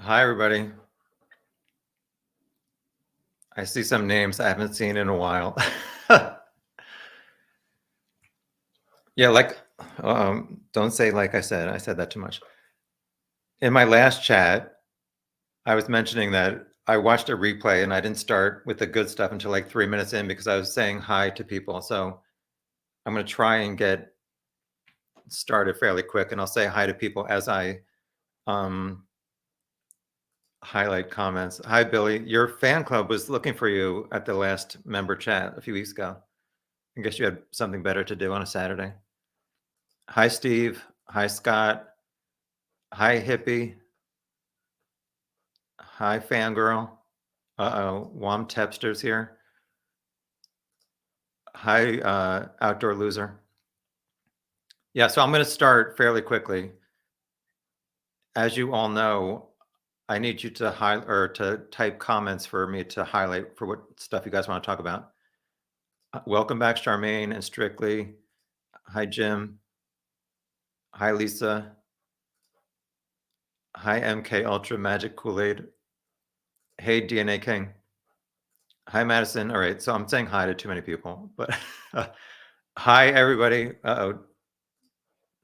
Hi, everybody. I see some names I haven't seen in a while. Yeah, don't say like I said. I said that too much. In my last chat, I was mentioning that I watched a replay and I didn't start with the good stuff until like 3 minutes in because I was saying hi to people. So I'm going to try and get started fairly quick, and I'll say hi to people as I um, highlight comments. Hi, Billy. Your fan club was looking for you at the last member chat a few weeks ago. I guess you had something better to do on a Saturday. Hi, Steve. Hi, Scott. Hi, Hippie. Hi, Fangirl. Uh-oh, Wom Tepster's here. Hi, Outdoor Loser. Yeah, so I'm going to start fairly quickly. As you all know, I need you to to type comments for me to highlight for what stuff you guys want to talk about. Welcome back, Charmaine and Strictly. Hi, Jim. Hi, Lisa. Hi, MK Ultra Magic Kool-Aid. Hey, DNA King. Hi, Madison. All right, so I'm saying hi to too many people, but hi, everybody. Uh-oh.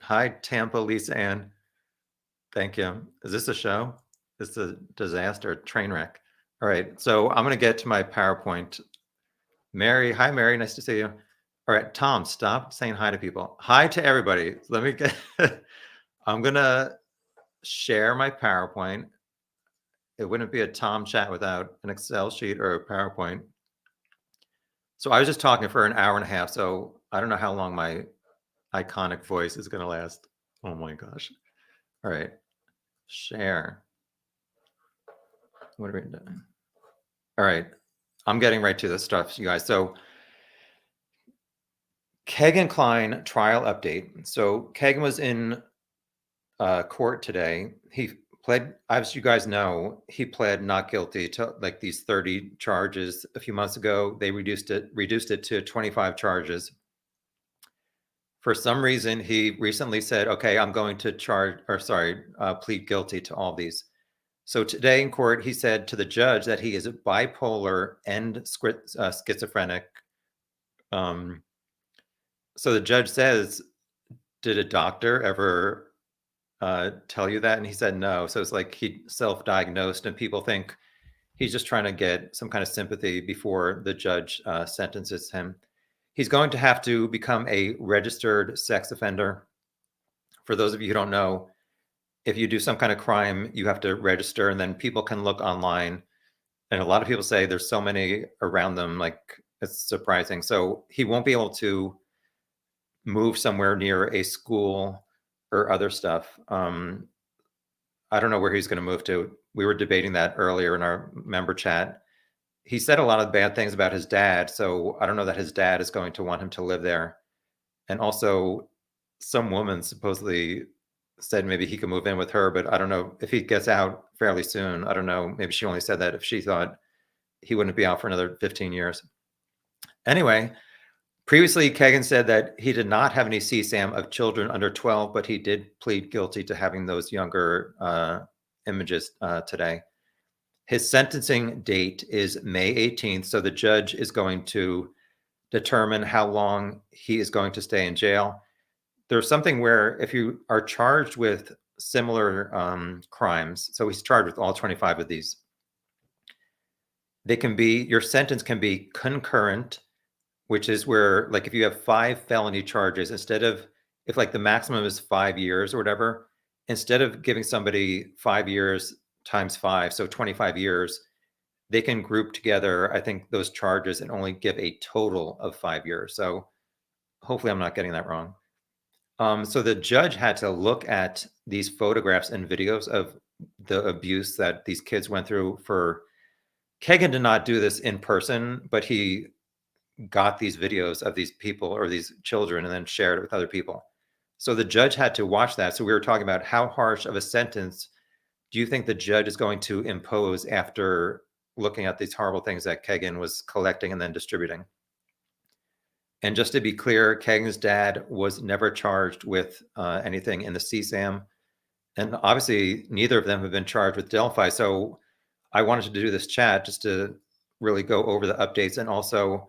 Hi, Tampa, Lisa Ann. Thank you. Is this a show? Is this a disaster, train wreck? All right, so I'm going to get to my PowerPoint. Mary, hi, Mary. Nice to see you. All right, Tom, stop saying hi to people. Hi to everybody. Let me get, I'm going to share my PowerPoint. It wouldn't be a Tom chat without an Excel sheet or a PowerPoint. So I was just talking for an hour and a half, so I don't know how long my iconic voice is going to last. Oh my gosh. All right. Share. What are we doing? All right. I'm getting right to the stuff, you guys. So Kegan Kline trial update. So Kegan was in court today. He pled, as you guys know, he pled not guilty to like these 30 charges a few months ago. They reduced it to 25 charges. For some reason, he recently said, okay, I'm going to plead guilty to all these. So today in court, he said to the judge that he is bipolar and schizophrenic. So the judge says, did a doctor ever tell you that? And he said no. So it's like he self-diagnosed, and people think he's just trying to get some kind of sympathy before the judge sentences him. He's going to have to become a registered sex offender. For those of you who don't know, if you do some kind of crime, you have to register, and then people can look online. And a lot of people say there's so many around them, like it's surprising. So he won't be able to move somewhere near a school or other stuff. I don't know where he's going to move to. We were debating that earlier in our member chat. He said a lot of bad things about his dad, so I don't know that his dad is going to want him to live there. And also, some woman supposedly said maybe he could move in with her, but I don't know if he gets out fairly soon. I don't know. Maybe she only said that if she thought he wouldn't be out for another 15 years. Anyway, previously, Kegan said that he did not have any CSAM of children under 12, but he did plead guilty to having those younger images today. His sentencing date is May 18th, so the judge is going to determine how long he is going to stay in jail. There's something where if you are charged with similar crimes, so he's charged with all 25 of these, your sentence can be concurrent, which is where, like, if you have 5 felony charges, instead of, if like the maximum is 5 years or whatever, instead of giving somebody 5 years times 5, so 25 years, they can group together, I think, those charges and only give a total of 5 years. So hopefully I'm not getting that wrong. So the judge had to look at these photographs and videos of the abuse that these kids went through. For Kegan did not do this in person, but he got these videos of these people or these children and then shared it with other people. So the judge had to watch that. So we were talking about how harsh of a sentence do you think the judge is going to impose after looking at these horrible things that Kegan was collecting and then distributing? And just to be clear, Kegan's dad was never charged with anything in the CSAM. And obviously, neither of them have been charged with Delphi. So I wanted to do this chat just to really go over the updates. And also,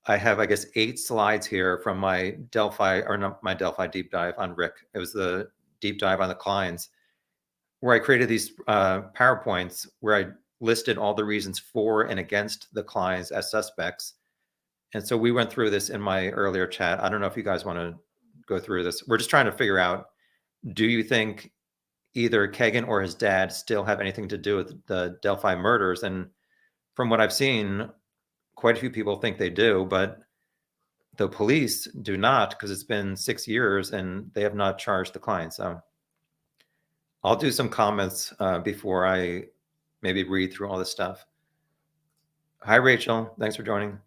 I have, I guess, 8 slides here from my Delphi, or not my Delphi deep dive on Rick. It was the deep dive on the Kleins, where I created these PowerPoints where I listed all the reasons for and against the Kleins as suspects. And so we went through this in my earlier chat. I don't know if you guys want to go through this. We're just trying to figure out, do you think either Kegan or his dad still have anything to do with the Delphi murders? And from what I've seen, quite a few people think they do, but the police do not, because it's been 6 years and they have not charged the client. So I'll do some comments before I maybe read through all this stuff. Hi, Rachel. Thanks for joining.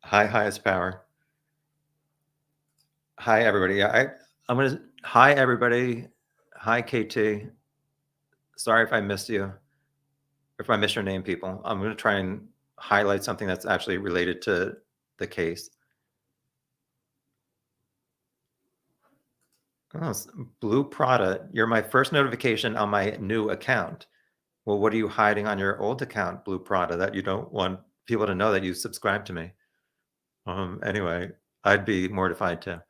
Hi, highest power. Hi, everybody. Yeah, I'm going to, hi, everybody. Hi, KT. Sorry if I missed you. If I missed your name, people. I'm going to try and highlight something that's actually related to the case. Oh, Blue Prada, you're my first notification on my new account. Well, what are you hiding on your old account, Blue Prada, that you don't want people to know that you subscribe to me? Anyway, I'd be mortified too.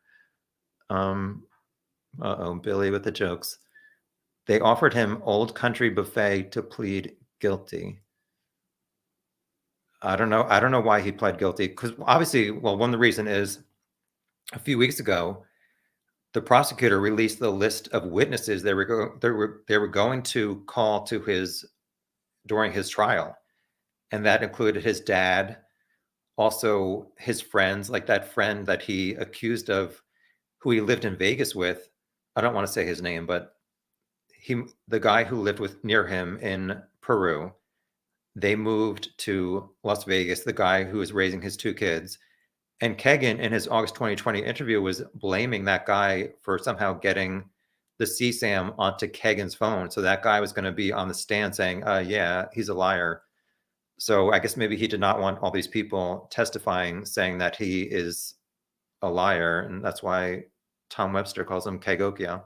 Billy with the jokes. They offered him Old Country Buffet to plead guilty. I don't know. I don't know why he pled guilty, because obviously, well, one of the reason is a few weeks ago, the prosecutor released the list of witnesses they were going to call to his during his trial, and that included his dad, also his friends, like that friend that he accused of, who he lived in Vegas with. I don't want to say his name, but the guy who lived with near him in Peru, they moved to Las Vegas, the guy who was raising his 2 kids. And Kegan, in his August 2020 interview, was blaming that guy for somehow getting the CSAM onto Kegan's phone. So that guy was going to be on the stand saying, yeah, he's a liar. So I guess maybe he did not want all these people testifying, saying that he is a liar. And that's why Tom Webster calls him Kegokia.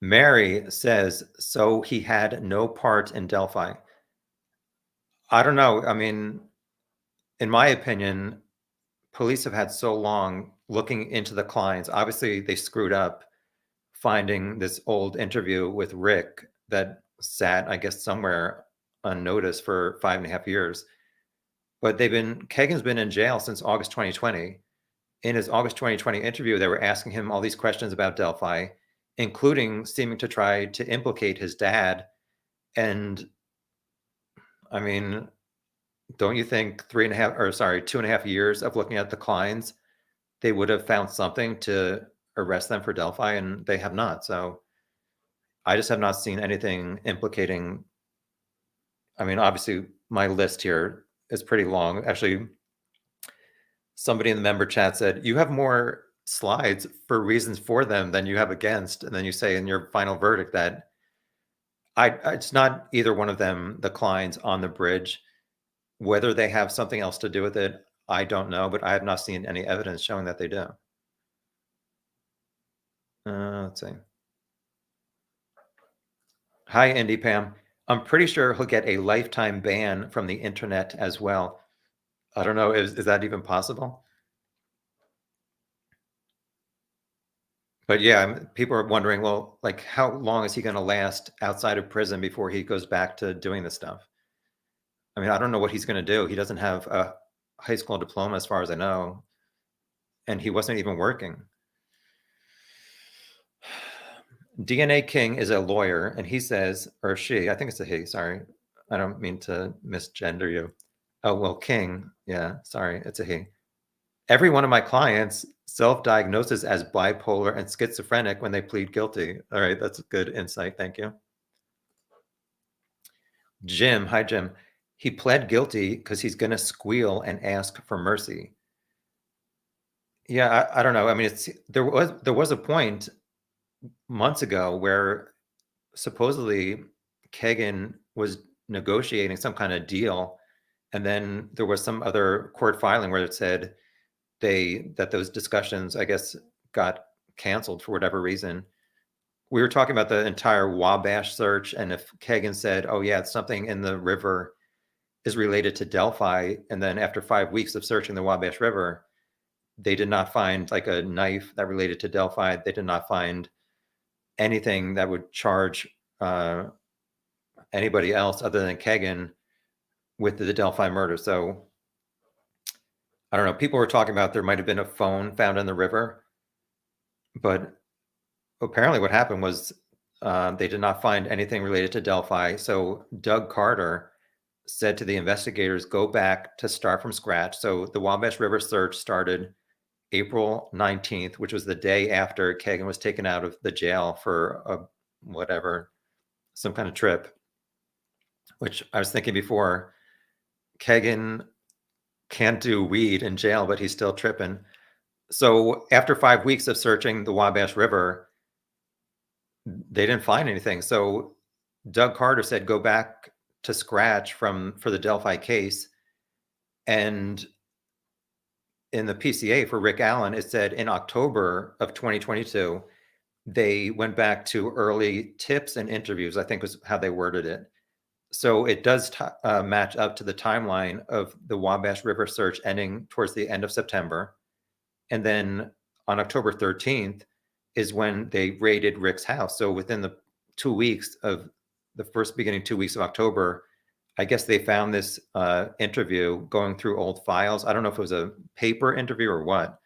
Mary says, so he had no part in Delphi. I don't know. I mean, in my opinion, police have had so long looking into the Kleins. Obviously, they screwed up finding this old interview with Rick that sat, I guess, somewhere unnoticed for 5.5 years. But Kegan's been in jail since August 2020. In his August 2020 interview, they were asking him all these questions about Delphi, including seeming to try to implicate his dad. And I mean, don't you think 2.5 years of looking at the Kleins, they would have found something to arrest them for Delphi, and they have not. So I just have not seen anything implicating. I mean, obviously, my list here is pretty long. Actually, somebody in the member chat said, you have more slides for reasons for them than you have against. And then you say in your final verdict that it's not either one of them, the Kleins on the bridge. Whether they have something else to do with it, I don't know, but I have not seen any evidence showing that they do. Let's see. Hi, Indy Pam. I'm pretty sure he'll get a lifetime ban from the internet as well. I don't know. Is that even possible? But yeah, people are wondering, well, like, how long is he going to last outside of prison before he goes back to doing this stuff? I mean, I don't know what he's going to do. He doesn't have a high school diploma, as far as I know, and he wasn't even working. DNA King is a lawyer, and he says, or she, I think it's a he, sorry. I don't mean to misgender you. Oh, well, King, yeah, sorry, it's a he. Every one of my clients self-diagnoses as bipolar and schizophrenic when they plead guilty. All right, that's a good insight. Thank you. Jim, hi, Jim. He pled guilty because he's going to squeal and ask for mercy. Yeah, I don't know. I mean, there was a point months ago where supposedly Kegan was negotiating some kind of deal, and then there was some other court filing where it said that those discussions, I guess, got canceled for whatever reason. we were talking about the entire Wabash search, and if Kegan said, oh yeah, it's something in the river is related to Delphi, and then after 5 weeks of searching the Wabash River, they did not find like a knife that related to Delphi. They did not find anything that would charge anybody else other than Kegan with the Delphi murder. So I don't know. People were talking about there might have been a phone found in the river, but apparently what happened was they did not find anything related to Delphi. So Doug Carter said to the investigators, go back to start from scratch. So the Wabash River search started April 19th, which was the day after Kegan was taken out of the jail for some kind of trip, which I was thinking before, Kegan can't do weed in jail, but he's still tripping. So after 5 weeks of searching the Wabash River, they didn't find anything. So Doug Carter said, go back to scratch for the Delphi case. And in the PCA for Rick Allen, it said in October of 2022, they went back to early tips and interviews, I think was how they worded it. So it does match up to the timeline of the Wabash River search ending towards the end of September. And then on October 13th is when they raided Rick's house. So within the 2 weeks of the first beginning 2 weeks of October, I guess they found this interview going through old files. I don't know if it was a paper interview or what.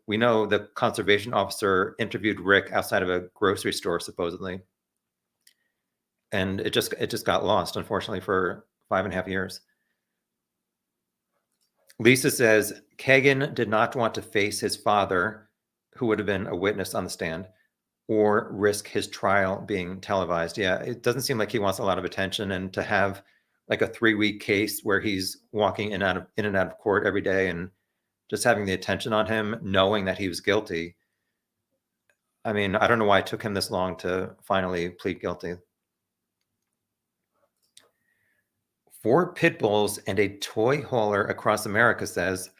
We know the conservation officer interviewed Rick outside of a grocery store, supposedly. And it just got lost, unfortunately, for 5.5 years. Lisa says, Kegan did not want to face his father, who would have been a witness on the stand, or risk his trial being televised. Yeah, it doesn't seem like he wants a lot of attention, and to have like a 3-week case where he's walking in and out of court every day and just having the attention on him, knowing that he was guilty. I mean, I don't know why it took him this long to finally plead guilty. 4 pit bulls and a toy hauler across America says,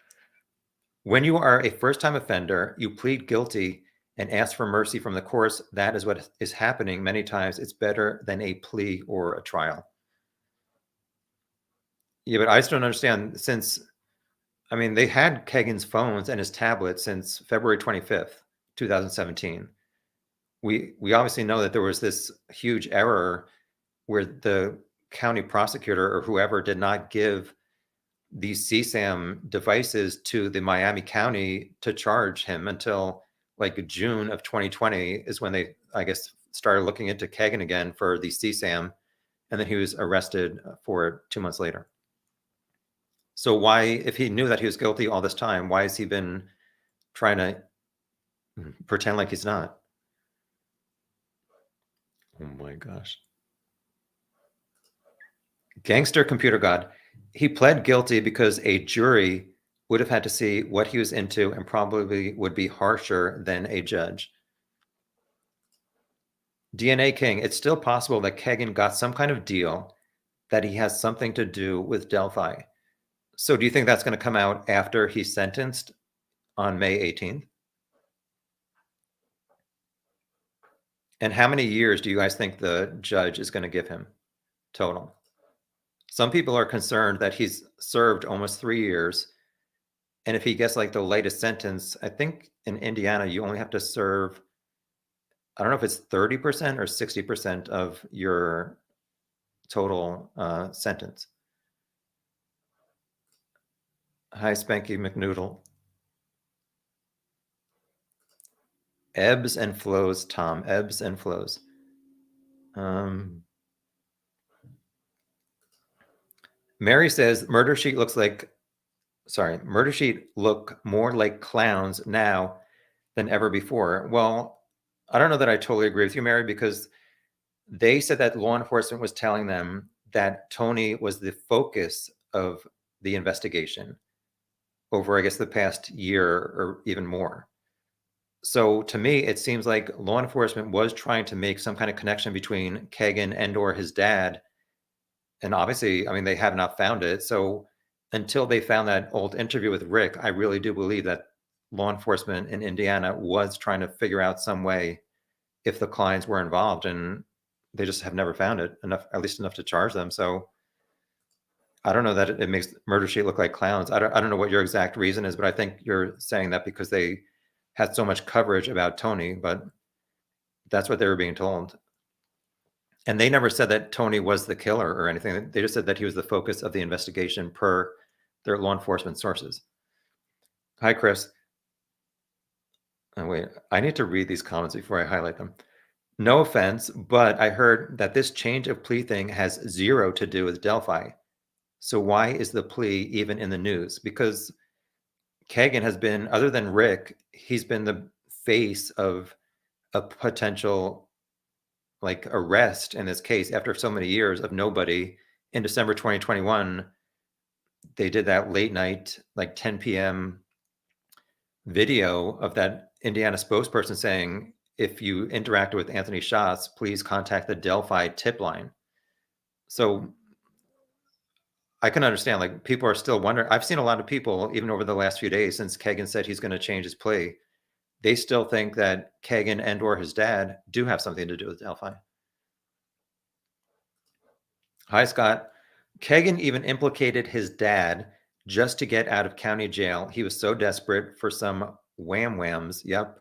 when you are a first-time offender, you plead guilty and ask for mercy from the courts. That is what is happening many times. It's better than a plea or a trial. Yeah, but I just don't understand, since, I mean, they had Kegan's phones and his tablet since February 25th, 2017. We obviously know that there was this huge error where the county prosecutor or whoever did not give these CSAM devices to the Miami County to charge him until like June of 2020 is when they, I guess, started looking into Kegan again for the CSAM, and then he was arrested for it 2 months later. So why, if he knew that he was guilty all this time, why has he been trying to pretend like he's not? Oh my gosh. Gangster Computer God. He pled guilty because a jury would have had to see what he was into and probably would be harsher than a judge. DNA King. It's still possible that Kegan got some kind of deal, that he has something to do with Delphi. So do you think that's going to come out after he's sentenced on May 18th? And how many years do you guys think the judge is going to give him total? Some people are concerned that he's served almost 3 years. And if he gets like the latest sentence, I think in Indiana, you only have to serve, I don't know if it's 30% or 60% of your total sentence. Hi, Spanky McNoodle. Ebbs and flows, Tom. Ebbs and flows. Mary says Murder Sheet look more like clowns now than ever before. Well, I don't know that I totally agree with you, Mary, because they said that law enforcement was telling them that Tony was the focus of the investigation over, I guess, the past year or even more. So to me, it seems like law enforcement was trying to make some kind of connection between Kegan and or his dad. And obviously, I mean, they have not found it. So until they found that old interview with Rick, I really do believe that law enforcement in Indiana was trying to figure out some way if the Kleins were involved, and they just have never found it enough, at least enough to charge them. So I don't know that it makes Murder Sheet look like clowns. I don't know what your exact reason is, but I think you're saying that because they had so much coverage about Tony, but that's what they were being told. And they never said that Tony was the killer or anything. They just said that he was the focus of the investigation per their law enforcement sources. Hi, Chris. Oh, wait, I need to read these comments before I highlight them. No offense, but I heard that this change of plea thing has zero to do with Delphi. So why is the plea even in the news? Because Kegan has been, other than Rick, he's been the face of a potential like arrest in this case after so many years of nobody. In December 2021, they did that late night, like 10 p.m. video of that Indiana spokesperson saying, if you interacted with Anthony Schatz, please contact the Delphi tip line. So I can understand, like, people are still wondering. I've seen a lot of people, even over the last few days since Kegan said he's going to change his plea, they still think that Kegan and or his dad do have something to do with Delphi. Hi, Scott. Kegan even implicated his dad just to get out of county jail. He was so desperate for some wham-whams. Yep.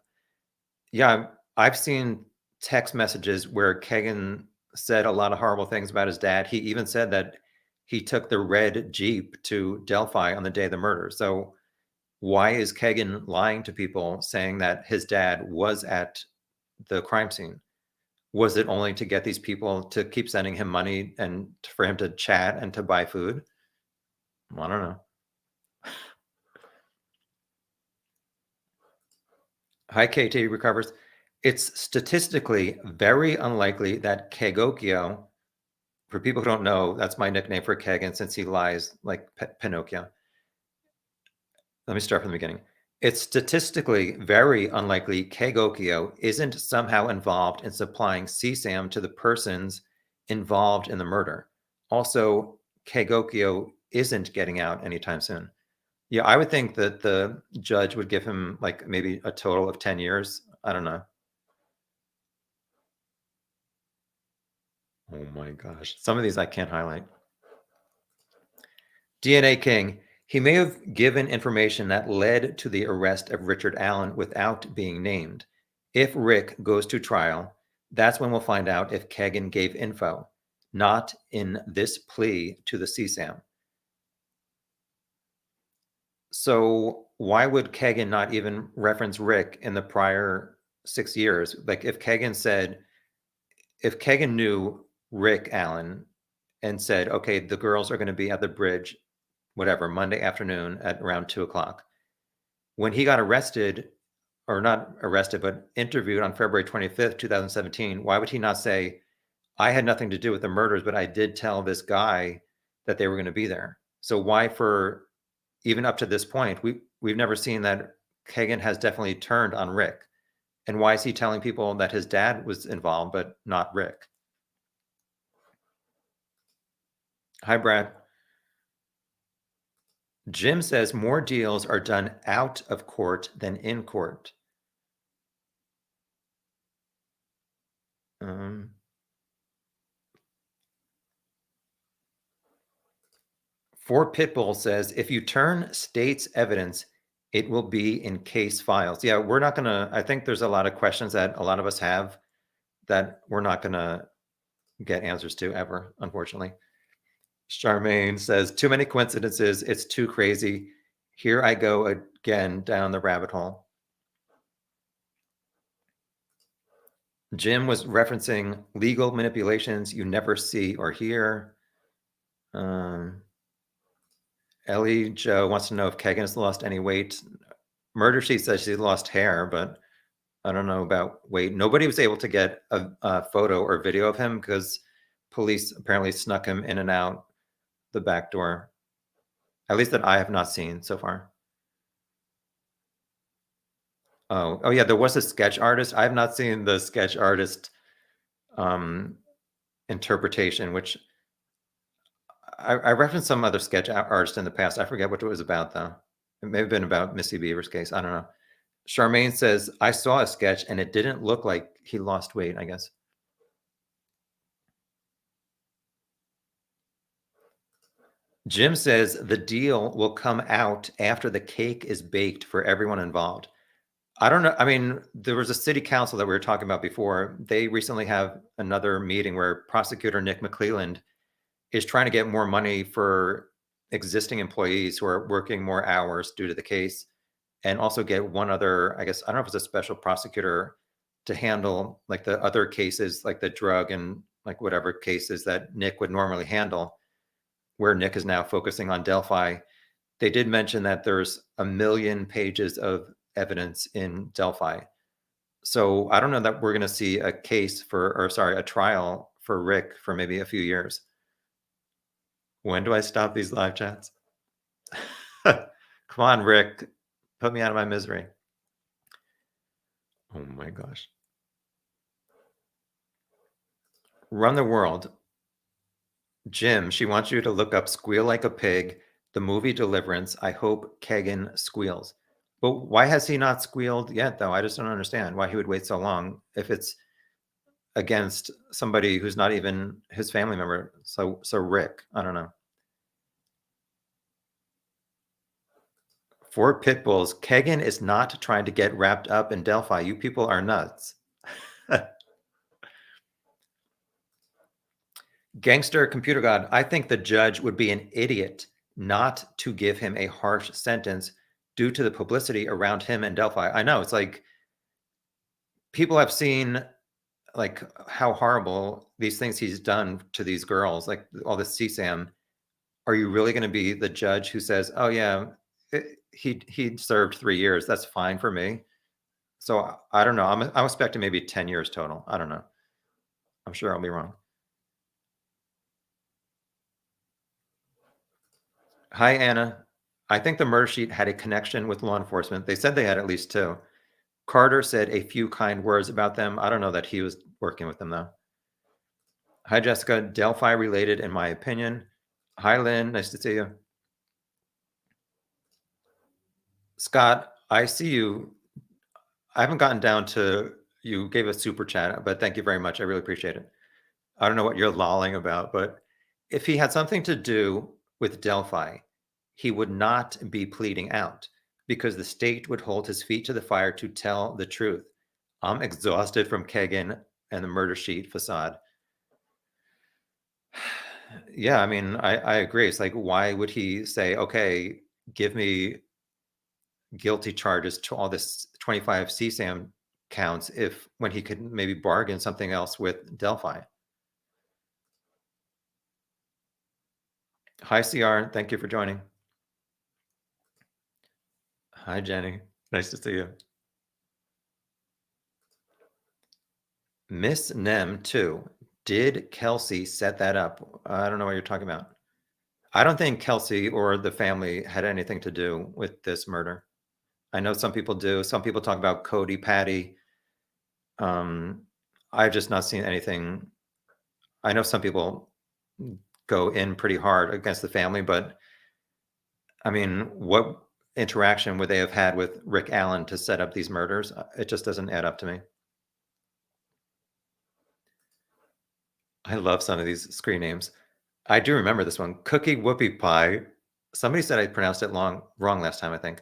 Yeah, I've seen text messages where Kegan said a lot of horrible things about his dad. He even said that he took the red Jeep to Delphi on the day of the murder. So why is Kegan lying to people saying that his dad was at the crime scene? Was it only to get these people to keep sending him money and for him to chat and to buy food? I don't know. Hi, KT recovers. It's statistically very unlikely that Kegokio, for people who don't know, that's my nickname for Kegan since he lies like Pinocchio. Let me start from the beginning. It's statistically very unlikely Kegokio isn't somehow involved in supplying CSAM to the persons involved in the murder. Also, Kegokio isn't getting out anytime soon. Yeah, I would think that the judge would give him like maybe a total of 10 years. I don't know. Oh my gosh. Some of these I can't highlight. DNA King. He may have given information that led to the arrest of Richard Allen without being named. If Rick goes to trial, that's when we'll find out if Kegan gave info, not in this plea to the CSAM. So why would Kegan not even reference Rick in the prior 6 years? Like if Kegan knew Rick Allen and said, okay, the girls are going to be at the bridge, whatever, Monday afternoon at around 2:00. When he got arrested, or not arrested, but interviewed on February 25th, 2017, why would he not say, I had nothing to do with the murders, but I did tell this guy that they were going to be there? So why, for even up to this point, we've never seen that Kegan has definitely turned on Rick. And why is he telling people that his dad was involved, but not Rick? Hi, Brad. Jim says more deals are done out of court than in court. For Pitbull says, if you turn state's evidence, it will be in case files. Yeah, we're not going to, I think there's a lot of questions that a lot of us have that we're not going to get answers to ever, unfortunately. Charmaine says, too many coincidences. It's too crazy. Here I go again down the rabbit hole. Jim was referencing legal manipulations you never see or hear. Ellie Joe wants to know if Kegan has lost any weight. Murder Sheet says she's lost hair, but I don't know about weight. Nobody was able to get a photo or video of him because police apparently snuck him in and out the back door. At least that I have not seen so far. Oh yeah, there was a sketch artist. I have not seen the sketch artist interpretation, which I referenced some other sketch artist in the past. I forget what it was about though. It may have been about Missy Bevers' case. I don't know. Charmaine says, I saw a sketch and it didn't look like he lost weight, I guess. Jim says the deal will come out after the cake is baked for everyone involved. I don't know. I mean, there was a city council that we were talking about before. They recently have another meeting where prosecutor Nick McClelland is trying to get more money for existing employees who are working more hours due to the case, and also get one other, I guess, I don't know if it's a special prosecutor to handle like the other cases, like the drug and like whatever cases that Nick would normally handle, where Nick is now focusing on Delphi. They did mention that there's 1,000,000 pages of evidence in Delphi. So I don't know that we're going to see a case for, or sorry, a trial for Rick for maybe a few years. When do I stop these live chats? Come on, Rick. Put me out of my misery. Oh my gosh. Run the world. Jim, she wants you to look up Squeal Like a Pig, the movie Deliverance. I hope Kegan squeals. But why has he not squealed yet, though? I just don't understand why he would wait so long if it's against somebody who's not even his family member. So Rick, I don't know. 4 pit bulls. Kegan is not trying to get wrapped up in Delphi. You people are nuts. Gangster computer god, I think the judge would be an idiot not to give him a harsh sentence due to the publicity around him and Delphi. I know, it's like people have seen like how horrible these things he's done to these girls, like all this CSAM. Are you really going to be the judge who says, "Oh yeah, he served 3 years. That's fine for me"? So I don't know. I'm expecting maybe 10 years total. I don't know. I'm sure I'll be wrong. Hi, Anna. I think the murder sheet had a connection with law enforcement. They said they had at least 2. Carter said a few kind words about them. I don't know that he was working with them, though. Hi, Jessica. Delphi related, in my opinion. Hi, Lynn. Nice to see you. Scott, I see you. I haven't gotten down to you gave a super chat, but thank you very much. I really appreciate it. I don't know what you're lolling about, but if he had something to do with Delphi, he would not be pleading out because the state would hold his feet to the fire to tell the truth. I'm exhausted from Kegan and the murder sheet facade. Yeah, I mean, I agree. It's like, why would he say, okay, give me guilty charges to all this 25 CSAM counts if when he could maybe bargain something else with Delphi? Hi, CR. Thank you for joining. Hi, Jenny. Nice to see you. Miss Nem, too. Did Kelsey set that up? I don't know what you're talking about. I don't think Kelsey or the family had anything to do with this murder. I know some people do. Some people talk about Cody, Patty. I've just not seen anything. I know some people go in pretty hard against the family, but I mean, what interaction would they have had with Rick Allen to set up these murders? It just doesn't add up to me. I love some of these screen names. I do remember this one, Cookie Whoopie Pie. Somebody said I pronounced it wrong last time, I think.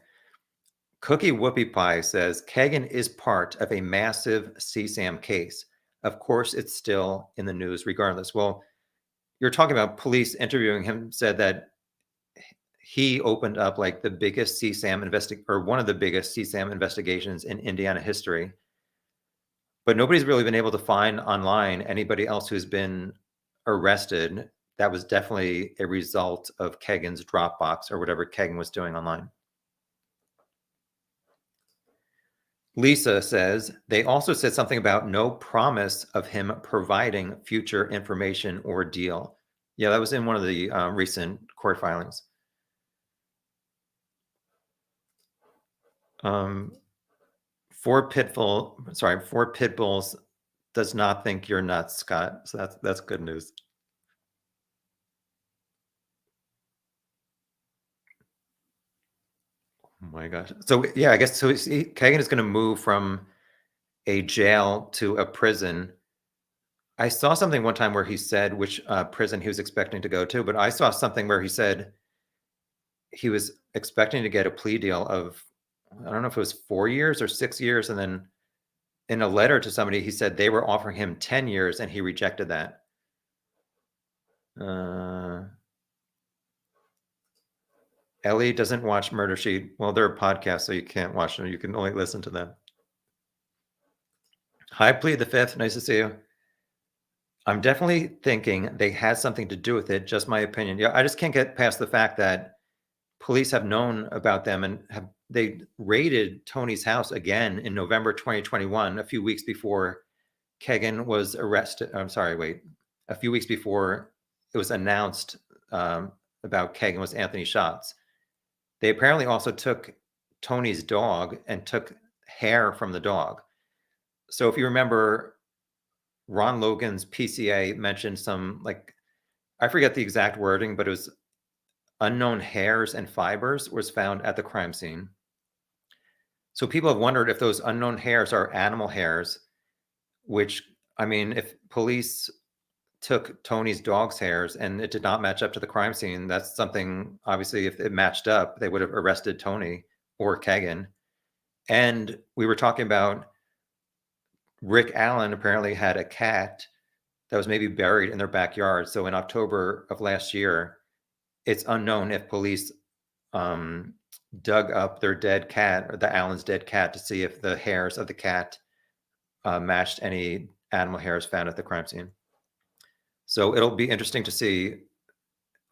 Cookie Whoopie Pie says Kegan is part of a massive CSAM case. Of course, it's still in the news regardless. Well, you're talking about police interviewing him said that he opened up like the biggest CSAM or one of the biggest CSAM investigations in Indiana history. But nobody's really been able to find online anybody else who's been arrested. That was definitely a result of Kegan's Dropbox or whatever Kegan was doing online. Lisa says, they also said something about no promise of him providing future information or deal. Yeah, that was in one of the recent court filings. Four pit bulls does not think you're nuts, Scott. So that's good news. Oh my gosh. So yeah, I guess so. Kagan is going to move from a jail to a prison. I saw something one time where he said which prison he was expecting to go to, but I saw something where he said he was expecting to get a plea deal of, I don't know if it was 4 years or 6 years. And then in a letter to somebody, he said they were offering him 10 years and he rejected that. Ellie doesn't watch Murder Sheet. Well, they're a podcast, so you can't watch them. You can only listen to them. Hi, Plea the Fifth. Nice to see you. I'm definitely thinking they had something to do with it. Just my opinion. Yeah, I just can't get past the fact that police have known about them and they raided Tony's house again in November 2021, a few weeks before Kegan was arrested. I'm sorry, wait. A few weeks before it was announced about Kegan was Anthony Schatz. They apparently also took Tony's dog and took hair from the dog. So if you remember, Ron Logan's PCA mentioned some, like, I forget the exact wording, but it was unknown hairs and fibers was found at the crime scene. So people have wondered if those unknown hairs are animal hairs, which, I mean, if police took Tony's dog's hairs and it did not match up to the crime scene, that's something, obviously, if it matched up, they would have arrested Tony or Kegan. And we were talking about Rick Allen apparently had a cat that was maybe buried in their backyard. So in October of last year, it's unknown if police dug up their dead cat, or the Allen's dead cat, to see if the hairs of the cat matched any animal hairs found at the crime scene. So it'll be interesting to see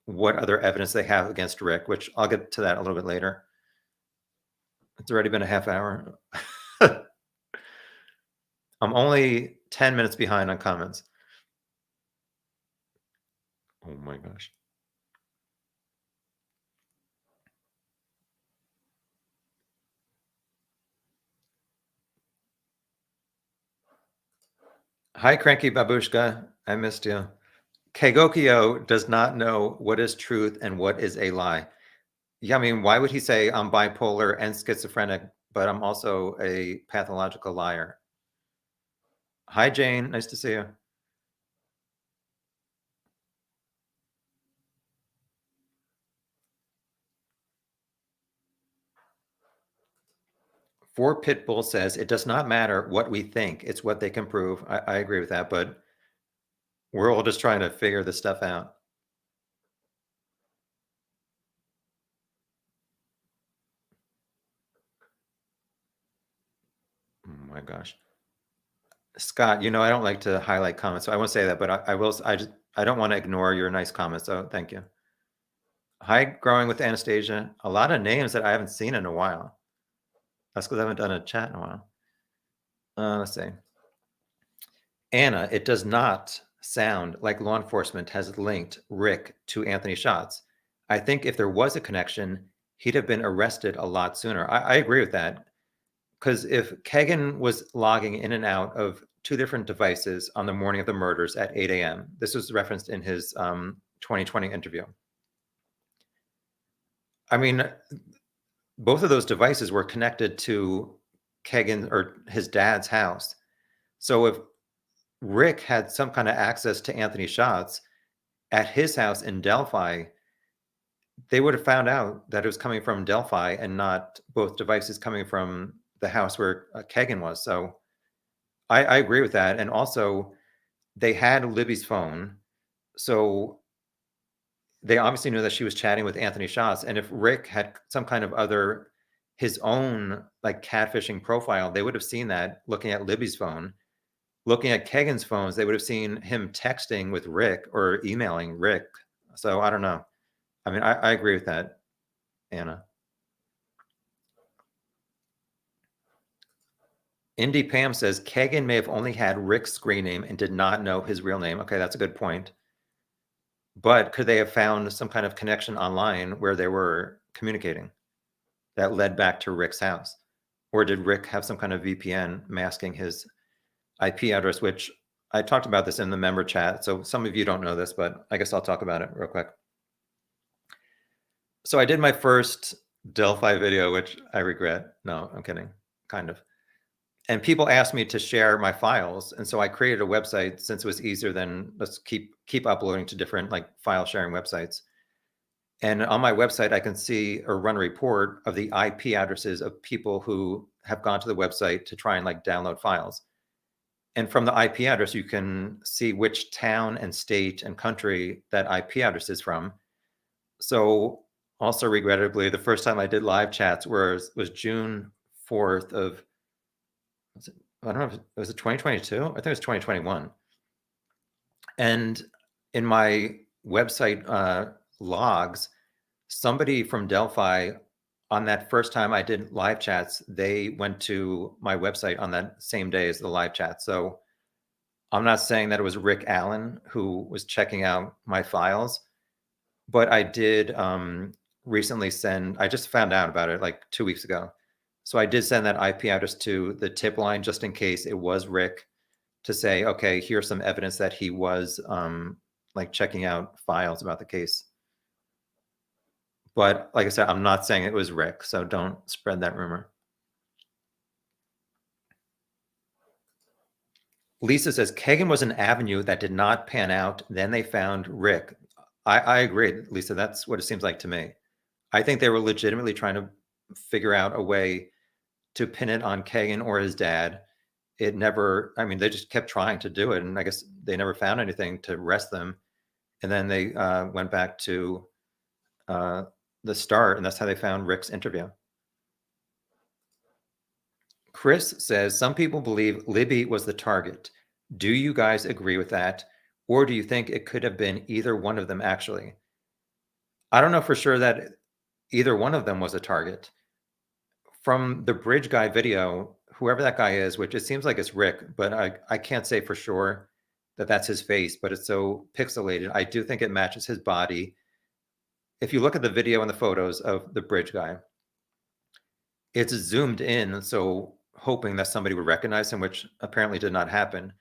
what other evidence they have against Rick, which I'll get to that a little bit later. It's already been a half hour. I'm only 10 minutes behind on comments. Oh my gosh. Hi, Cranky Babushka. I missed you. Kegokio does not know what is truth and what is a lie. Yeah, I mean, why would he say I'm bipolar and schizophrenic, but I'm also a pathological liar? Hi, Jane. Nice to see you. For Pitbull says, it does not matter what we think. It's what they can prove. I agree with that, but we're all just trying to figure this stuff out. Oh my gosh. Scott, I don't like to highlight comments, so I won't say that, but I will. I don't want to ignore your nice comments, so thank you. Hi, Growing with Anastasia. A lot of names that I haven't seen in a while. That's because I haven't done a chat in a while. Let's see. Anna, it does not sound like law enforcement has linked Rick to Anthony Schatz. I think if there was a connection, he'd have been arrested a lot sooner. I agree with that. Because if Kegan was logging in and out of two different devices on the morning of the murders at 8 a.m., this was referenced in his 2020 interview. I mean, both of those devices were connected to Kegan or his dad's house. So if Rick had some kind of access to Anthony Schatz at his house in Delphi, they would have found out that it was coming from Delphi and not both devices coming from the house where Kegan was. So I agree with that. And also, they had Libby's phone. So they obviously knew that she was chatting with Anthony Schatz. And if Rick had some kind of his own like catfishing profile, they would have seen that looking at Libby's phone. Looking at Kegan's phones, they would have seen him texting with Rick or emailing Rick. So I don't know. I mean, I agree with that, Anna. Indy Pam says Kegan may have only had Rick's screen name and did not know his real name. Okay, that's a good point. But could they have found some kind of connection online where they were communicating that led back to Rick's house? Or did Rick have some kind of VPN masking his IP address, which I talked about this in the member chat. So some of you don't know this, but I guess I'll talk about it real quick. So I did my first Delphi video, which I regret. No, I'm kidding. Kind of. And people asked me to share my files, and so I created a website since it was easier than let's keep uploading to different like file sharing websites. And on my website, I can see or run a report of the IP addresses of people who have gone to the website to try and like download files. And from the IP address, you can see which town and state and country that IP address is from. So also regrettably, the first time I did live chats was June 4th of, was it, I don't know, was it 2022? I think it was 2021. And in my website logs, somebody from Delphi on that first time I did live chats, they went to my website on that same day as the live chat. So I'm not saying that it was Rick Allen who was checking out my files, but I did recently send, I just found out about it like 2 weeks ago. So I did send that IP address to the tip line just in case it was Rick to say, okay, here's some evidence that he was like checking out files about the case. But like I said, I'm not saying it was Rick, so don't spread that rumor. Lisa says, Kegan was an avenue that did not pan out. Then they found Rick. I agree, Lisa. That's what it seems like to me. I think they were legitimately trying to figure out a way to pin it on Kegan or his dad. It never, I mean, they just kept trying to do it. And I guess they never found anything to arrest them. And then they went back to the start, and that's how they found Rick's interview. Chris says, some people believe Libby was the target. Do you guys agree with that? Or do you think it could have been either one of them actually? I don't know for sure that either one of them was a target. From the bridge guy video, whoever that guy is, which it seems like it's Rick, but I can't say for sure that that's his face, but it's so pixelated. I do think it matches his body. If you look at the video and the photos of the bridge guy, it's zoomed in, so hoping that somebody would recognize him, which apparently did not happen.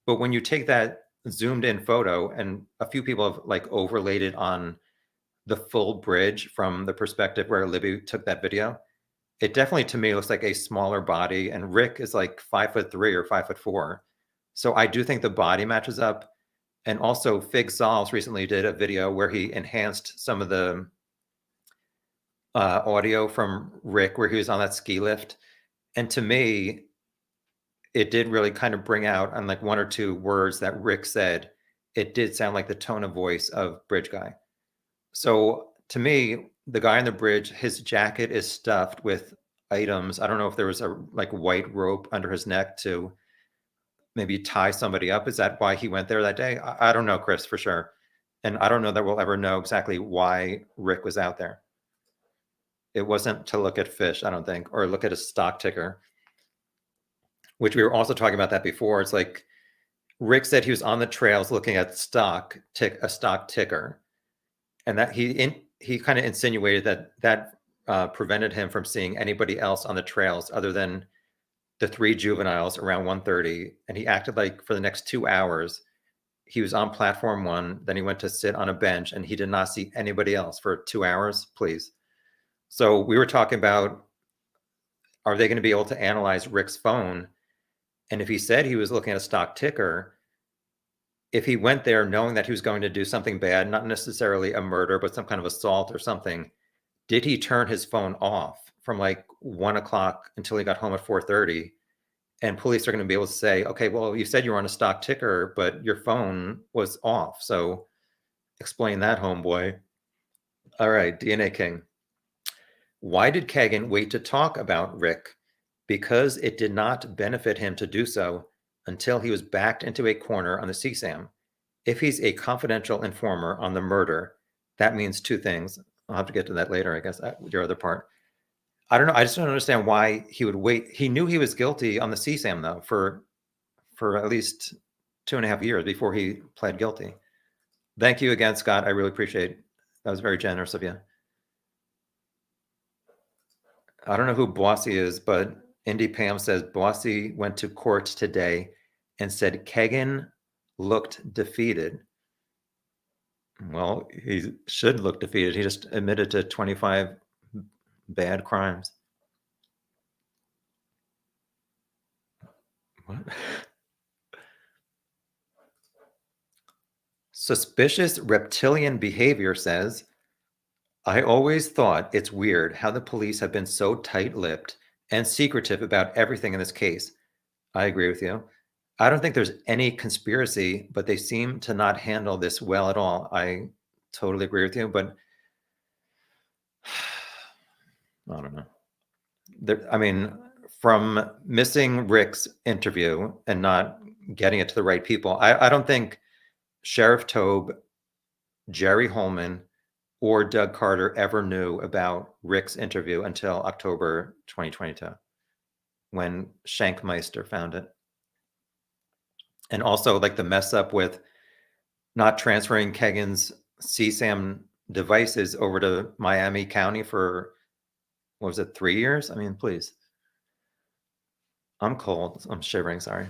But when you take that zoomed in photo, and a few people have like overlaid it on the full bridge from the perspective where Libby took that video, it definitely to me looks like a smaller body, and Rick is like 5'3" or 5'4". So I do think the body matches up. And also Fig Solves recently did a video where he enhanced some of the audio from Rick where he was on that ski lift. And to me, it did really kind of bring out on like one or two words that Rick said. It did sound like the tone of voice of Bridge Guy. So to me, the guy on the bridge, his jacket is stuffed with items. I don't know if there was a like white rope under his neck to maybe tie somebody up. Is that why he went there that day? I don't know, Chris, for sure. And I don't know that we'll ever know exactly why Rick was out there. It wasn't to look at fish, I don't think, or look at a stock ticker, which we were also talking about that before. It's like Rick said he was on the trails looking at a stock ticker, and that he kind of insinuated that prevented him from seeing anybody else on the trails other than the three juveniles around 1:30. And he acted like for the next 2 hours he was on platform 1, then he went to sit on a bench and he did not see anybody else for 2 hours. Please. So we were talking about, are they going to be able to analyze Rick's phone? And if he said he was looking at a stock ticker, if he went there knowing that he was going to do something bad, not necessarily a murder, but some kind of assault or something, did he turn his phone off from like 1 o'clock until he got home at 4:30? And police are going to be able to say, okay, well, you said you were on a stock ticker, but your phone was off. So explain that, homeboy. All right, DNA King. Why did Kegan wait to talk about Rick? Because it did not benefit him to do so until he was backed into a corner on the CSAM. If he's a confidential informer on the murder, that means two things. I'll have to get to that later, I guess, your other part. I don't know. I just don't understand why he would wait. He knew he was guilty on the CSAM, though, for at least 2.5 years before he pled guilty. Thank you again, Scott. I really appreciate it. That was very generous of you. I don't know who Bossy is, but Indy Pam says Bossy went to court today and said Kegan looked defeated. Well, he should look defeated. He just admitted to 25 bad crimes. What? Suspicious reptilian behavior says, I always thought it's weird how the police have been so tight-lipped and secretive about everything in this case. I agree with you. I don't think there's any conspiracy, but they seem to not handle this well at all. I totally agree with you, but I don't know. I mean, from missing Rick's interview and not getting it to the right people, I don't think Sheriff Tobe, Jerry Holman, or Doug Carter ever knew about Rick's interview until October 2022, when Shankmeister found it. And also, like, the mess up with not transferring Kegan's CSAM devices over to Miami County for, what was it, 3 years? I mean, please. I'm cold. I'm shivering, sorry.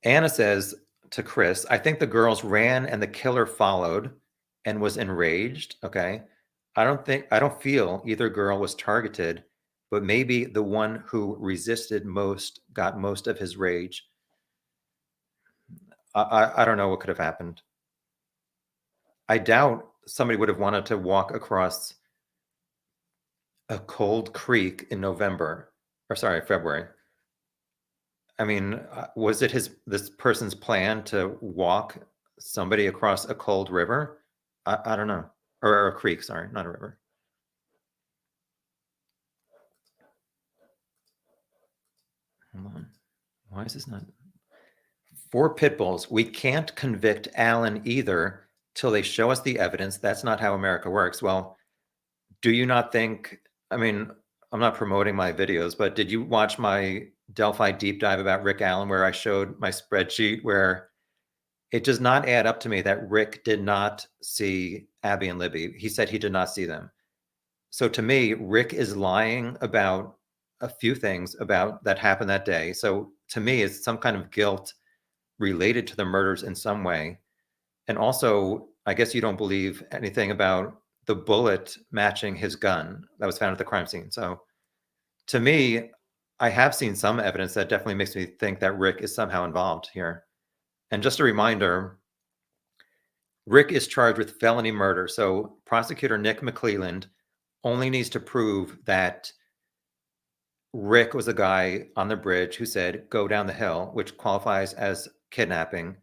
Anna says to Chris, I think the girls ran and the killer followed and was enraged. Okay. I don't feel either girl was targeted, but maybe the one who resisted most got most of his rage. I don't know what could have happened. I doubt somebody would have wanted to walk across a cold creek in February. I mean, was it this person's plan to walk somebody across a cold river? I don't know. Or a creek, sorry, not a river. Hold on. Why is this not? 4 pit bulls. We can't convict Allen either till they show us the evidence. That's not how America works. Well, do you not think, I mean, I'm not promoting my videos, but did you watch my Delphi deep dive about Rick Allen where I showed my spreadsheet where it does not add up to me that Rick did not see Abby and Libby. He said he did not see them. So to me, Rick is lying about a few things about that happened that day. So to me, it's some kind of guilt related to the murders in some way. And also, I guess you don't believe anything about the bullet matching his gun that was found at the crime scene. So to me, I have seen some evidence that definitely makes me think that Rick is somehow involved here. And just a reminder, Rick is charged with felony murder. So prosecutor Nick McClelland only needs to prove that Rick was a guy on the bridge who said, go down the hill, which qualifies as kidnapping,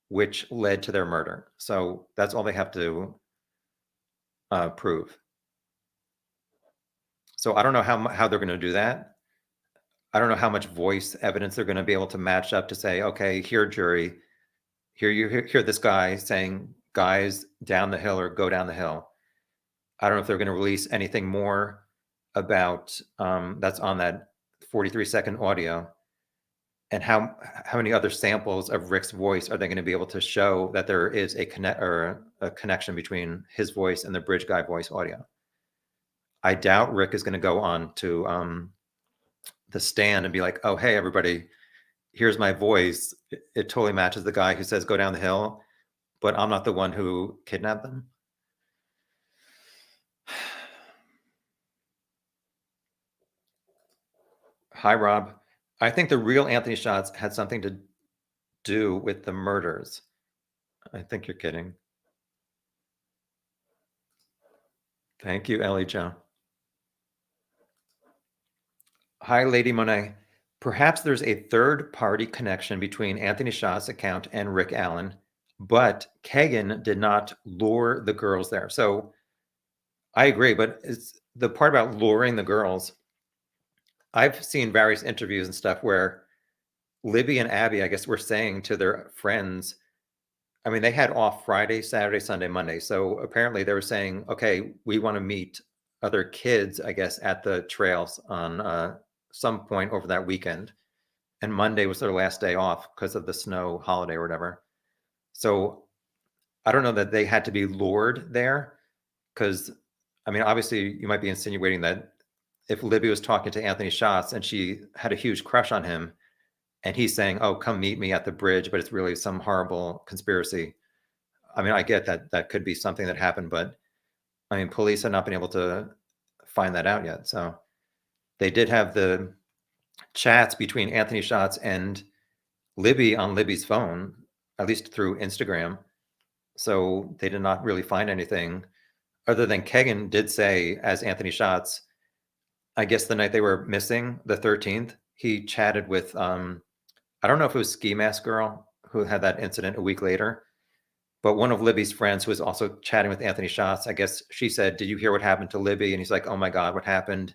which led to their murder. So that's all they have to prove. So I don't know how they're going to do that. I don't know how much voice evidence they're going to be able to match up to say, okay, here, jury, here you hear this guy saying, guys, down the hill or go down the hill. I don't know if they're going to release anything more about that's on that 43-second audio, and how many other samples of Rick's voice are they going to be able to show that there is a connection between his voice and the bridge guy voice audio. I doubt Rick is going to go on to the stand and be like, oh, hey, everybody, here's my voice. It totally matches the guy who says go down the hill, but I'm not the one who kidnapped them. Hi, Rob. I think the real Anthony shots had something to do with the murders. I think you're kidding. Thank you, Ellie Jo. Hi, Lady Monet. Perhaps there's a third-party connection between Anthony Shaw's account and Rick Allen, but Kegan did not lure the girls there. So I agree, but it's the part about luring the girls. I've seen various interviews and stuff where Libby and Abby, I guess, were saying to their friends, I mean, they had off Friday, Saturday, Sunday, Monday. So apparently they were saying, okay, we want to meet other kids, I guess, at the trails on some point over that weekend. And Monday was their last day off because of the snow holiday or whatever. So I don't know that they had to be lured there because, I mean, obviously you might be insinuating that if Libby was talking to Anthony Schatz and she had a huge crush on him and he's saying, oh, come meet me at the bridge, but it's really some horrible conspiracy. I mean, I get that that could be something that happened, but I mean, police have not been able to find that out yet. So they did have the chats between Anthony Shots and Libby on Libby's phone, at least through Instagram. So they did not really find anything other than Kegan did say, as Anthony Shots, I guess the night they were missing, the 13th, he chatted with, I don't know if it was Ski Mask Girl who had that incident a week later, but one of Libby's friends who was also chatting with Anthony Shots, I guess she said, "Did you hear what happened to Libby?" And he's like, "Oh my God, what happened?"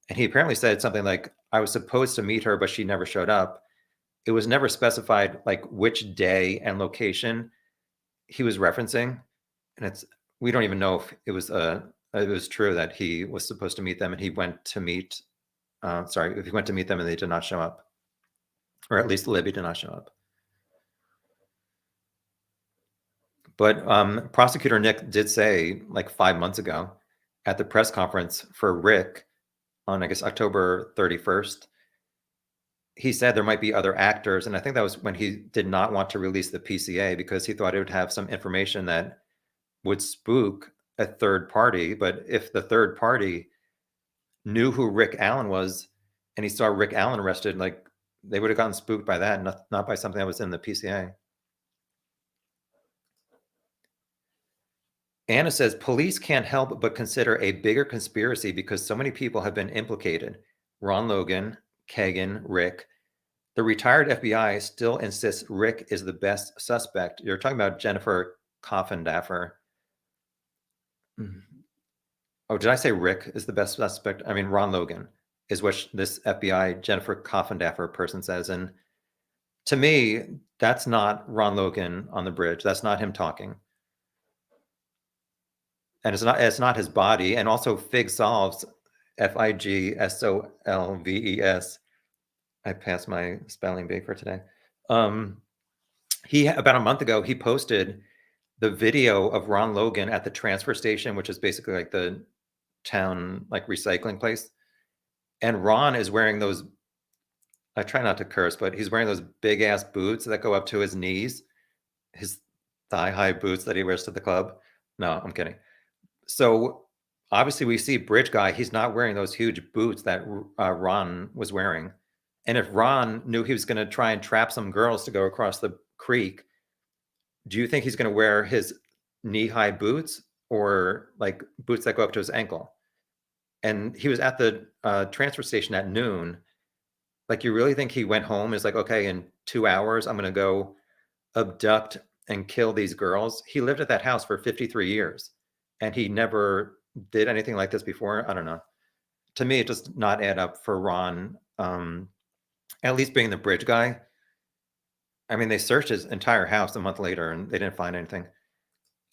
And he apparently said something like, "I was supposed to meet her, but she never showed up." It was never specified like which day and location he was referencing. And it's, we don't even know if it was true that he was supposed to meet them and he went to meet, if he went to meet them and they did not show up, or at least Libby did not show up. But Prosecutor Nick did say like 5 months ago at the press conference for Rick on, I guess, October 31st, he said there might be other actors. And I think that was when he did not want to release the PCA because he thought it would have some information that would spook a third party. But if the third party knew who Rick Allen was and he saw Rick Allen arrested, like they would have gotten spooked by that, not by something that was in the PCA. Anna says, police can't help but consider a bigger conspiracy because so many people have been implicated. Ron Logan, Kegan, Rick. The retired FBI still insists Rick is the best suspect. You're talking about Jennifer Coffindaffer. Oh, did I say Rick is the best suspect? I mean, Ron Logan is what this FBI Jennifer Coffindaffer person says. And to me, that's not Ron Logan on the bridge. That's not him talking. And it's not his body. And also Fig Solves, Figsolves. I passed my spelling bee for today. He, about a month ago, he posted the video of Ron Logan at the transfer station, which is basically like the town like recycling place. And Ron is wearing those, I try not to curse, but he's wearing those big ass boots that go up to his knees, his thigh high boots that he wears to the club. No, I'm kidding. So obviously we see Bridge Guy, he's not wearing those huge boots that Ron was wearing. And if Ron knew he was going to try and trap some girls to go across the creek, do you think he's going to wear his knee-high boots or like boots that go up to his ankle? And he was at the transfer station at noon. Like, you really think he went home and is like, okay, in 2 hours, I'm going to go abduct and kill these girls? He lived at that house for 53 years and he never did anything like this before. I don't know. To me, it does not add up for Ron, at least being the Bridge Guy. I mean, they searched his entire house a month later and they didn't find anything.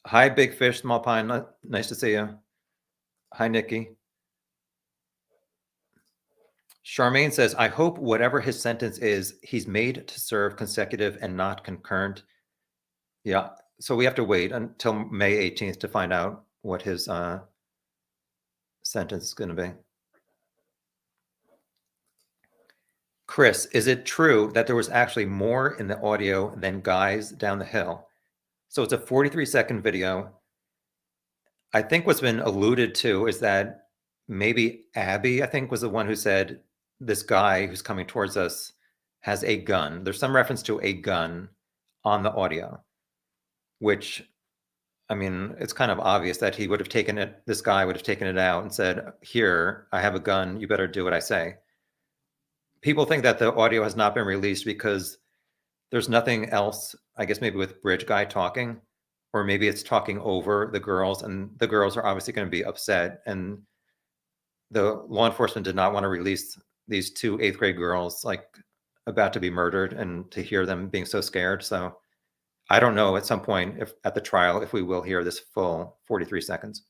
Hi, Big Fish, Small Pine. Nice to see you. Hi, Nikki. Charmaine says, I hope whatever his sentence is, he's made to serve consecutive and not concurrent. Yeah. So we have to wait until May 18th to find out what his sentence is going to be. Chris, is it true that there was actually more in the audio than Guys Down the Hill? So it's a 43-second video. I think what's been alluded to is that maybe Abby, I think, was the one who said, this guy who's coming towards us has a gun. There's some reference to a gun on the audio, which, I mean, it's kind of obvious that he would have taken it, this guy would have taken it out and said, here, I have a gun, you better do what I say. People think that the audio has not been released because there's nothing else, I guess maybe with Bridge Guy talking, or maybe it's talking over the girls, and the girls are obviously going to be upset. And the law enforcement did not want to release these 2 8th-grade girls like about to be murdered and to hear them being so scared. So I don't know at some point if at the trial, if we will hear this full 43 seconds.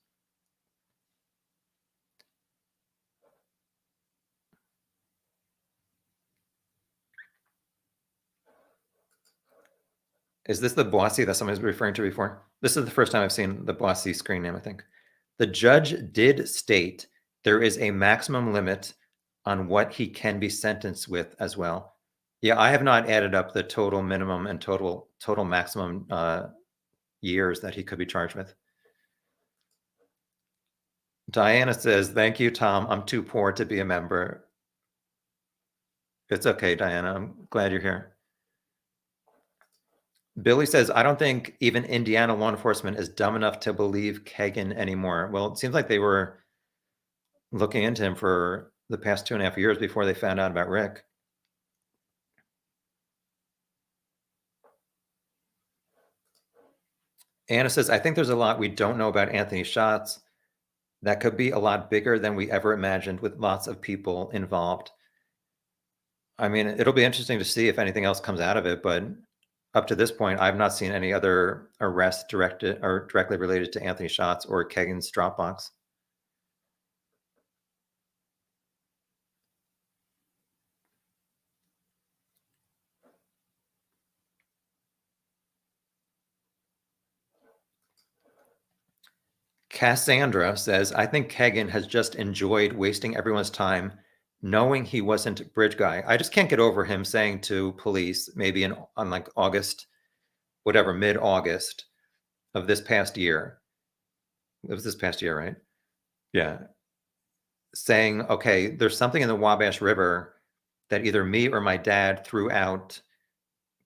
Is this the Bossy that someone was referring to before? This is the first time I've seen the Bossy screen name, I think. The judge did state there is a maximum limit on what he can be sentenced with as well. Yeah, I have not added up the total minimum and total maximum years that he could be charged with. Diana says, "Thank you, Tom. I'm too poor to be a member." It's okay, Diana. I'm glad you're here. Billy says, "I don't think even Indiana law enforcement is dumb enough to believe Kegan anymore." Well, it seems like they were looking into him for the past 2.5 years before they found out about Rick. Anna says, "I think there's a lot we don't know about Anthony's shots. That could be a lot bigger than we ever imagined with lots of people involved." I mean, it'll be interesting to see if anything else comes out of it, but up to this point, I've not seen any other arrests directed or directly related to Anthony shots or Kegan's Dropbox. Cassandra says, "I think Kegan has just enjoyed wasting everyone's time knowing he wasn't bridge guy. I just can't get over him saying to police, maybe on like August, whatever, mid-August of this past year. It was this past year, right? Yeah. Saying, okay, there's something in the Wabash River that either me or my dad threw out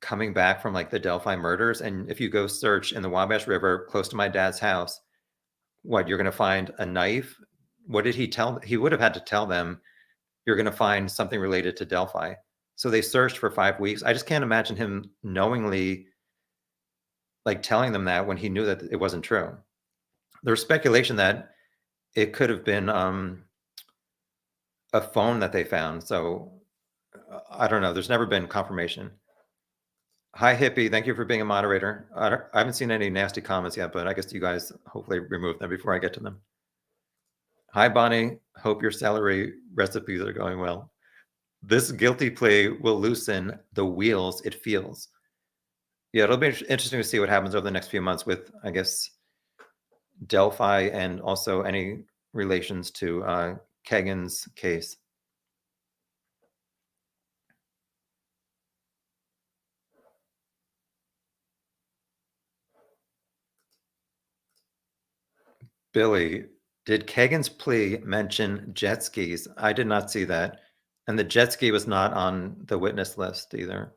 coming back from like the Delphi murders. And if you go search in the Wabash River close to my dad's house, what, you're going to find a knife? What did he tell? He would have had to tell them, you're going to find something related to Delphi. So they searched for 5 weeks. I just can't imagine him knowingly like telling them that when he knew that it wasn't true. There's speculation that it could have been a phone that they found. So I don't know. There's never been confirmation. Hi, Hippie. Thank you for being a moderator. I haven't seen any nasty comments yet, but I guess you guys hopefully remove them before I get to them. Hi, Bonnie. Hope your celery recipes are going well. This guilty plea will loosen the wheels it feels. Yeah, it'll be interesting to see what happens over the next few months with, I guess, Delphi and also any relations to Kegan's case. Billy, did Kegan's plea mention jet skis? I did not see that. And the jet ski was not on the witness list either.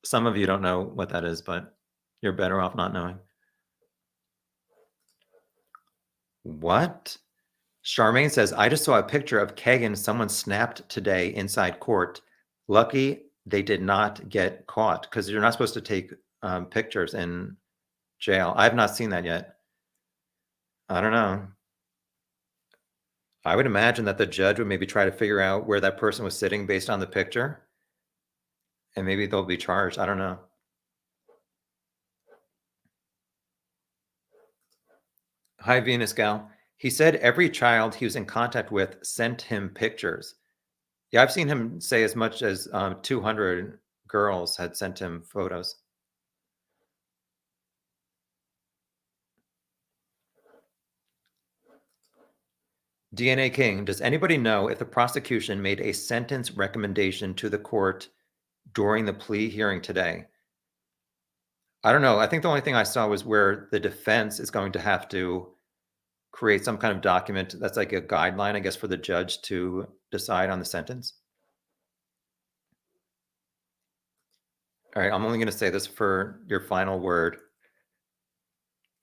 Some of you don't know what that is, but you're better off not knowing. What? Charmaine says, "I just saw a picture of Kegan someone snapped today inside court. Lucky they did not get caught because you're not supposed to take pictures in jail." I've not seen that yet. I don't know. I would imagine that the judge would maybe try to figure out where that person was sitting based on the picture, and maybe they'll be charged. I don't know. Hi, Venus Gal. He said every child he was in contact with sent him pictures. Yeah, I've seen him say as much as 200 girls had sent him photos. DNA King, does anybody know if the prosecution made a sentence recommendation to the court during the plea hearing today? I don't know. I think the only thing I saw was where the defense is going to have to create some kind of document that's like a guideline, I guess, for the judge to decide on the sentence. All right, I'm only going to say this for your final word.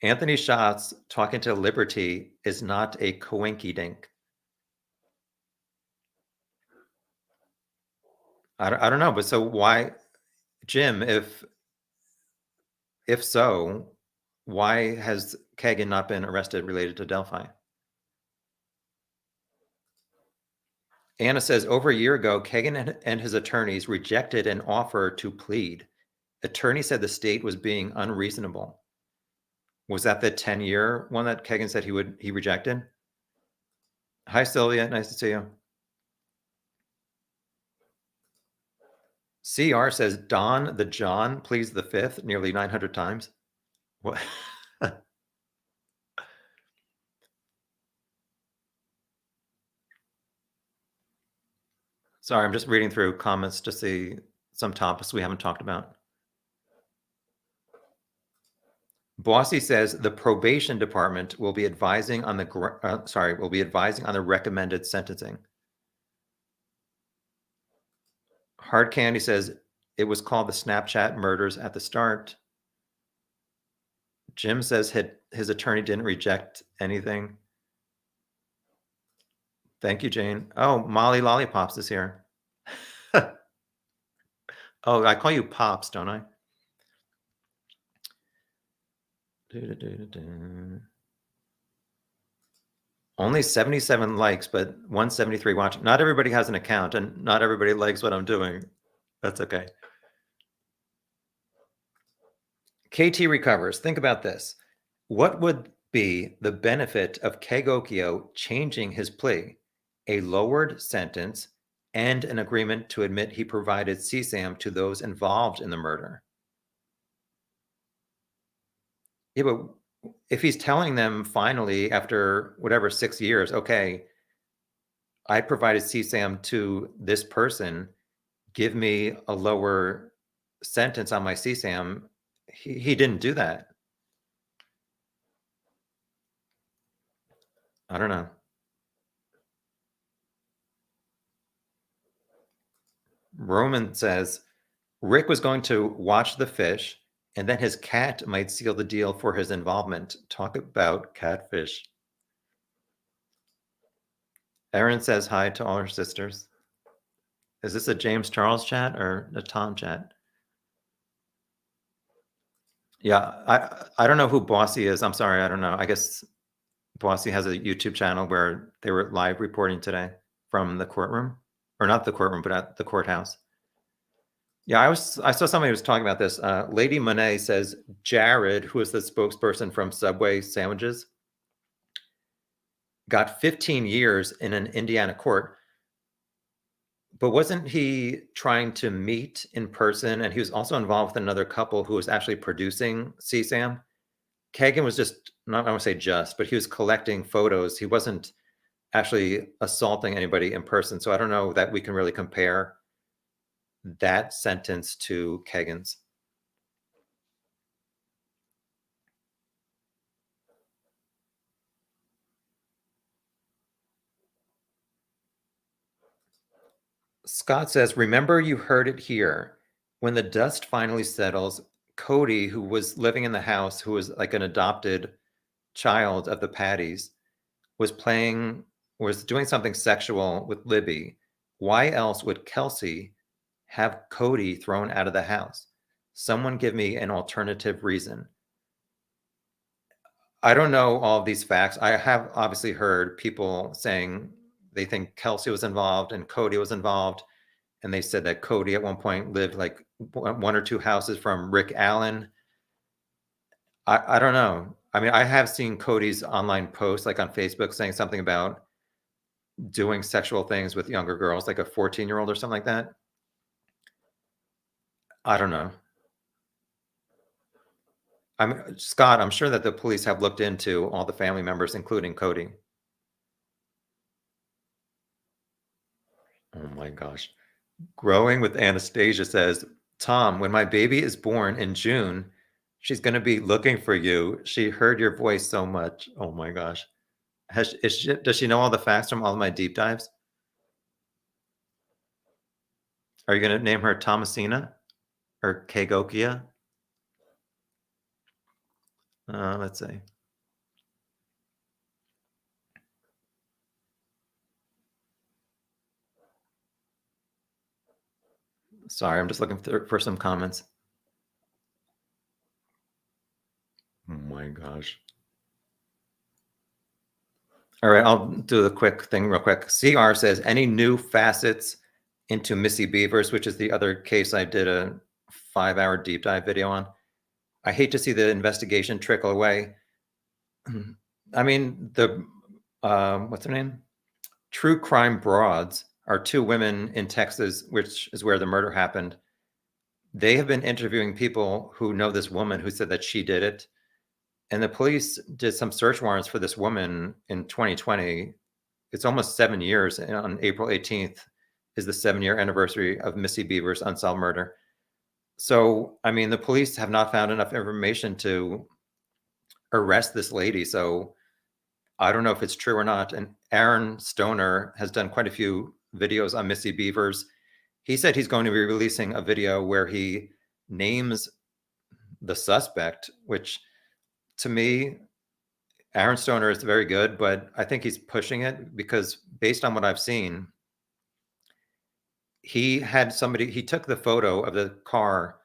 Anthony Schatz talking to Liberty is not a coinky dink. I don't know, but so why, Jim, if so, why has Kegan not been arrested related to Delphi? Anna says, over a year ago, Kegan and his attorneys rejected an offer to plead. Attorney said the state was being unreasonable. Was that the 10-year one that Kegan said he rejected? Hi, Sylvia. Nice to see you. CR says, Don the John pleads the fifth nearly 900 times. What? Sorry, I'm just reading through comments to see some topics we haven't talked about. Bossy says the probation department will be advising on the recommended sentencing. Hard Candy says it was called the Snapchat murders at the start. Jim says his attorney didn't reject anything. Thank you, Jane. Oh, Molly Lollipops is here. Oh, I call you Pops, don't I? Only 77 likes, but 173 watching. Not everybody has an account, and not everybody likes what I'm doing. That's okay. KT recovers. Think about this. What would be the benefit of Kegokio changing his plea? A lowered sentence and an agreement to admit he provided CSAM to those involved in the murder. Yeah, but if he's telling them finally after whatever 6 years, okay, I provided CSAM to this person, give me a lower sentence on my CSAM, he didn't do that. I don't know. Roman says Rick was going to watch the fish, and then his cat might seal the deal for his involvement. Talk about catfish. Erin says hi to all her sisters. Is this a James Charles chat or a Tom chat? Yeah, I don't know who Bossy is. I'm sorry, I don't know. I guess Bossy has a YouTube channel where they were live reporting today from the courtroom, or not the courtroom, but at the courthouse. Yeah, I saw somebody was talking about this. Lady Monet says Jared, who is the spokesperson from Subway Sandwiches, got 15 years in an Indiana court. But wasn't he trying to meet in person? And he was also involved with another couple who was actually producing CSAM. Kegan was just, not I want to say just, but he was collecting photos. He wasn't actually assaulting anybody in person. So I don't know that we can really compare that sentence to Kegan's. Scott says, remember you heard it here. When the dust finally settles, Cody, who was living in the house, who was like an adopted child of the Patties, was doing something sexual with Libby. Why else would Kelsey have Cody thrown out of the house? Someone give me an alternative reason. I don't know all of these facts. I have obviously heard people saying they think Kelsey was involved and Cody was involved. And they said that Cody at one point lived like one or two houses from Rick Allen. I don't know. I mean, I have seen Cody's online posts like on Facebook saying something about doing sexual things with younger girls, like a 14-year-old or something like that. I don't know. Scott, I'm sure that the police have looked into all the family members, including Cody. Oh my gosh. Growing with Anastasia says, Tom, when my baby is born in June, she's going to be looking for you. She heard your voice so much. Oh my gosh. Does she know all the facts from all of my deep dives? Are you going to name her Thomasina or Kegokia? Let's see. Sorry, I'm just looking for some comments. Oh my gosh. All right, I'll do the quick thing real quick. CR says, any new facets into Missy Bevers, which is the other case I did a 5-hour deep dive video on. I hate to see the investigation trickle away. I mean, what's her name? True Crime Broads are two women in Texas, which is where the murder happened. They have been interviewing people who know this woman who said that she did it. And the police did some search warrants for this woman in 2020. It's almost 7 years. And on April 18th is the 7-year anniversary of Missy Bevers' unsolved murder. So, I mean, the police have not found enough information to arrest this lady. So I don't know if it's true or not. And Aaron Stoner has done quite a few videos on Missy Bevers. He said he's going to be releasing a video where he names the suspect, which to me, Aaron Stoner is very good, but I think he's pushing it because based on what I've seen, he took the photo of the car.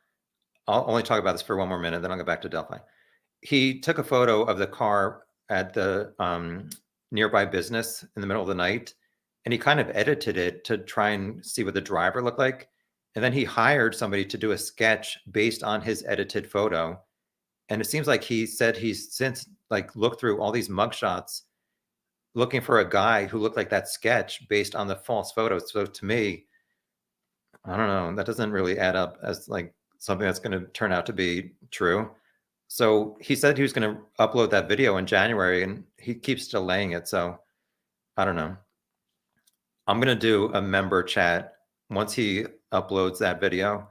I'll only talk about this for one more minute, then I'll go back to Delphi. He took a photo of the car at the nearby business in the middle of the night, and he kind of edited it to try and see what the driver looked like. And then he hired somebody to do a sketch based on his edited photo. And it seems like he said he's since like looked through all these mugshots looking for a guy who looked like that sketch based on the false photos. So to me, I don't know, that doesn't really add up as like something that's going to turn out to be true. So he said he was going to upload that video in January and he keeps delaying it. So I don't know. I'm going to do a member chat once he uploads that video.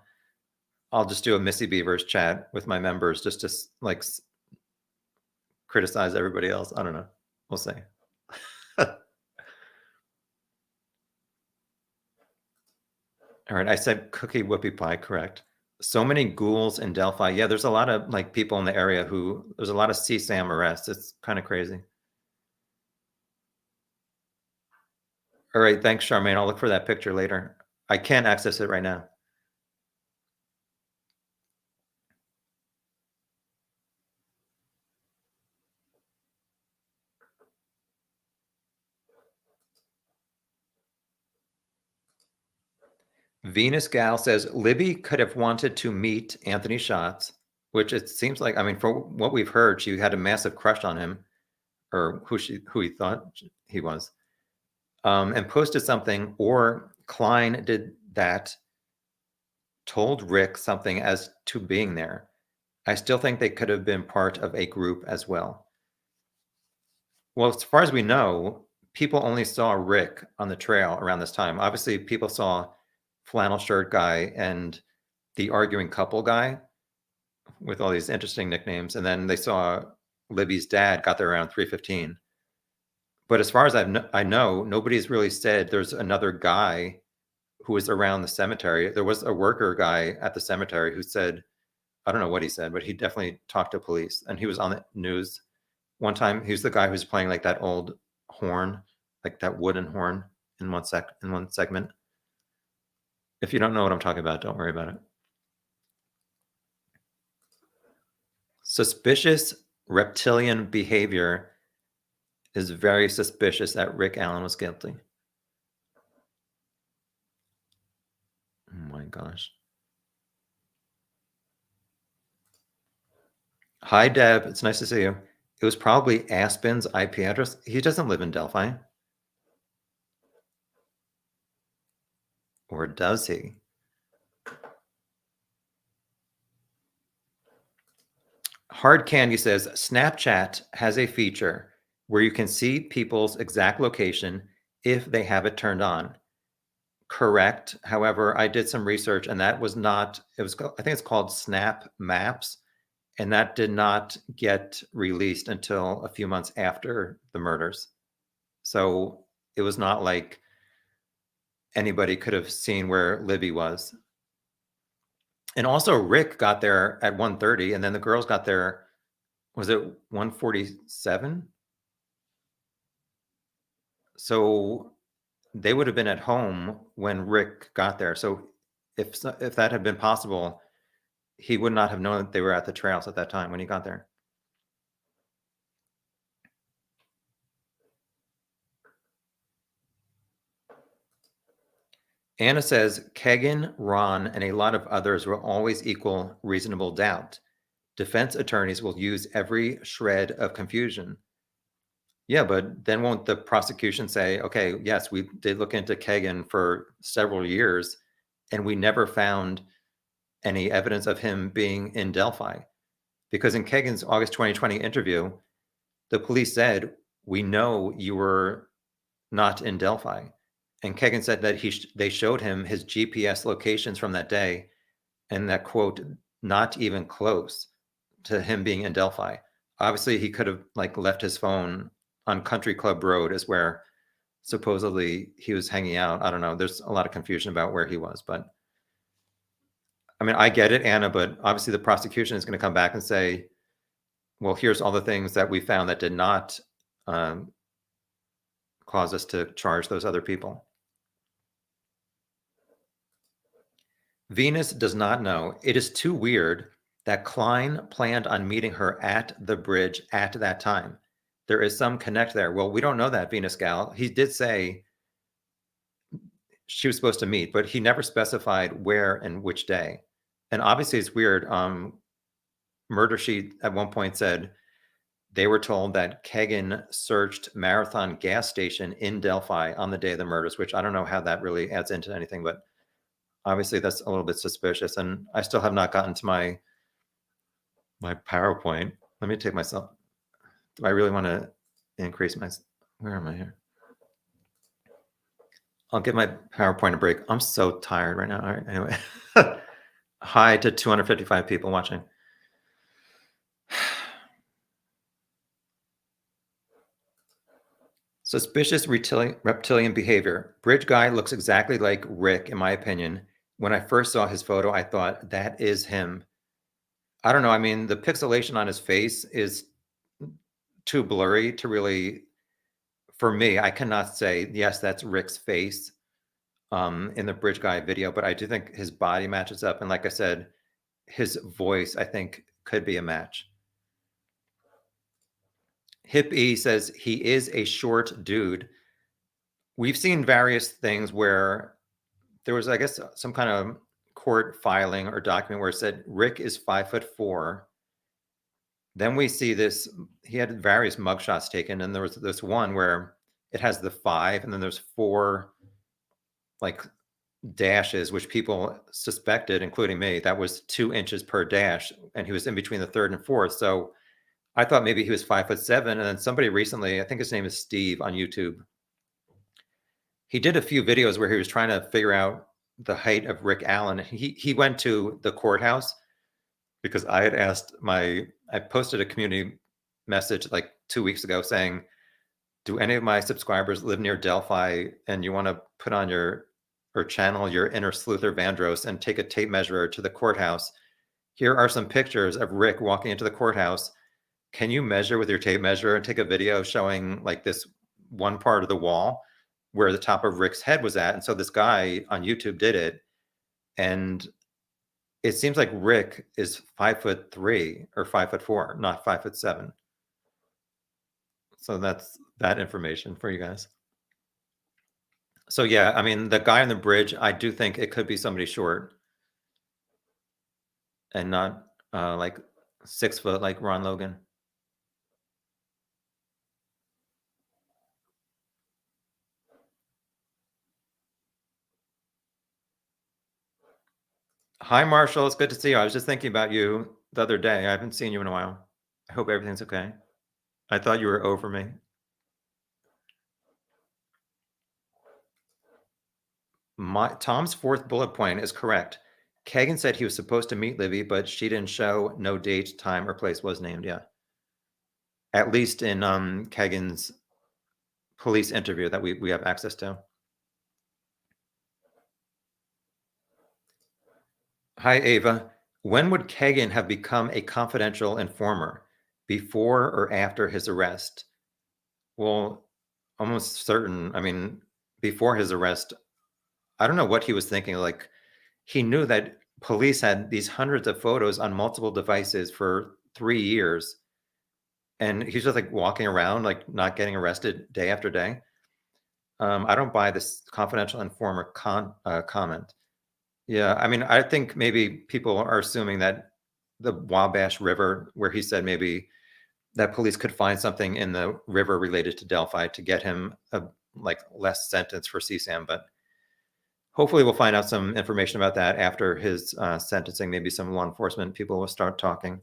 I'll just do a Missy Bevers chat with my members just to like criticize everybody else. I don't know. We'll see. All right. I said cookie whoopie pie, correct. So many ghouls in Delphi. Yeah, there's a lot of like people in the area there's a lot of CSAM arrests. It's kind of crazy. All right. Thanks, Charmaine. I'll look for that picture later. I can't access it right now. Venus Gal says Libby could have wanted to meet Anthony Schatz, which it seems like, I mean, for what we've heard, she had a massive crush on him, or who he thought he was, and posted something, or Klein did that, told Rick something as to being there. I still think they could have been part of a group as well. Well, as far as we know, people only saw Rick on the trail around this time. Obviously, people saw flannel shirt guy and the arguing couple guy with all these interesting nicknames. And then they saw Libby's dad got there around 3:15. But as far as I know, nobody's really said there's another guy who was around the cemetery. There was a worker guy at the cemetery who said, I don't know what he said, but he definitely talked to police. And he was on the news one time. He was the guy who was playing like that old horn, like that wooden horn in one segment. If you don't know what I'm talking about, don't worry about it. Suspicious reptilian behavior is very suspicious that Rick Allen was guilty. Oh my gosh. Hi, Deb. It's nice to see you. It was probably Aspen's IP address. He doesn't live in Delphi. Or does he? Hard Candy says Snapchat has a feature where you can see people's exact location if they have it turned on. Correct. However, I did some research and that was not, I think it's called Snap Maps, and that did not get released until a few months after the murders. So it was not like anybody could have seen where Libby was. And also Rick got there at 1:30 and then the girls got there, was it 1:47? So they would have been at home when Rick got there. So if that had been possible, he would not have known that they were at the trails at that time when he got there. Anna says, Kegan, Ron, and a lot of others will always equal reasonable doubt. Defense attorneys will use every shred of confusion. Yeah, but then won't the prosecution say, okay, yes, we did look into Kegan for several years, and we never found any evidence of him being in Delphi? Because in Kegan's August 2020 interview, the police said, we know you were not in Delphi. And Kegan said that they showed him his GPS locations from that day, and that, quote, not even close to him being in Delphi. obviously he could have like left his phone on Country Club Road is where supposedly he was hanging out. I don't know. There's a lot of confusion about where he was, but I mean, I get it, Anna, but obviously the prosecution is going to come back and say, well, here's all the things that we found that did not um, cause us to charge those other people. Venus does not know. It is too weird that Klein planned on meeting her at the bridge at that time. There is some connect there. Well, we don't know that, Venus gal. He did say she was supposed to meet, but he never specified where and which day. And obviously it's weird. Murder Sheet at one point said they were told that Kegan searched Marathon gas station in Delphi on the day of the murders, which I don't know how that really adds into anything, but obviously that's a little bit suspicious. And I still have not gotten to my PowerPoint. Let me take myself. Do I really want to increase my, where am I here? I'll give my PowerPoint a break. I'm so tired right now. All right, anyway. Hi to 255 people watching. Suspicious reptilian behavior. Bridge guy looks exactly like Rick, in my opinion. When I first saw his photo, I thought, that is him. I don't know. I mean, the pixelation on his face is too blurry to really, for me, I cannot say, yes, that's Rick's face in the Bridge guy video, but I do think his body matches up. And like I said, his voice, I think, could be a match. Hip E says he is a short dude. We've seen various things where there was, I guess, some kind of court filing or document where it said Rick is 5'4". Then we see this, he had various mugshots taken, and there was this one where it has the 5, and then there's 4 like dashes, which people suspected, including me, that was 2 inches per dash, and he was in between the 3rd and 4th. So I thought maybe he was 5'7", and then somebody recently, I think his name is Steve on YouTube, he did a few videos where he was trying to figure out the height of Rick Allen. He went to the courthouse because I had asked I posted a community message like 2 weeks ago saying, do any of my subscribers live near Delphi and you want to put on or channel your inner sleuther Vandross and take a tape measure to the courthouse? Here are some pictures of Rick walking into the courthouse. Can you measure with your tape measure and take a video showing like this one part of the wall where the top of Rick's head was at? And so this guy on YouTube did it. And it seems like Rick is 5'3" or 5'4", not 5'7". So that's that information for you guys. So yeah, I mean, the guy on the bridge, I do think it could be somebody short and not like 6 foot like Ron Logan. Hi, Marshall. It's good to see you. I was just thinking about you the other day. I haven't seen you in a while. I hope everything's okay. I thought you were over me. Tom's 4th bullet point is correct. Kegan said he was supposed to meet Libby, but she didn't show. No date, time, or place was named. Yeah. At least in Kegan's police interview that we have access to. Hi, Ava. When would Kegan have become a confidential informer? Before or after his arrest? Well, almost certain. I mean, before his arrest, I don't know what he was thinking. Like, he knew that police had these hundreds of photos on multiple devices for 3 years. And he's just like walking around, like not getting arrested day after day. I don't buy this confidential informer comment. Yeah, I mean, I think maybe people are assuming that the Wabash River, where he said maybe that police could find something in the river related to Delphi to get him a like less sentence for CSAM, but hopefully we'll find out some information about that after his sentencing. Maybe some law enforcement people will start talking.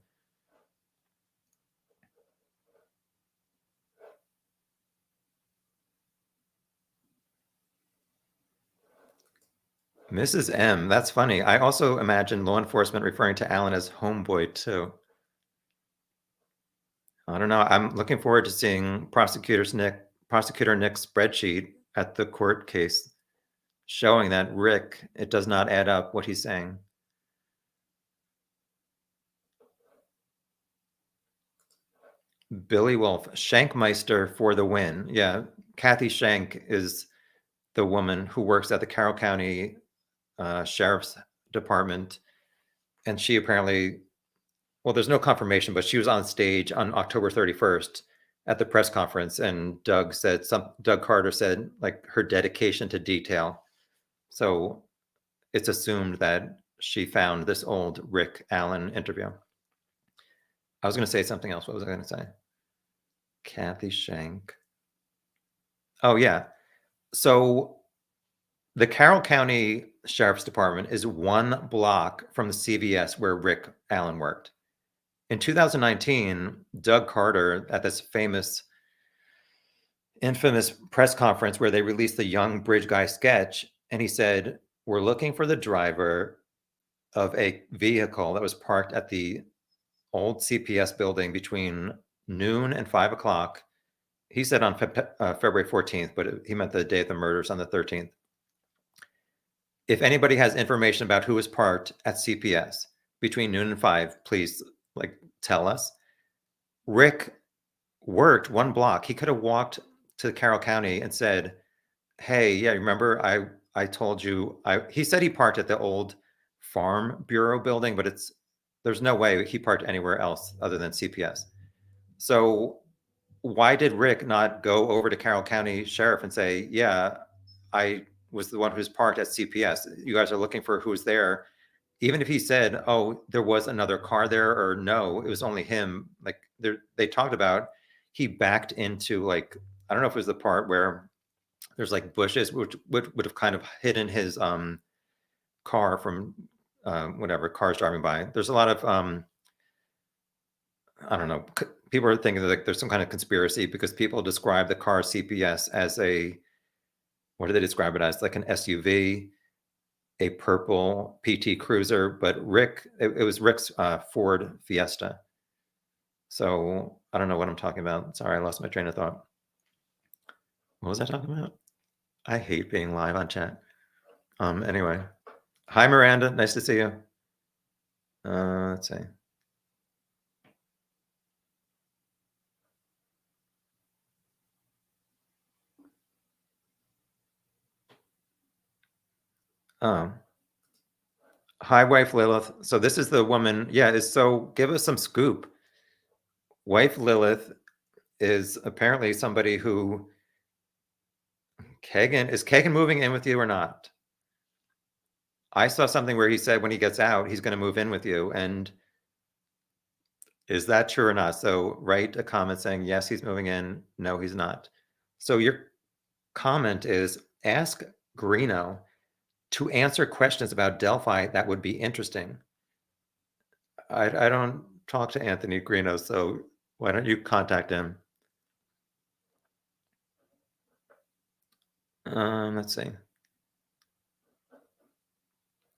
Mrs. M, that's funny. I also imagine law enforcement referring to Alan as homeboy too. I don't know. I'm looking forward to seeing prosecutor Nick's spreadsheet at the court case showing that Rick, it does not add up what he's saying. Billy Wolf, Shankmeister for the win. Yeah, Kathy Shank is the woman who works at the Carroll County Sheriff's Department, and she apparently, well, there's no confirmation, but she was on stage on October 31st at the press conference, and Doug Carter said like her dedication to detail. So it's assumed that she found this old Rick Allen interview. I was going to say something else. What was I going to say? Kathy Shank. Oh, yeah. So the Carroll County Sheriff's Department is 1 block from the CVS where Rick Allen worked. In 2019, Doug Carter, at this infamous press conference where they released the Young Bridge Guy sketch, and he said, "We're looking for the driver of a vehicle that was parked at the old CPS building between noon and 5 o'clock." He said on February 14th, but he meant the day of the murders on the 13th. "If anybody has information about who was parked at CPS between noon and 5, please tell us." Rick worked 1 block. He could have walked to Carroll County and said, "Hey, yeah, remember I told you," he said he parked at the old Farm Bureau building, but there's no way he parked anywhere else other than CPS. So why did Rick not go over to Carroll County Sheriff and say, "Yeah, I was the one who's parked at CPS. You guys are looking for who's there." Even if he said, "Oh, there was another car there," or "No, it was only him," they talked about, he backed into I don't know if it was the part where there's bushes, which would have kind of hidden his car from whatever cars driving by. There's a lot of I don't know. People are thinking that there's some kind of conspiracy because people describe the car CPS as what do they describe it as? Like an SUV, a purple PT Cruiser, but it was Rick's Ford Fiesta. So I don't know what I'm talking about. Sorry, I lost my train of thought. What was I talking about? I hate being live on chat. Anyway, hi Miranda, nice to see you. Let's see. Hi, wife Lilith. So this is the woman. Yeah, so give us some scoop. Wife Lilith is apparently somebody who is Kegan moving in with you or not? I saw something where he said when he gets out, he's going to move in with you. And is that true or not? So write a comment saying, yes, he's moving in. No, he's not. So your comment is ask Greeno to answer questions about Delphi that would be interesting. I don't talk to Anthony Greeno, so why don't you contact him? Let's see.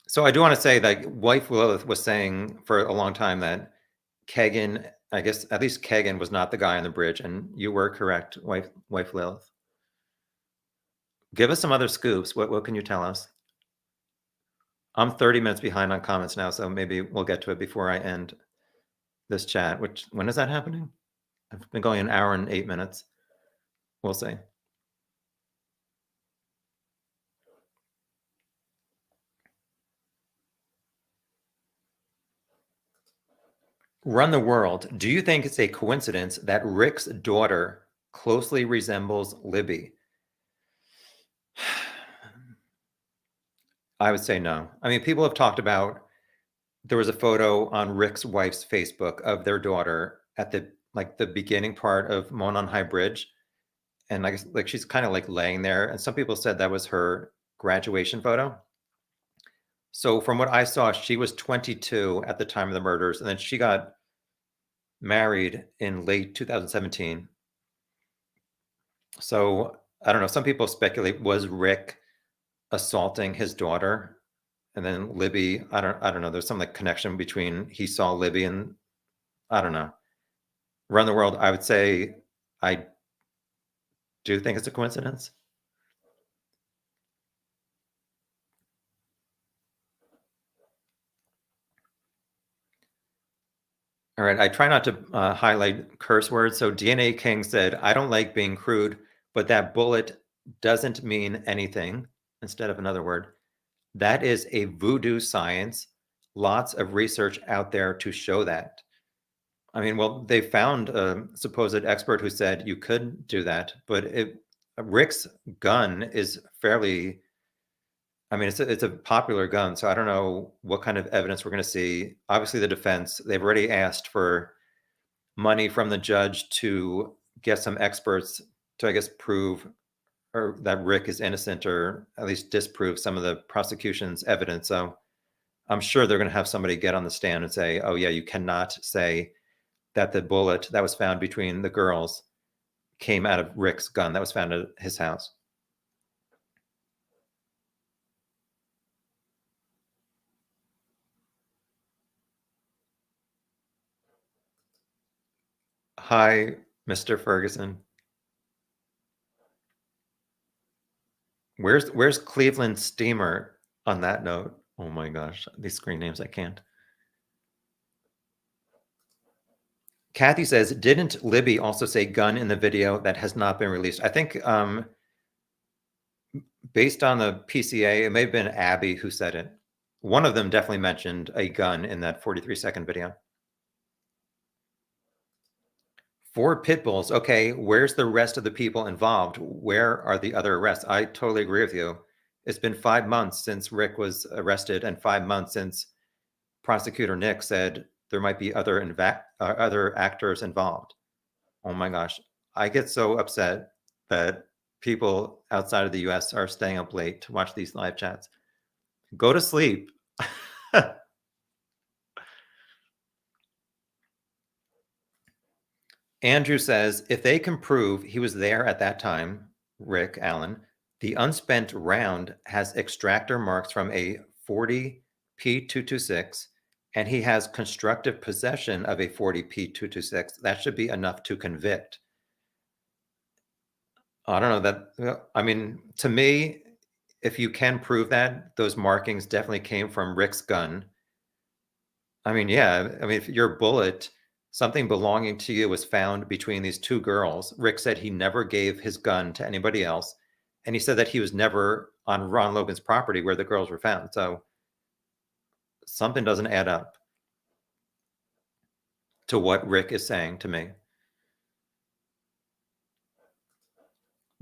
So I do want to say that wife Lilith was saying for a long time that Kegan, I guess at least Kegan was not the guy on the bridge, and you were correct, wife Lilith. Give us some other scoops. What can you tell us? I'm 30 minutes behind on comments now, so maybe we'll get to it before I end this chat. When is that happening? I've been going an hour and 8 minutes. We'll see. Run the World. Do you think it's a coincidence that Rick's daughter closely resembles Libby? I would say no. I mean, people have talked about, there was a photo on Rick's wife's Facebook of their daughter at the beginning part of Monon High Bridge. And she's kind of laying there. And some people said that was her graduation photo. So from what I saw, she was 22 at the time of the murders. And then she got married in late 2017. So I don't know. Some people speculate, was Rick assaulting his daughter? And then Libby, I don't know. There's some connection between he saw Libby and I don't know. Run the world, I would say I do think it's a coincidence. All right, I try not to highlight curse words. So DNA King said, I don't like being crude, but that bullet doesn't mean anything instead of another word. That is a voodoo science. Lots of research out there to show that. I mean, well, they found a supposed expert who said you could do that, but Rick's gun is fairly, I mean, it's a popular gun, so I don't know what kind of evidence we're going to see. Obviously, the defense, they've already asked for money from the judge to get some experts to, I guess, prove or that Rick is innocent or at least disprove some of the prosecution's evidence. So I'm sure they're going to have somebody get on the stand and say, oh, yeah, you cannot say that the bullet that was found between the girls came out of Rick's gun that was found at his house. Hi, Mr. Ferguson. Where's Cleveland Steamer on that note? Oh my gosh, these screen names I can't. Kathy says, didn't Libby also say gun in the video that has not been released? I think based on the PCA, it may have been Abby who said it. One of them definitely mentioned a gun in that 43-second video. 4 pit bulls. Okay, where's the rest of the people involved? Where are the other arrests? I totally agree with you. It's been 5 months since Rick was arrested and 5 months since prosecutor Nick said there might be other actors involved. Oh my gosh. I get so upset that people outside of the US are staying up late to watch these live chats. Go to sleep. Andrew says, if they can prove he was there at that time, Rick Allen, the unspent round has extractor marks from a 40 P226, and he has constructive possession of a 40 P226. That should be enough to convict. I don't know that. I mean, to me, if you can prove that, those markings definitely came from Rick's gun. I mean, yeah. I mean, if your bullet, something belonging to you was found between these 2 girls. Rick said he never gave his gun to anybody else. And he said that he was never on Ron Logan's property where the girls were found. So something doesn't add up to what Rick is saying to me.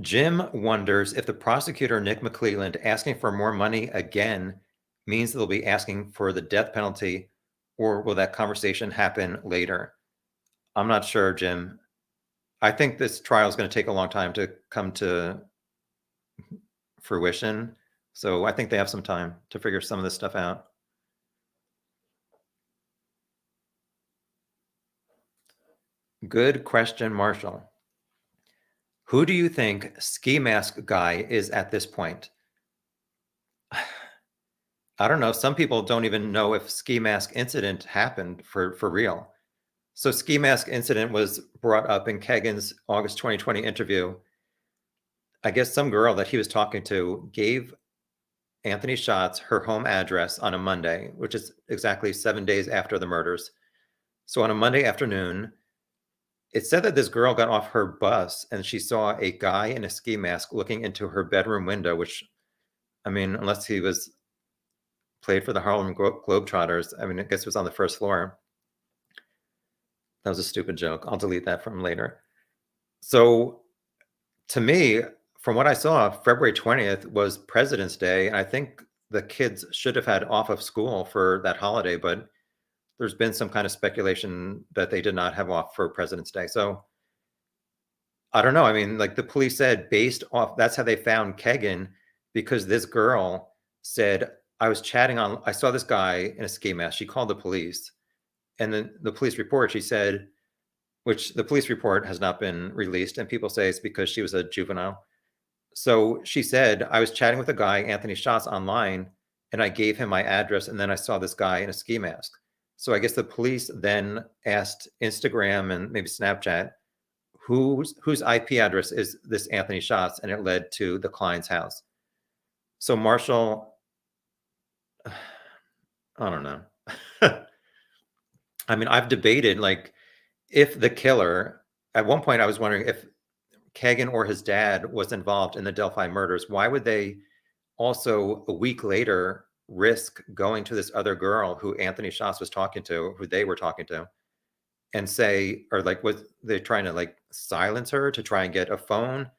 Jim wonders if the prosecutor, Nick McClelland, asking for more money again means they'll be asking for the death penalty, or will that conversation happen later? I'm not sure, Jim. I think this trial is going to take a long time to come to fruition. So I think they have some time to figure some of this stuff out. Good question, Marshall. Who do you think Ski Mask Guy is at this point? I don't know. Some people don't even know if Ski Mask Incident happened for real. So Ski Mask Incident was brought up in Kegan's August 2020 interview. I guess some girl that he was talking to gave Anthony Schatz her home address on a Monday, which is exactly 7 days after the murders. So on a Monday afternoon, it said that this girl got off her bus and she saw a guy in a ski mask looking into her bedroom window, which, I mean, unless he was played for the Harlem Globetrotters, I mean, I guess it was on the first floor. That was a stupid joke. I'll delete that from later. So to me, from what I saw, February 20th was President's Day. And I think the kids should have had off of school for that holiday, but there's been some kind of speculation that they did not have off for President's Day. So I don't know. I mean, like the police said, based off, that's how they found Kegan, because this girl said, I saw this guy in a ski mask. She called the police. And then the police report, she said, which the police report has not been released. And people say it's because she was a juvenile. So she said, I was chatting with a guy, Anthony Schatz, online, and I gave him my address. And then I saw this guy in a ski mask. So I guess the police then asked Instagram and maybe Snapchat, whose IP address is this Anthony Schatz? And it led to the Klein's house. So Marshall, I don't know. I mean, I've debated like if the killer, at one point I was wondering if Kegan or his dad was involved in the Delphi murders, why would they also a week later risk going to this other girl who Anthony Schatz was talking to, who they were talking to, and say, or like, was they trying to like silence her to try and get a phone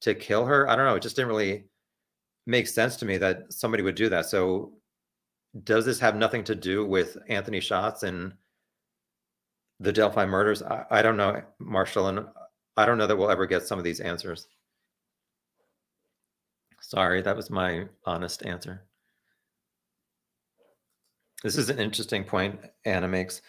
to kill her? I don't know. It just didn't really make sense to me that somebody would do that. So does this have nothing to do with Anthony Schatz and the Delphi murders? I don't know, Marshall, and I don't know that we'll ever get some of these answers. Sorry, that was my honest answer. This is an interesting point Anna makes.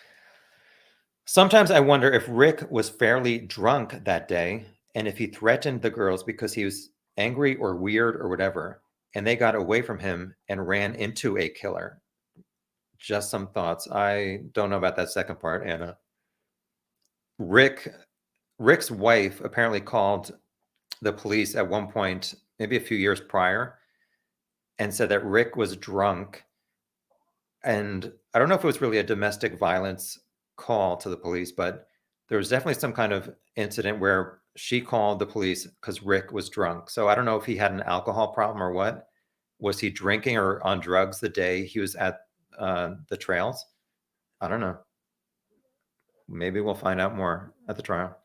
Sometimes I wonder if Rick was fairly drunk that day and if he threatened the girls because he was angry or weird or whatever, and they got away from him and ran into a killer. Just some thoughts. I don't know about that second part, Anna. Rick's wife apparently called the police at one point, maybe a few years prior, and said that Rick was drunk. And I don't know if it was really a domestic violence call to the police, but there was definitely some kind of incident where she called the police because Rick was drunk. So I don't know if he had an alcohol problem or what. Was he drinking or on drugs the day he was at the trails? I don't know. Maybe we'll find out more at the trial.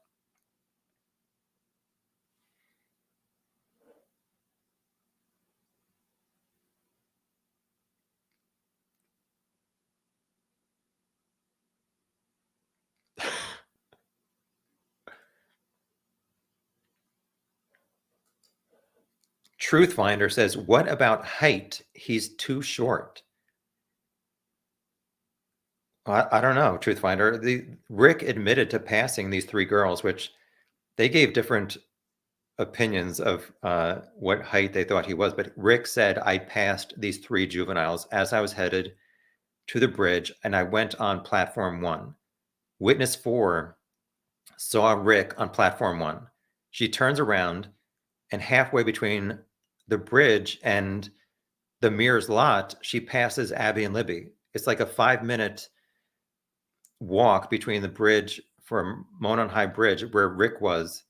Truth Finder says, what about height? He's too short. I don't know, Truth Finder. Rick admitted to passing these three girls, which they gave different opinions of what height they thought he was. But Rick said, I passed these three juveniles as I was headed to the bridge, and I went on platform 1. Witness 4 saw Rick on platform 1. She turns around, and halfway between the bridge and the Mears lot, she passes Abby and Libby. It's like a 5-minute walk between the bridge from Monon High Bridge, where Rick was,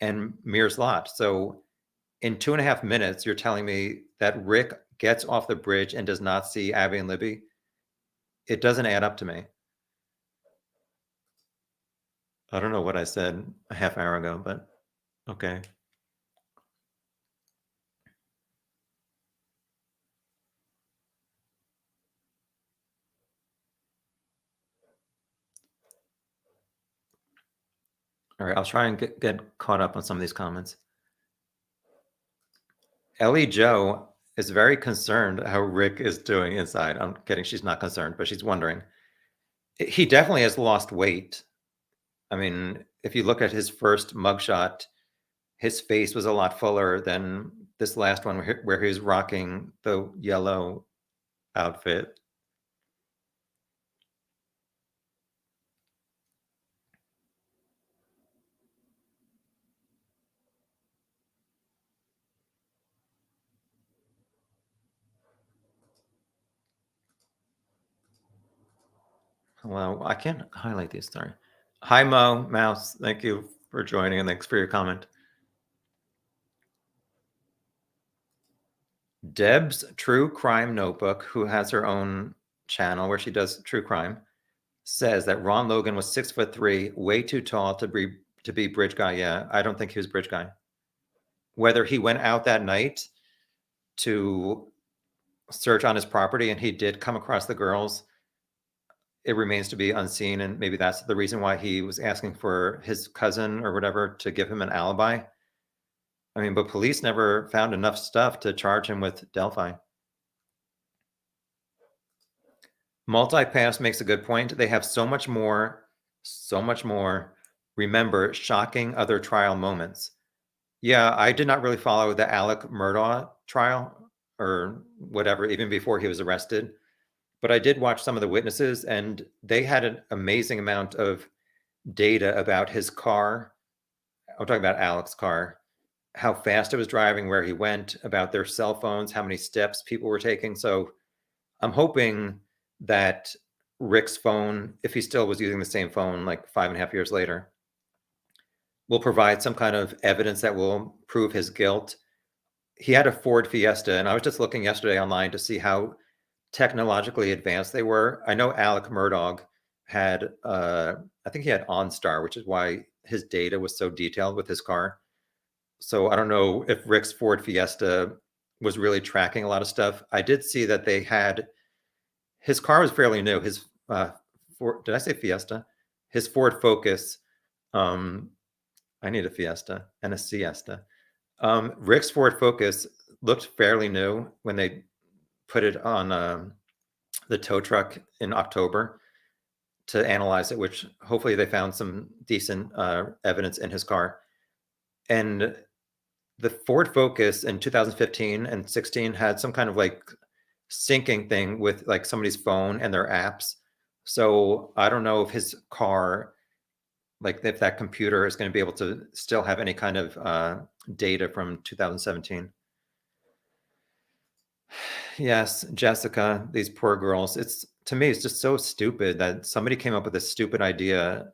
and Mears lot. So in 2.5 minutes, you're telling me that Rick gets off the bridge and does not see Abby and Libby? It doesn't add up to me. I don't know what I said a half hour ago, but okay. All right, I'll try and get caught up on some of these comments. Ellie Joe is very concerned how Rick is doing inside. I'm kidding. She's not concerned, but she's wondering. He definitely has lost weight. I mean, if you look at his first mugshot, his face was a lot fuller than this last one where he was rocking the yellow outfit. Well, I can't highlight these. Sorry. Hi, Mo Mouse. Thank you for joining and thanks for your comment. Deb's True Crime Notebook, who has her own channel where she does true crime, says that Ron Logan was 6'3", way too tall to be bridge guy. Yeah, I don't think he was bridge guy. Whether he went out that night to search on his property and he did come across the girls, it remains to be unseen. And maybe that's the reason why he was asking for his cousin or whatever to give him an alibi. I mean, but police never found enough stuff to charge him with Delphi. Multipass makes a good point. They have so much more. Remember shocking other trial moments. Yeah, I did not really follow the Alec Murdaugh trial or whatever, even before he was arrested. but I did watch some of the witnesses, and they had an amazing amount of data about his car. I'm talking about Alex's car, how fast it was driving, where he went, about their cell phones, how many steps people were taking. So I'm hoping that Rick's phone, if he still was using the same phone like 5.5 years later, will provide some kind of evidence that will prove his guilt. He had a Ford Fiesta, and I was just looking yesterday online to see how technologically advanced they were. I know Alec Murdaugh had, I think he had OnStar, which is why his data was so detailed with his car. So I don't know if Rick's Ford Fiesta was really tracking a lot of stuff. I did see that they had, his car was fairly new. His did I say Fiesta? His Ford Focus. I need a Fiesta and a Siesta. Rick's Ford Focus looked fairly new when they put it on the tow truck in October to analyze it, which hopefully they found some decent evidence in his car. And the Ford Focus in 2015 and 16 had some kind of like syncing thing with like somebody's phone and their apps. So I don't know if his car, like if that computer is going to be able to still have any kind of data from 2017. Yes, Jessica, these poor girls. It's, to me, it's just so stupid that somebody came up with this stupid idea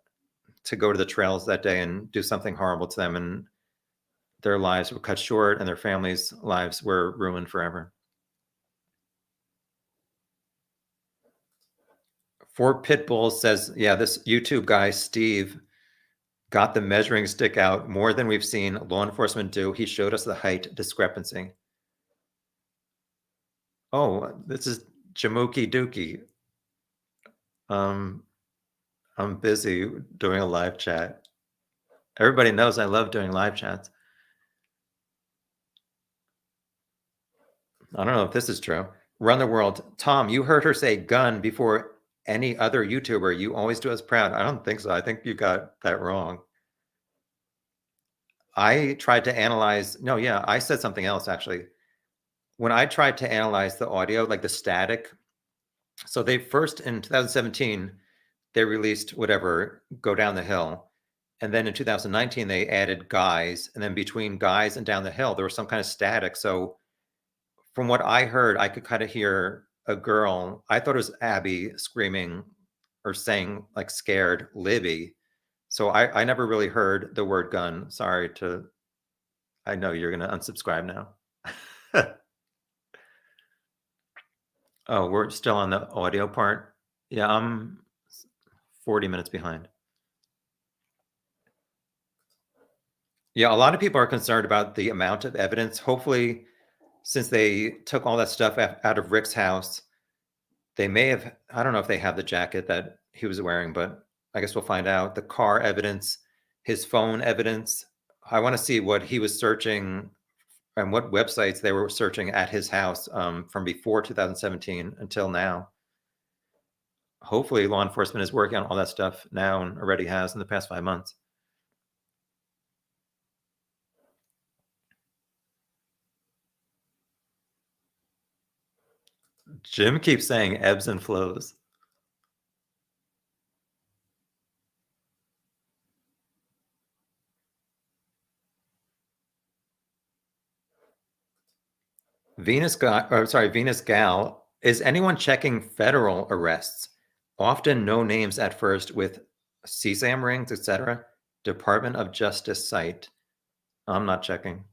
to go to the trails that day and do something horrible to them, and their lives were cut short and their families' lives were ruined forever. For Pitbull says, yeah, this YouTube guy, Steve, got the measuring stick out more than we've seen law enforcement do. He showed us the height discrepancy. Oh, this is Jamuki Dookie. I'm busy doing a live chat. Everybody knows I love doing live chats. I don't know if this is true. Run the world. Tom, you heard her say gun before any other YouTuber. You always do us proud. I don't think so. I think you got that wrong. I tried to analyze. No, yeah, I said something else actually. When I tried to analyze the audio, like the static. So they first in 2017, they released whatever, Go Down the Hill. And then in 2019, they added Guys. And then between Guys and Down the Hill, there was some kind of static. So from what I heard, I could kind of hear a girl. I thought it was Abby screaming or saying like scared Libby. So I never really heard the word gun. Sorry to, I know you're going to unsubscribe now. Oh, we're still on the audio part. Yeah, I'm 40 minutes behind. Yeah, a lot of people are concerned about the amount of evidence. Hopefully, since they took all that stuff out of Rick's house, they may have, I don't know if they have the jacket that he was wearing, but I guess we'll find out. The car evidence, his phone evidence. I want to see what he was searching and what websites they were searching at his house from before 2017 until now. Hopefully law enforcement is working on all that stuff now and already has in the past 5 months. Jim keeps saying ebbs and flows. Venus Gal, is anyone checking federal arrests? Often no names at first with CSAM rings, etc. Department of Justice site. I'm not checking.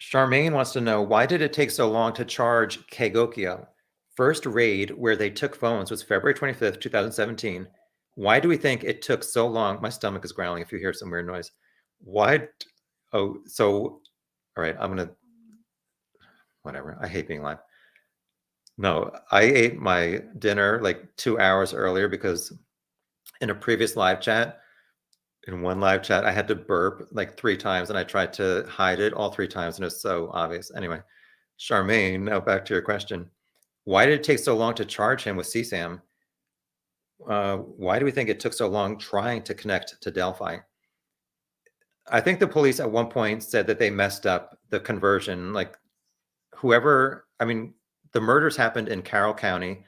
Charmaine wants to know, why did it take so long to charge Kegokyo? First raid where they took phones was February 25th, 2017. Why do we think it took so long? My stomach is growling if you hear some weird noise. Why? Oh, so, all right, I'm going to, whatever. I hate being live. No, I ate my dinner like 2 hours earlier because in a previous live chat, in one live chat, I had to burp like 3 times and I tried to hide it all 3 times and it was so obvious. Anyway, Charmaine, now back to your question. Why did it take so long to charge him with CSAM? Why do we think it took so long trying to connect to Delphi? I think the police at one point said that they messed up the conversion. Like whoever, I mean, the murders happened in Carroll County.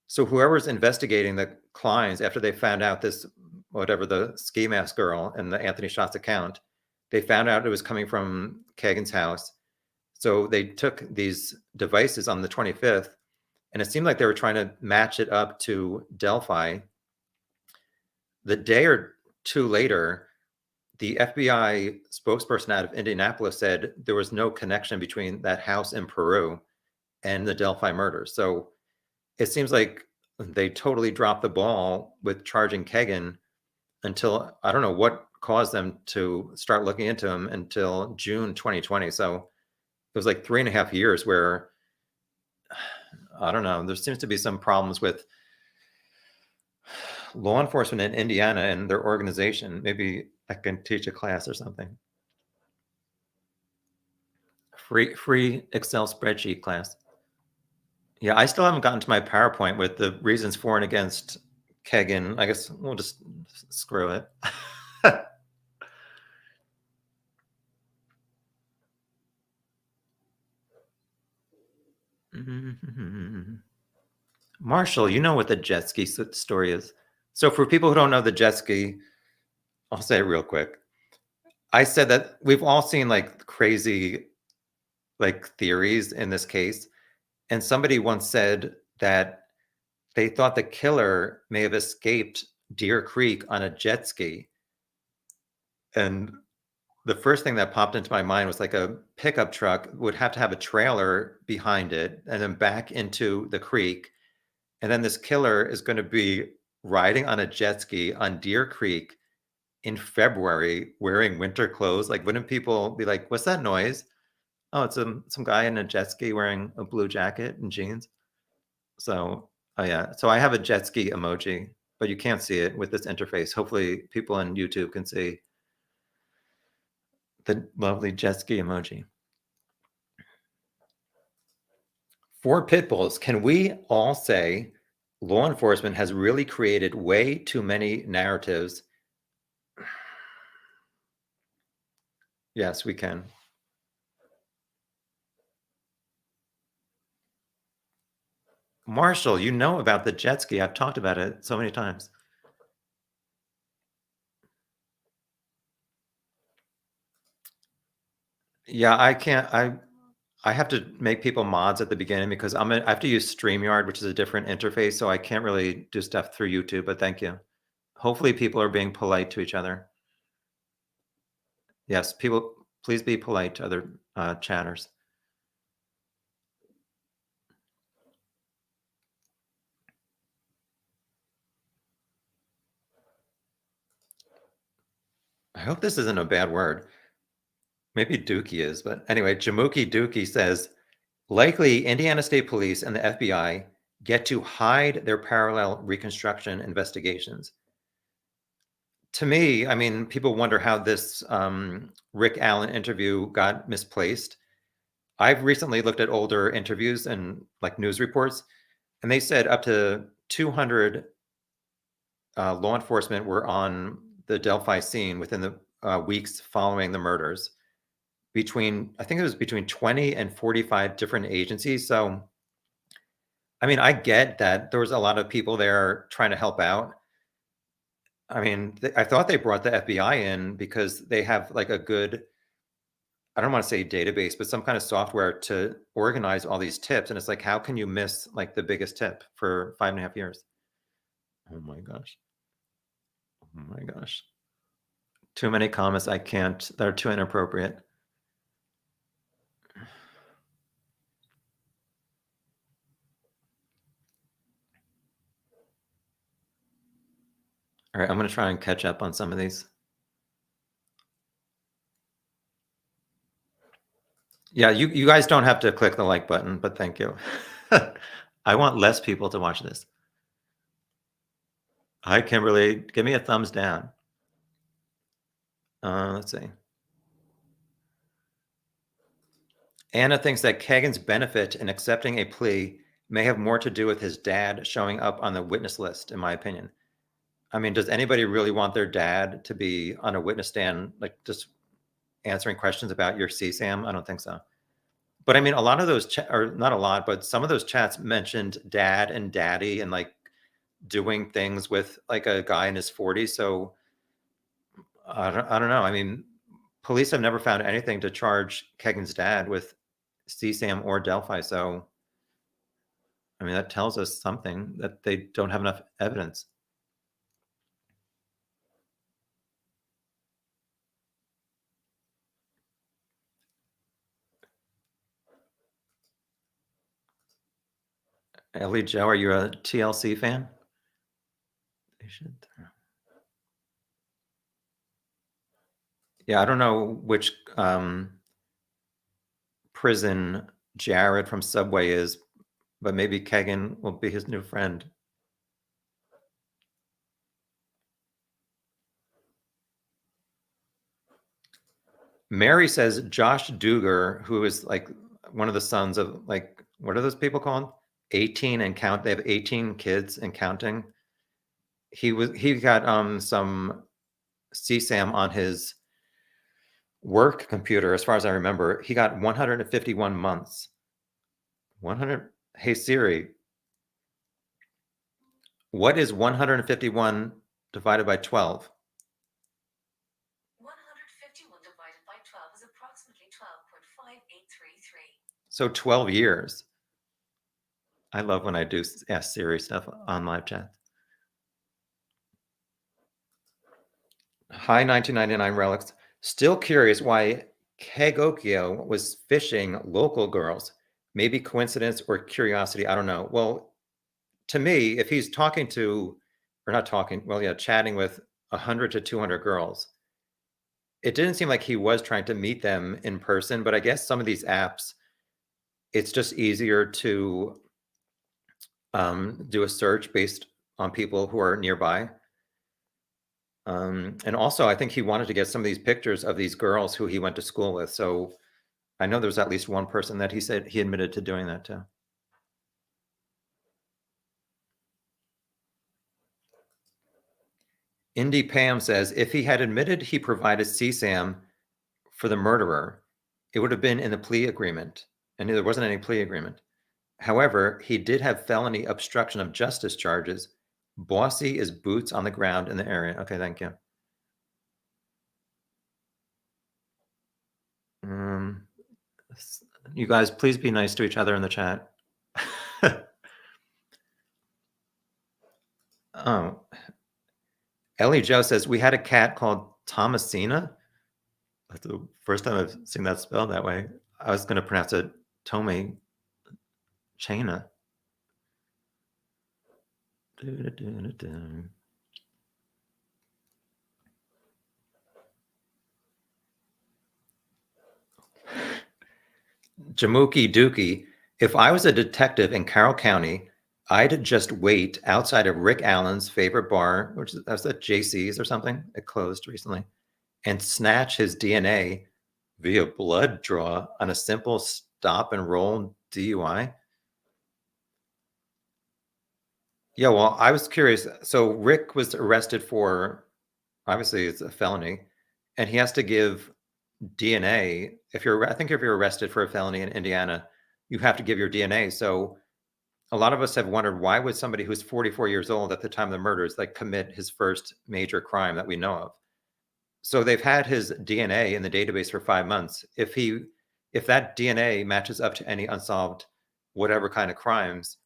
So whoever's investigating the Kleins after they found out this, whatever, the ski mask girl and the Anthony Shots account, they found out it was coming from Kegan's house. So they took these devices on the 25th, and it seemed like they were trying to match it up to Delphi. The day or two later, the FBI spokesperson out of Indianapolis said there was no connection between that house in Peru and the Delphi murders. So it seems like they totally dropped the ball with charging Kegan until, I don't know what caused them to start looking into him until June 2020. So it was like 3.5 years where, I don't know, there seems to be some problems with law enforcement in Indiana and their organization. Maybe I can teach a class or something. Free Excel spreadsheet class. Yeah, I still haven't gotten to my PowerPoint with the reasons for and against Kegan. I guess we'll just screw it. Marshall, you know what the jet ski story is. So for people who don't know the jet ski, I'll say it real quick. I said that we've all seen like crazy like theories in this case. And somebody once said that they thought the killer may have escaped Deer Creek on a jet ski. And the first thing that popped into my mind was like a pickup truck would have to have a trailer behind it and then back into the creek. And then this killer is going to be riding on a jet ski on Deer Creek in February wearing winter clothes. Like, wouldn't people be like, what's that noise? Oh, it's some guy in a jet ski wearing a blue jacket and jeans. So, oh yeah. So I have a jet ski emoji, but you can't see it with this interface. Hopefully people on YouTube can see the lovely jet ski emoji. For pit bulls, can we all say law enforcement has really created way too many narratives? Yes, we can. Marshall, you know about the jet ski. I've talked about it so many times. Yeah, I can't. I have to make people mods at the beginning because I have to use StreamYard, which is a different interface, so I can't really do stuff through YouTube. But thank you. Hopefully, people are being polite to each other. Yes, people, please be polite to other chatters. I hope this isn't a bad word. Maybe Dookie is, but anyway, Jamuki Dookie says, likely Indiana State Police and the FBI get to hide their parallel reconstruction investigations. To me, I mean, people wonder how this Rick Allen interview got misplaced. I've recently looked at older interviews and like news reports, and they said up to 200 law enforcement were on the Delphi scene within the weeks following the murders. I think it was between 20 and 45 different agencies. So, I mean, I get that there was a lot of people there trying to help out. I mean, I thought they brought the FBI in because they have like a good, I don't want to say database, but some kind of software to organize all these tips. And it's like, how can you miss like the biggest tip for 5.5 years? Oh my gosh. Oh my gosh. Too many comments. I can't. They're too inappropriate. All right, I'm going to try and catch up on some of these. Yeah, you guys don't have to click the like button, but thank you. I want less people to watch this. Hi, Kimberly. Give me a thumbs down. Let's see. Anna thinks that Kegan's benefit in accepting a plea may have more to do with his dad showing up on the witness list, in my opinion. I mean, does anybody really want their dad to be on a witness stand, like just answering questions about your CSAM? I don't think so. But I mean, a lot of those or not a lot, but some of those chats mentioned dad and daddy and like doing things with like a guy in his 40s. So I don't know. I mean, police have never found anything to charge Kegan's dad with CSAM or Delphi. So I mean, that tells us something that they don't have enough evidence. Ellie Joe, are you a TLC fan? They should. Yeah, I don't know which prison Jared from Subway is, but maybe Kegan will be his new friend. Mary says Josh Duger, who is like one of the sons of like, what are those people called? 18 and count. They have 18 kids and counting. He got some CSAM on his work computer, as far as I remember. He got 151 months. 100. Hey Siri, what is 151 divided by 12? 151 divided by 12 is approximately 12.5833. So 12 years. I love when I do ask Siri stuff on live chat. Hi, 1999 Relics. Still curious why Kegokyo was fishing local girls. Maybe coincidence or curiosity. I don't know. Well, to me, if he's talking to, or not talking, well, yeah, chatting with 100 to 200 girls, it didn't seem like he was trying to meet them in person. But I guess some of these apps, it's just easier to do a search based on people who are nearby. And also, I think he wanted to get some of these pictures of these girls who he went to school with. So I know there's at least one person that he said he admitted to doing that to. Indy Pam says, if he had admitted he provided CSAM for the murderer, it would have been in the plea agreement, and there wasn't any plea agreement. However, he did have felony obstruction of justice charges. Bossy is boots on the ground in the area. Okay, thank you. You guys, please be nice to each other in the chat. Oh, Ellie Joe says, we had a cat called Thomasina. That's the first time I've seen that spelled that way. I was going to pronounce it Tome Chena. Jamuki Dookie, if I was a detective in Carroll County, I'd just wait outside of Rick Allen's favorite bar, which that's at JC's or something. It closed recently, and snatch his DNA via blood draw on a simple stop and roll DUI. Yeah, well, I was curious. So Rick was arrested for, obviously it's a felony, and he has to give DNA. I think if you're arrested for a felony in Indiana, you have to give your DNA. So a lot of us have wondered, why would somebody who's 44 years old at the time of the murders like commit his first major crime that we know of? So they've had his DNA in the database for 5 months. If that DNA matches up to any unsolved whatever kind of crimes,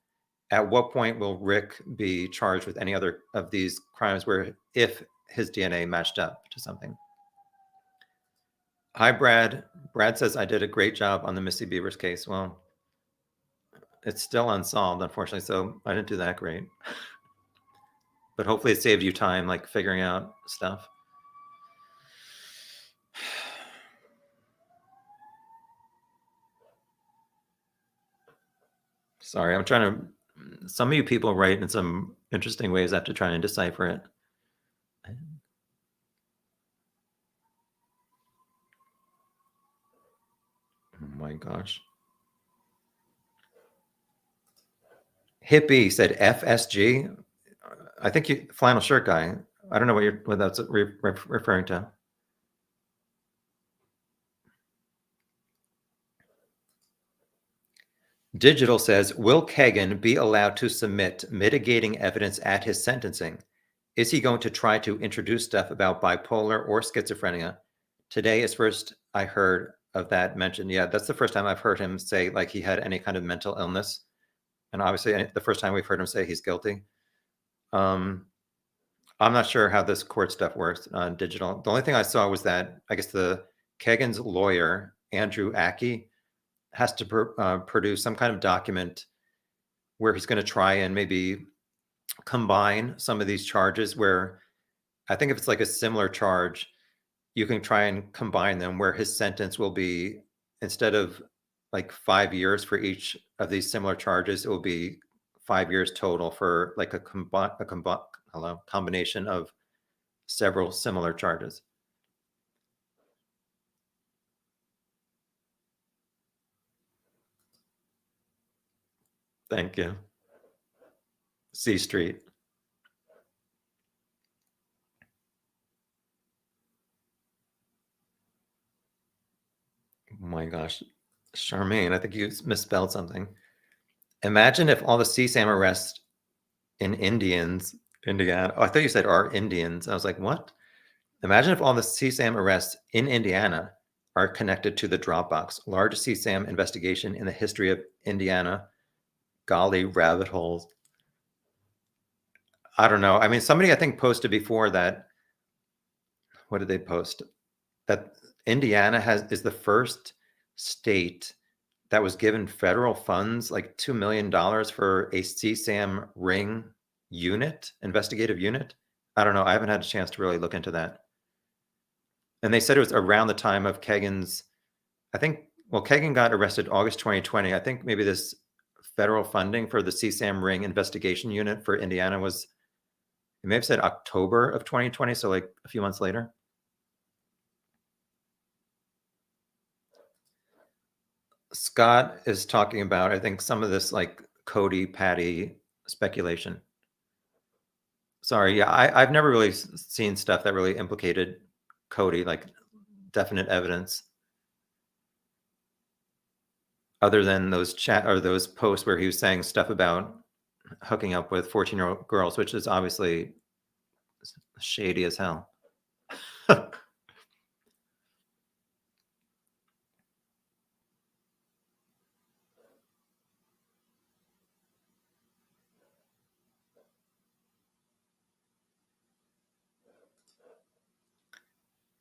at what point will Rick be charged with any other of these crimes where if his DNA matched up to something? Hi, Brad. Brad says, I did a great job on the Missy Bevers case. Well, it's still unsolved, unfortunately, so I didn't do that great. But hopefully it saved you time, like figuring out stuff. Sorry, I'm trying to, some of you people write in some interesting ways. I have to try and decipher it. Oh my gosh. Hippie said FSG. I think you, flannel shirt guy. I don't know what that's referring to. Digital says, will Kegan be allowed to submit mitigating evidence at his sentencing? Is he going to try to introduce stuff about bipolar or schizophrenia? Today is first I heard of that mentioned. Yeah, that's the first time I've heard him say like he had any kind of mental illness. And obviously the first time we've heard him say he's guilty. I'm not sure how this court stuff works on digital. The only thing I saw was that I guess the Kegan's lawyer, Andrew Aki, has to produce some kind of document where he's going to try and maybe combine some of these charges where I think if it's like a similar charge, you can try and combine them where his sentence will be, instead of like 5 years for each of these similar charges, it will be 5 years total for like a combination of several similar charges. Thank you. C Street. Oh my gosh. Charmaine, I think you misspelled something. Imagine if all the CSAM arrests in Indiana. Oh, I thought you said are Indians. I was like, what? Imagine if all the CSAM arrests in Indiana are connected to the Dropbox, largest CSAM investigation in the history of Indiana. Golly, rabbit holes. I don't know. I mean, somebody I think posted before that. What did they post? That Indiana is the first state that was given federal funds, like $2 million for a CSAM ring unit, investigative unit. I don't know. I haven't had a chance to really look into that. And they said it was around the time of Kegan's, I think, well, Kegan got arrested August 2020. I think maybe this federal funding for the CSAM ring investigation unit for Indiana was, it may have said October of 2020, so like a few months later. Scott is talking about, I think, some of this like Cody Patty speculation. Sorry, yeah, I've never really seen stuff that really implicated Cody, like definite evidence, other than those chat or those posts where he was saying stuff about hooking up with 14-year-old girls, which is obviously shady as hell.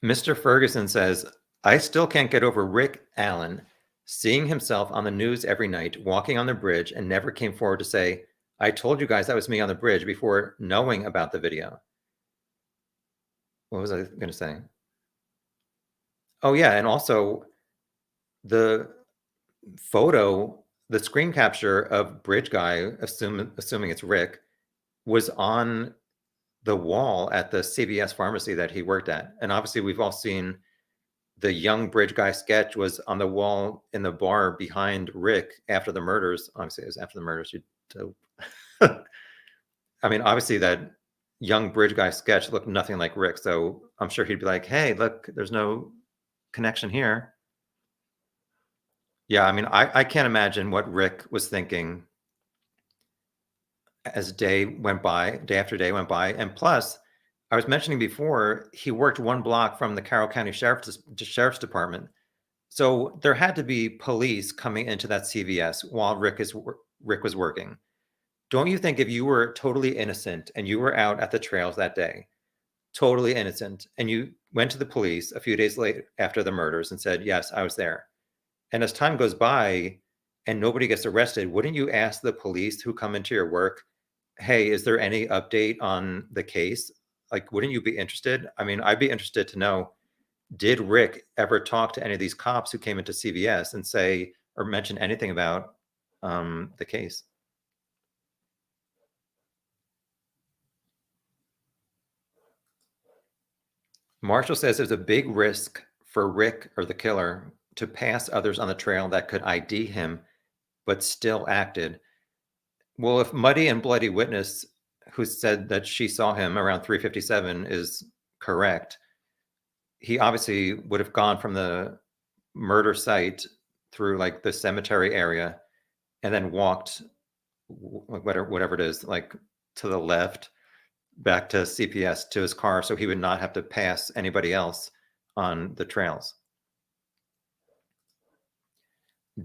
Mr. Ferguson says, I still can't get over Rick Allen seeing himself on the news every night, walking on the bridge, and never came forward to say, I told you guys that was me on the bridge before knowing about the video. What was I going to say? Oh, yeah. And also the photo, the screen capture of Bridge Guy, assuming it's Rick, was on the wall at the CVS pharmacy that he worked at. And obviously we've all seen the young Bridge Guy sketch was on the wall in the bar behind Rick after the murders. Obviously it was after the murders. I mean, obviously that young Bridge Guy sketch looked nothing like Rick. So I'm sure he'd be like, hey, look, there's no connection here. Yeah, I mean, I can't imagine what Rick was thinking as day after day went by. And plus, I was mentioning before, he worked one block from the Carroll County Sheriff's Department. So there had to be police coming into that CVS while Rick was working. Don't you think if you were totally innocent and you were out at the trails that day, totally innocent, and you went to the police a few days later after the murders and said, yes, I was there. And as time goes by and nobody gets arrested, wouldn't you ask the police who come into your work, hey, is there any update on the case? Like, wouldn't you be interested? I mean, I'd be interested to know, did Rick ever talk to any of these cops who came into CVS and say or mention anything about the case? Marshall says there's a big risk for Rick or the killer to pass others on the trail that could ID him, but still acted. Well, if Muddy and Bloody Witness, who said that she saw him around 3:57, is correct, he obviously would have gone from the murder site through like the cemetery area and then walked whatever it is, like to the left back to CPS to his car so he would not have to pass anybody else on the trails.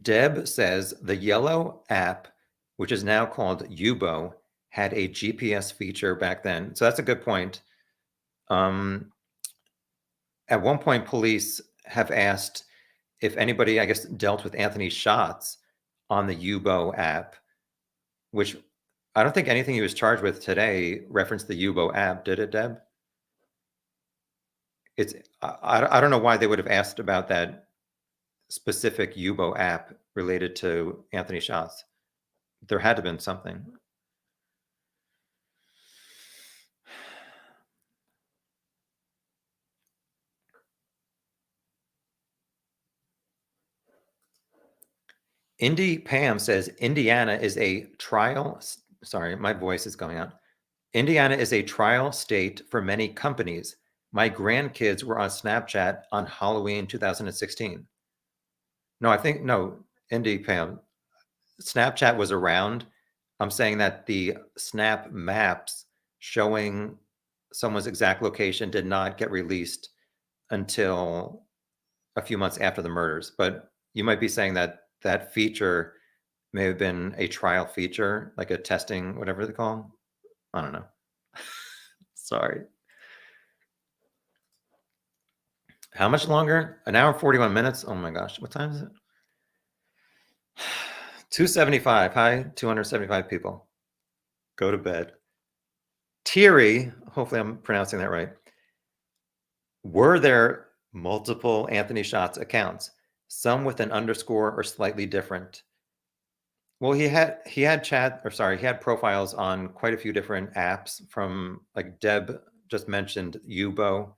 Deb says the yellow app, which is now called Yubo, had a GPS feature back then. So that's a good point. At one point, police have asked if anybody, I guess, dealt with Anthony's shots on the Yubo app, which I don't think anything he was charged with today referenced the Yubo app, did it, Deb? I don't know why they would have asked about that specific Yubo app related to Anthony shots. There had to have been something. Indy Pam says Indiana is a trial. Sorry, my voice is going out. Indiana is a trial state for many companies. My grandkids were on Snapchat on Halloween 2016. No, Indy Pam. Snapchat was around. I'm saying that the Snap maps showing someone's exact location did not get released until a few months after the murders. But you might be saying that that feature may have been a trial feature, like a testing, whatever they call them. I don't know. Sorry. How much longer? An hour and 41 minutes? Oh my gosh. What time is it? 275. Hi, 275 people. Go to bed. Thierry, hopefully I'm pronouncing that right. Were there multiple Anthony Shots accounts? Some with an underscore or slightly different? Well, he had profiles on quite a few different apps from, like Deb just mentioned, Yubo.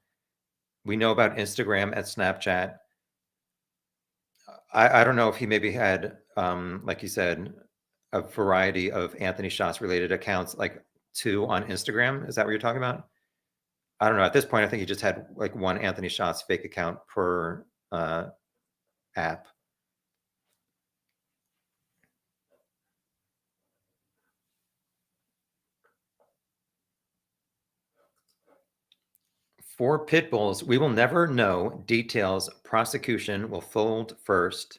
We know about Instagram and Snapchat. I don't know if he maybe had, like you said, a variety of Anthony Shots related accounts, like 2 on Instagram. Is that what you're talking about? I don't know. At this point, I think he just had like 1 Anthony Shots fake account per app. For pit bulls, we will never know details. Prosecution will fold first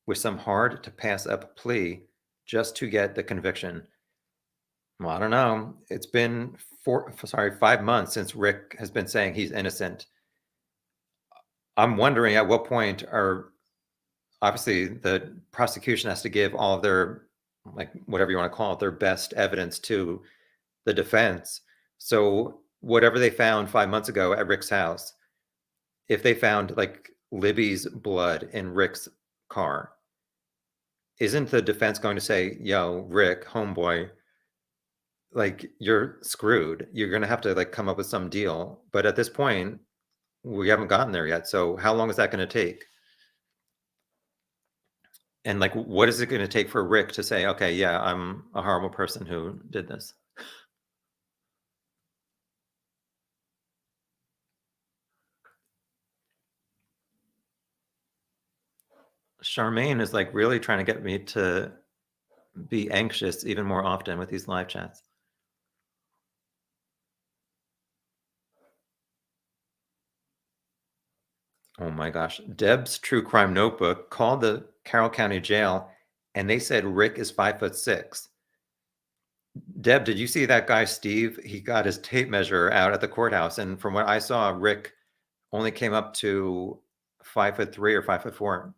with some hard to pass up plea just to get the conviction. Well, I don't know. It's been 5 months since Rick has been saying he's innocent. I'm wondering at what point obviously the prosecution has to give all of their, like, whatever you want to call it, their best evidence to the defense. So whatever they found 5 months ago at Rick's house, if they found like Libby's blood in Rick's car, isn't the defense going to say, yo, Rick, homeboy, like, you're screwed. You're going to have to like come up with some deal. But at this point, we haven't gotten there yet. So how long is that going to take? And like, what is it going to take for Rick to say, okay, yeah, I'm a horrible person who did this? Charmaine is like really trying to get me to be anxious even more often with these live chats. Oh my gosh. Deb's True Crime Notebook called the Carroll County Jail and they said Rick is 5'6". Deb, did you see that guy, Steve? He got his tape measure out at the courthouse. And from what I saw, Rick only came up to 5'3" or 5'4".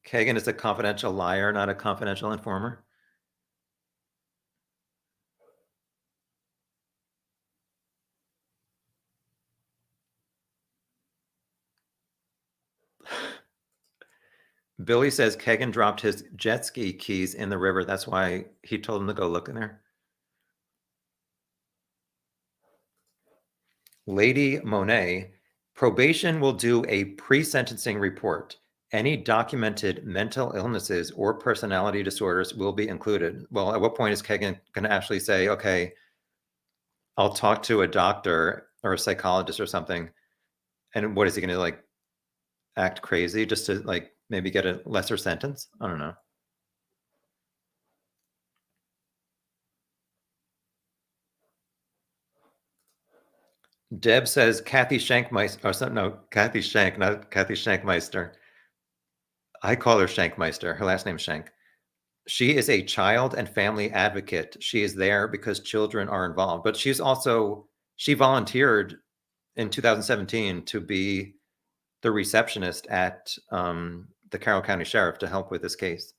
Kegan is a confidential liar, not a confidential informer. Billy says Kegan dropped his jet ski keys in the river. That's why he told him to go look in there. Lady Monet, probation will do a pre-sentencing report. Any documented mental illnesses or personality disorders will be included. Well, at what point is Kegan going to actually say, okay, I'll talk to a doctor or a psychologist or something. And what is he going to like act crazy just to like maybe get a lesser sentence? I don't know. Deb says Kathy Shankmeister, or something. No, Kathy Shank, not Kathy Shankmeister. I call her Shankmeister. Her last name's Shank. She is a child and family advocate. She is there because children are involved. But she volunteered in 2017 to be the receptionist at the Carroll County Sheriff to help with this case.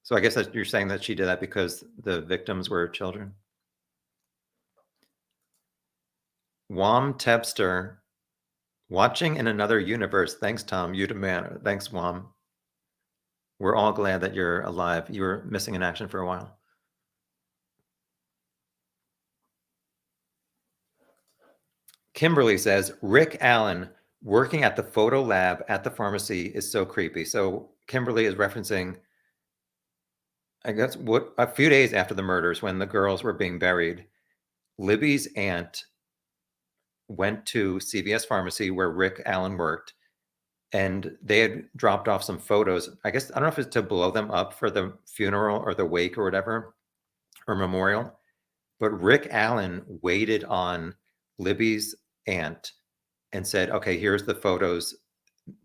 So I guess that you're saying that she did that because the victims were children. Wam Tebster, watching in another universe. Thanks, Tom. You demand. Thanks, Wam. We're all glad that you're alive. You were missing in action for a while. Kimberly says, Rick Allen working at the photo lab at the pharmacy is so creepy. So Kimberly is referencing, I guess, what a few days after the murders when the girls were being buried, Libby's aunt went to CVS Pharmacy where Rick Allen worked, and they had dropped off some photos. I guess, I don't know if it's to blow them up for the funeral or the wake or whatever, or memorial, but Rick Allen waited on Libby's aunt and said, okay, here's the photos,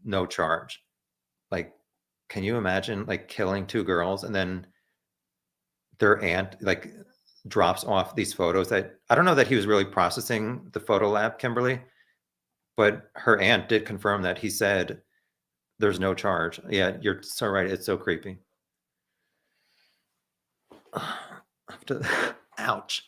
no charge. Like, can you imagine like killing two girls and then their aunt like drops off these photos that I don't know that he was really processing the photo lab, Kimberly, but her aunt did confirm that he said there's no charge. Yeah, you're so right. It's so creepy. Ouch.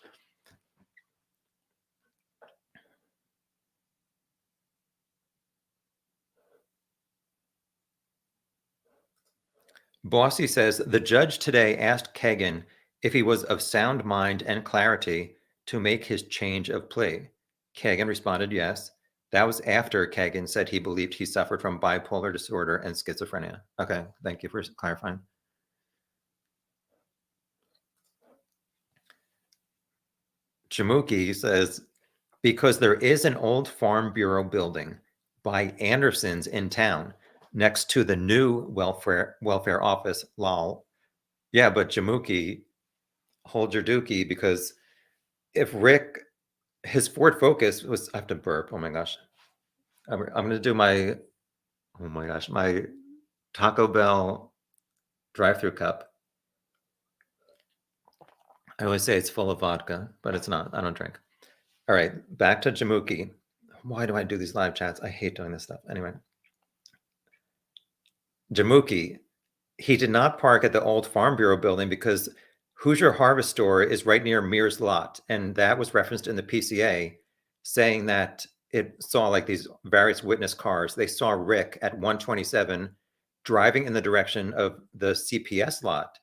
Bossy says the judge today asked Kegan if he was of sound mind and clarity to make his change of plea. Kegan responded yes. That was after Kegan said he believed he suffered from bipolar disorder and schizophrenia. Okay, thank you for clarifying. Jamuki says, because there is an old Farm Bureau building by Anderson's in town next to the new welfare office, lol. Yeah, but Jamuki, hold your dookie, because if Rick, his Ford Focus was, I have to burp. Oh my gosh. I'm going to do my, oh my gosh, my Taco Bell drive-through cup. I always say it's full of vodka, but it's not. I don't drink. All right, back to Jamuki. Why do I do these live chats? I hate doing this stuff. Anyway, Jamuki, he did not park at the old Farm Bureau building because Hoosier Harvest Store is right near Mears lot. And that was referenced in the PCA saying that it saw like these various witness cars. They saw Rick at 127 driving in the direction of the CPS lot.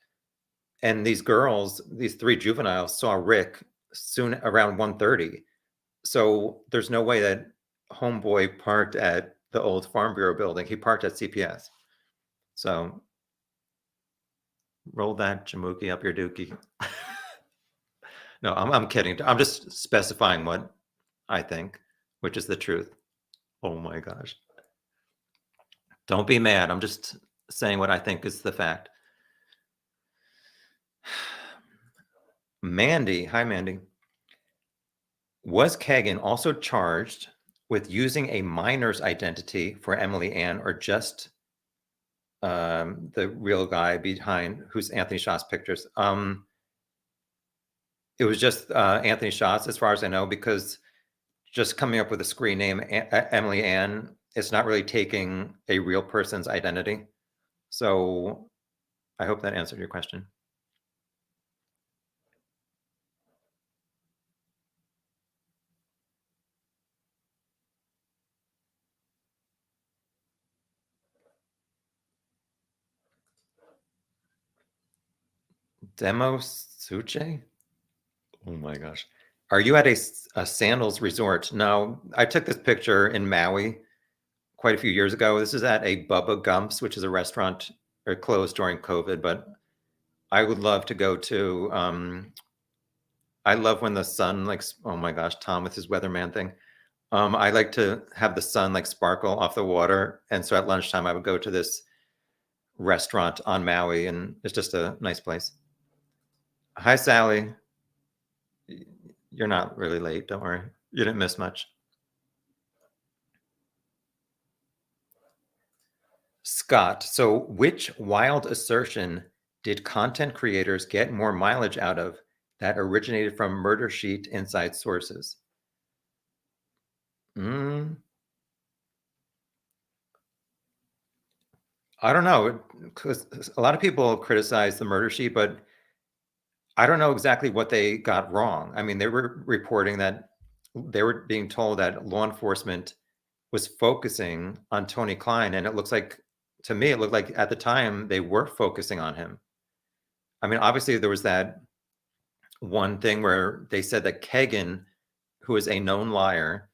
And these girls, these three juveniles, saw Rick soon around 1:30. So there's no way that homeboy parked at the old Farm Bureau building. He parked at CPS. So roll that Jamuki up your dookie. No, I'm kidding. I'm just specifying what I think, which is the truth. Oh my gosh. Don't be mad. I'm just saying what I think is the fact. Mandy, hi Mandy. Was Kegan also charged with using a minor's identity for Emily Ann, or just the real guy behind who's Anthony Schatz's pictures? It was just Anthony Schatz, as far as I know, because just coming up with a screen name, Emily Ann, it's not really taking a real person's identity. So I hope that answered your question. Demo Suche? Oh my gosh. Are you at a sandals resort? No, I took this picture in Maui quite a few years ago. This is at a Bubba Gump's, which is a restaurant closed during COVID, but I would love to go to I love when the sun like oh my gosh, Tom with his weatherman thing. I like to have the sun like sparkle off the water, and so at lunchtime I would go to this restaurant on Maui, and it's just a nice place. Hi, Sally. You're not really late. Don't worry. You didn't miss much. Scott, so which wild assertion did content creators get more mileage out of that originated from Murder Sheet inside sources? Mm, I don't know, because a lot of people criticize the Murder Sheet, but I don't know exactly what they got wrong. I mean, they were reporting that they were being told that law enforcement was focusing on Tony Klein, and it looks like, to me, it looked like at the time they were focusing on him. I mean, obviously there was that one thing where they said that Kegan, who is a known liar,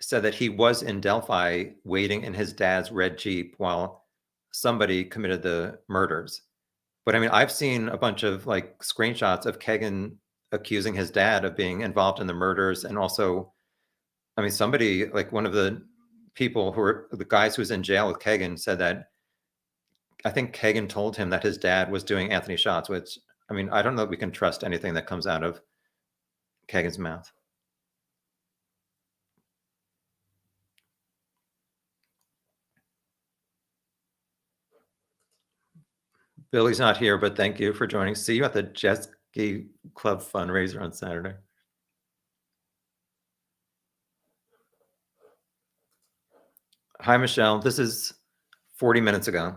said that he was in Delphi waiting in his dad's red Jeep while somebody committed the murders. But I mean, I've seen a bunch of like screenshots of Kegan accusing his dad of being involved in the murders. And also, I mean, somebody like one of the people who were the guys who was in jail with Kegan said that I think Kegan told him that his dad was doing Anthony shots, which I mean, I don't know if we can trust anything that comes out of Kegan's mouth. Billy's not here, but thank you for joining. See you at the Jet Ski Club fundraiser on Saturday. Hi, Michelle. This is 40 minutes ago.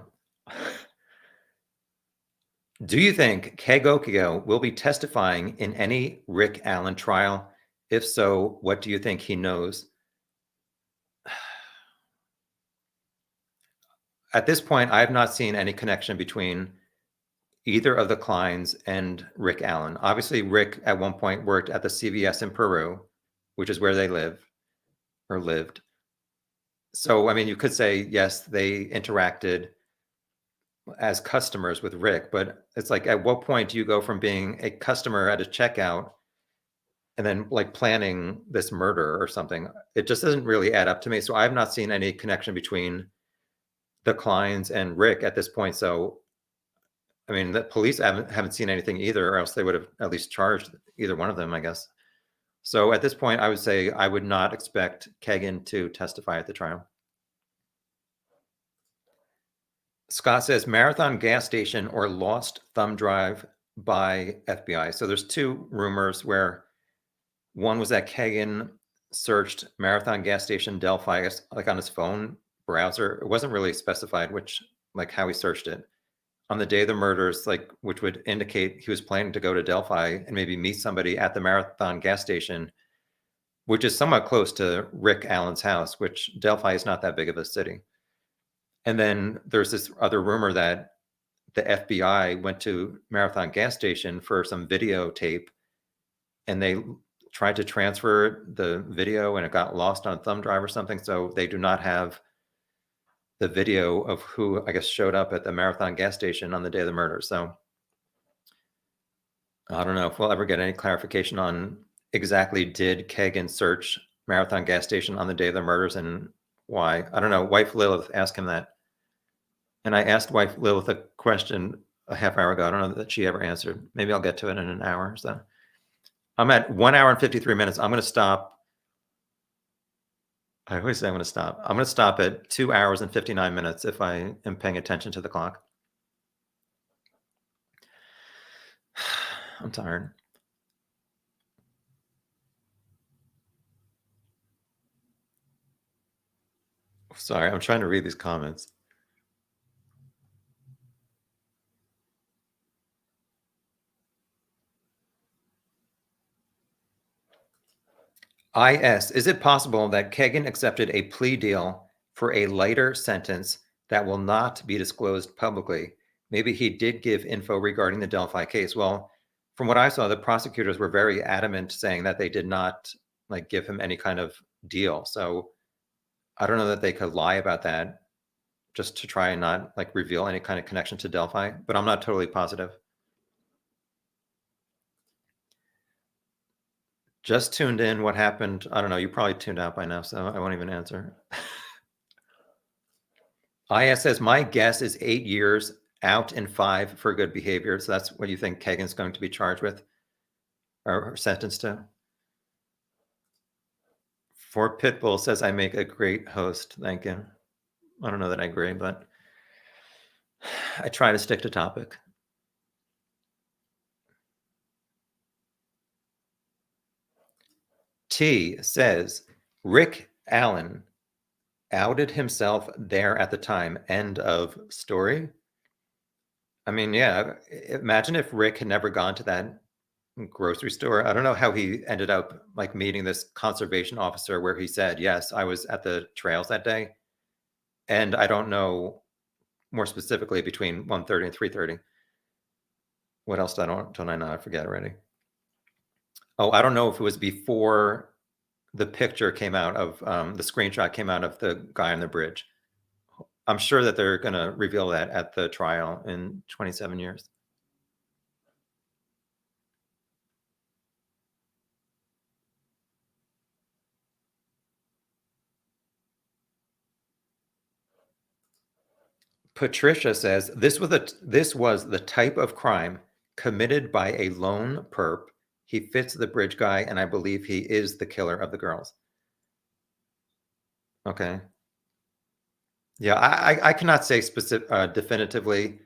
Do you think Kegokio will be testifying in any Rick Allen trial? If so, what do you think he knows? At this point, I have not seen any connection between either of the Kleins and Rick Allen. Obviously, Rick at one point worked at the CVS in Peru, which is where they live or lived. So, I mean, you could say, yes, they interacted as customers with Rick, but it's like, at what point do you go from being a customer at a checkout and then like planning this murder or something? It just doesn't really add up to me. So I've not seen any connection between the Kleins and Rick at this point. So, I mean, the police haven't seen anything either, or else they would have at least charged either one of them, I guess. So at this point, I would say I would not expect Kegan to testify at the trial. Scott says Marathon gas station or lost thumb drive by FBI. So there's two rumors where one was that Kegan searched Marathon gas station Delphi, I guess, like on his phone browser. It wasn't really specified which, like how he searched it on the day of the murders, like which would indicate he was planning to go to Delphi and maybe meet somebody at the Marathon gas station, which is somewhat close to Rick Allen's house, which Delphi is not that big of a city. And then there's this other rumor that the FBI went to Marathon gas station for some videotape and they tried to transfer the video and it got lost on a thumb drive or something. So they do not have the video of who I guess showed up at the Marathon gas station on the day of the murder. So I don't know if we'll ever get any clarification on exactly did Kegan search Marathon gas station on the day of the murders and why. I don't know. Wife Lilith asked him that. And I asked wife Lilith a question a half hour ago. I don't know that she ever answered. Maybe I'll get to it in an hour or so. I'm at 1 hour and 53 minutes. I'm going to stop. I always say I'm going to stop. I'm going to stop at 2 hours and 59 minutes if I am paying attention to the clock. I'm tired. Sorry, I'm trying to read these comments. IS, is it possible that Kegan accepted a plea deal for a lighter sentence that will not be disclosed publicly? Maybe he did give info regarding the Delphi case. Well, from what I saw, the prosecutors were very adamant saying that they did not like give him any kind of deal. So I don't know that they could lie about that just to try and not like reveal any kind of connection to Delphi, but I'm not totally positive. Just tuned in. What happened? I don't know. You probably tuned out by now, so I won't even answer. IS says, my guess is 8 years out and 5 for good behavior. So that's what you think Kegan's going to be charged with or sentenced to. For Pitbull says, I make a great host. Thank you. I don't know that I agree, but I try to stick to topic. T says, Rick Allen outed himself there at the time. End of story. I mean, yeah, imagine if Rick had never gone to that grocery store. I don't know how he ended up like meeting this conservation officer where he said, yes, I was at the trails that day. And I don't know more specifically between 1:30 and 3:30. What else don't I know? I forget already. Oh, I don't know if it was before the picture came out of the screenshot came out of the guy on the bridge. I'm sure that they're going to reveal that at the trial in 27 years. Patricia says this was the type of crime committed by a lone perp. He fits the bridge guy, and I believe he is the killer of the girls. Okay. Yeah, I cannot say definitively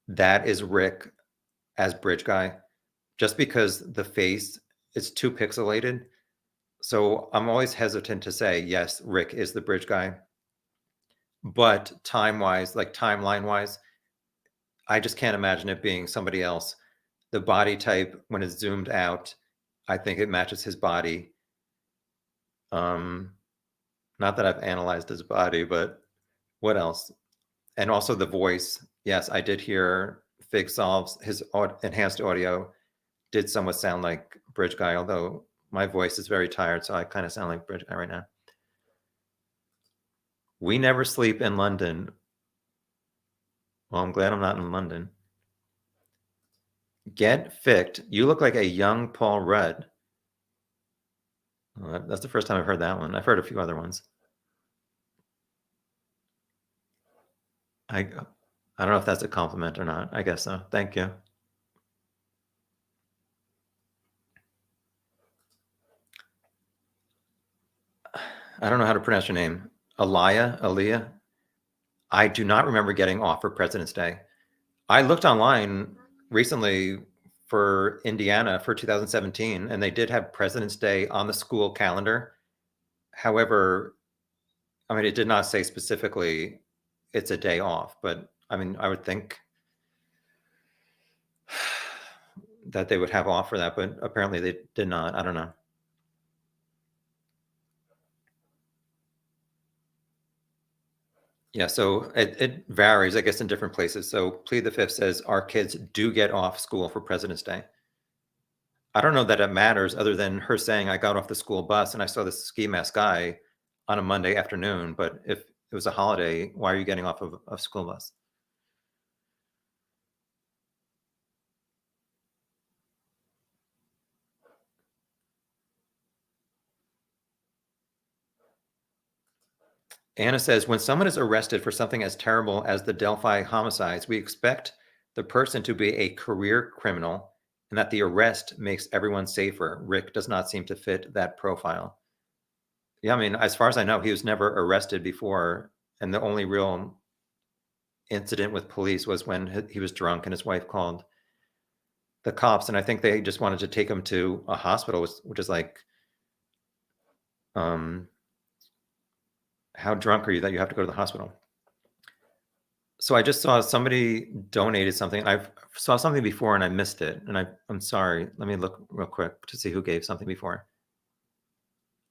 that is Rick as bridge guy, just because the face is too pixelated. So I'm always hesitant to say yes, Rick is the bridge guy. But time-wise, like timeline-wise, I just can't imagine it being somebody else. The body type, when it's zoomed out, I think it matches his body. Not that I've analyzed his body, but what else? And also the voice. Yes, I did hear Fig Solves, his enhanced audio did somewhat sound like Bridge Guy, although my voice is very tired, so I kind of sound like Bridge Guy right now. We never sleep in London. Well, I'm glad I'm not in London. Get Ficked. You look like a young Paul Rudd. Well, that's the first time I've heard that one. I've heard a few other ones. I don't know if that's a compliment or not. I guess so. Thank you. I don't know how to pronounce your name. Aliyah. I do not remember getting off for President's Day. I looked online recently for Indiana for 2017, and they did have President's Day on the school calendar. However, I mean, it did not say specifically it's a day off, but I mean, I would think that they would have off for that, but apparently they did not. I don't know. Yeah, so it varies, I guess, in different places. So Plea the Fifth says our kids do get off school for President's Day. I don't know that it matters other than her saying I got off the school bus and I saw this ski mask guy on a Monday afternoon. But if it was a holiday, why are you getting off of a school bus? Anna says, when someone is arrested for something as terrible as the Delphi homicides, we expect the person to be a career criminal and that the arrest makes everyone safer. Rick does not seem to fit that profile. Yeah, I mean, as far as I know, he was never arrested before. And the only real incident with police was when he was drunk and his wife called the cops. And I think they just wanted to take him to a hospital, which is like, how drunk are you that you have to go to the hospital? So I just saw somebody donated something. I saw something before and I missed it. And I'm sorry. Let me look real quick to see who gave something before.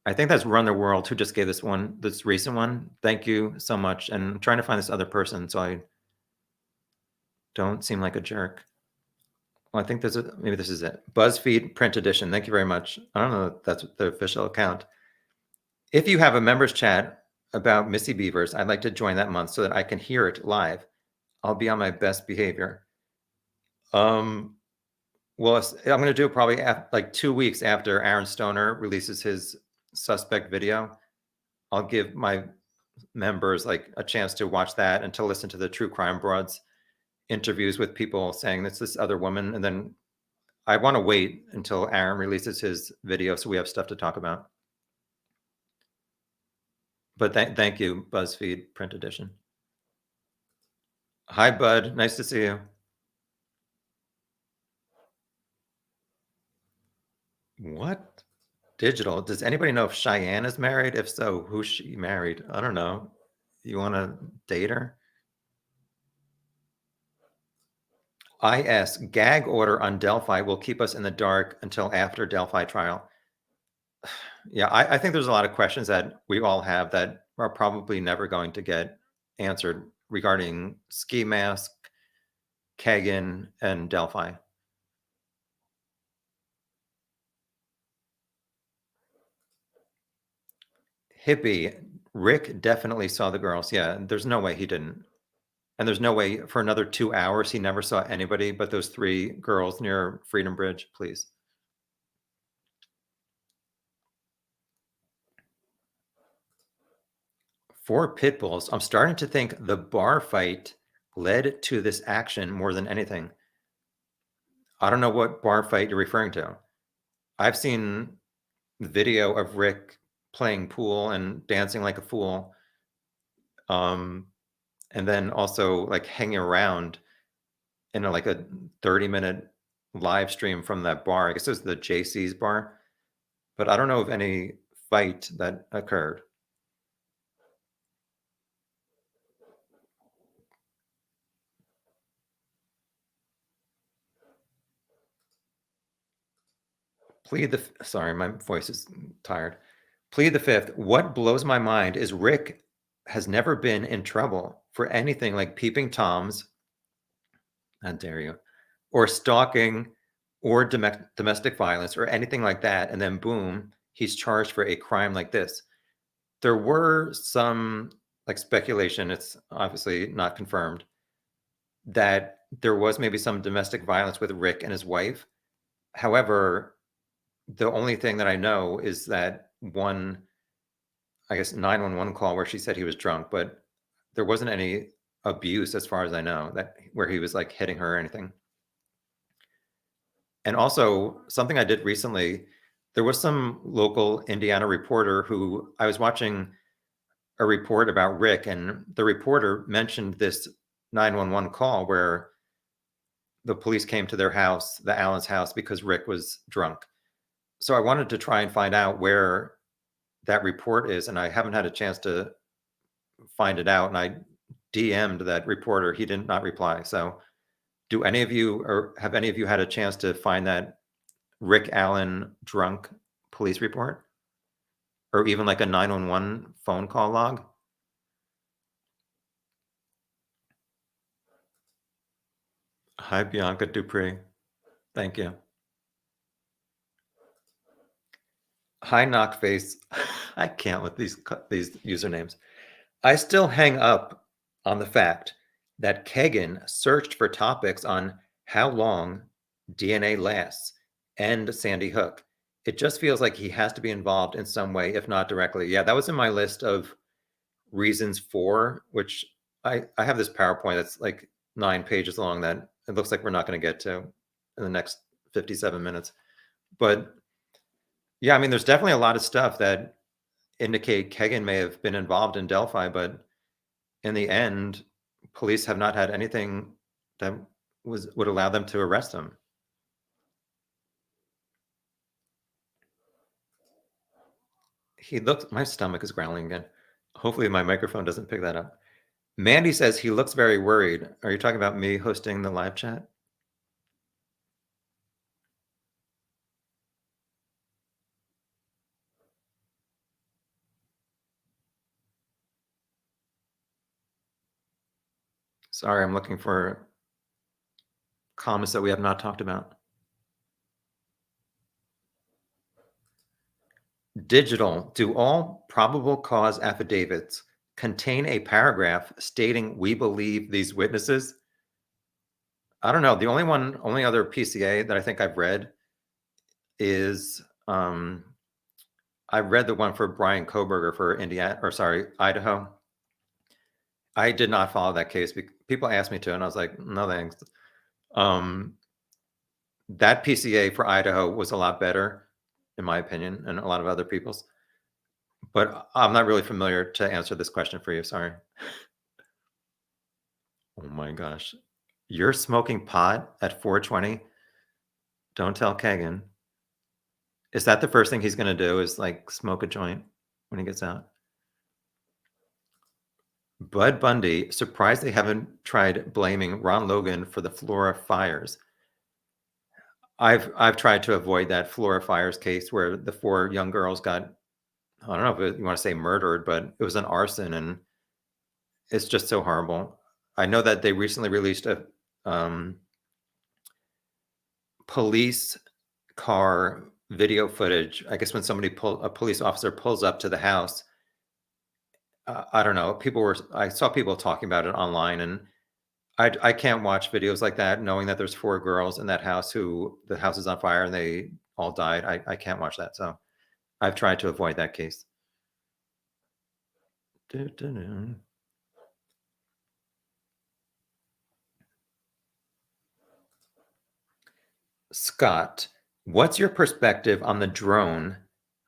I think that's Run the World who just gave this recent one. Thank you so much. And I'm trying to find this other person so I don't seem like a jerk. Well, I think maybe this is it. BuzzFeed print edition. Thank you very much. I don't know if that's the official account. If you have a members chat about Missy Bevers, I'd like to join that month so that I can hear it live. I'll be on my best behavior. Well, I'm going to do it probably like 2 weeks after Aaron Stoner releases his suspect video. I'll give my members like a chance to watch that and to listen to the True Crime Broads interviews with people saying it's this other woman. And then I want to wait until Aaron releases his video so we have stuff to talk about. But thank you, BuzzFeed Print Edition. Hi, Bud. Nice to see you. What? Digital. Does anybody know if Cheyenne is married? If so, who's she married? I don't know. You want to date her? IS, gag order on Delphi will keep us in the dark until after Delphi trial. Yeah, I think there's a lot of questions that we all have that are probably never going to get answered regarding Ski Mask, Kegan, and Delphi. Hippie, Rick definitely saw the girls. Yeah, there's no way he didn't. And there's no way for another 2 hours he never saw anybody but those 3 girls near Freedom Bridge, please. For pit bulls, I'm starting to think the bar fight led to this action more than anything. I don't know what bar fight you're referring to. I've seen video of Rick playing pool and dancing like a fool. And then also like hanging around in like a 30-minute live stream from that bar. I guess it was the JC's bar, but I don't know of any fight that occurred. Sorry, my voice is tired. Plead the fifth. What blows my mind is Rick has never been in trouble for anything like peeping toms, how dare you, or stalking or domestic violence or anything like that. And then boom, he's charged for a crime like this. There were some like speculation, it's obviously not confirmed, that there was maybe some domestic violence with Rick and his wife. However, the only thing that I know is that one, I guess, 911 call where she said he was drunk, but there wasn't any abuse as far as I know, that where he was like hitting her or anything. And also something I did recently, there was some local Indiana reporter who I was watching a report about Rick, and the reporter mentioned this 911 call where the police came to their house, the Allen's house, because Rick was drunk. So I wanted to try and find out where that report is, and I haven't had a chance to find it out. And I DM'd that reporter. He did not reply. So do any of you, or have any of you had a chance to find that Rick Allen drunk police report? Or even like a 911 phone call log? Hi, Bianca Dupree. Thank you. Hi, Knockface. I can't with these usernames. I still hang up on the fact that Kegan searched for topics on how long DNA lasts and Sandy Hook. It just feels like he has to be involved in some way, if not directly. Yeah, that was in my list of reasons for, which I have this PowerPoint that's like 9 pages long that it looks like we're not going to get to in the next 57 minutes. But yeah, I mean, there's definitely a lot of stuff that indicate Kegan may have been involved in Delphi, but in the end, police have not had anything that would allow them to arrest him. He looks, my stomach is growling again. Hopefully my microphone doesn't pick that up. Mandy says he looks very worried. Are you talking about me hosting the live chat? Sorry, I'm looking for comments that we have not talked about. Digital, do all probable cause affidavits contain a paragraph stating we believe these witnesses? I don't know. The only other PCA that I think I've read is I read the one for Brian Koberger for Idaho. I did not follow that case. People asked me to, and I was like, no thanks. That PCA for Idaho was a lot better, in my opinion, and a lot of other people's. But I'm not really familiar to answer this question for you. Sorry. Oh my gosh. You're smoking pot at 420? Don't tell Kegan. Is that the first thing he's going to do is like smoke a joint when he gets out? Bud Bundy, surprised they haven't tried blaming Ron Logan for the Flora fires. I've tried to avoid that Flora fires case where the 4 young girls got, I don't know if you want to say murdered, but it was an arson, and it's just so horrible. I know that they recently released a police car video footage. I guess when a police officer pulls up to the house, I don't know. I saw people talking about it online, and I can't watch videos like that knowing that there's 4 girls in that house who the house is on fire and they all died. I can't watch that. So I've tried to avoid that case. Scott, what's your perspective on the drone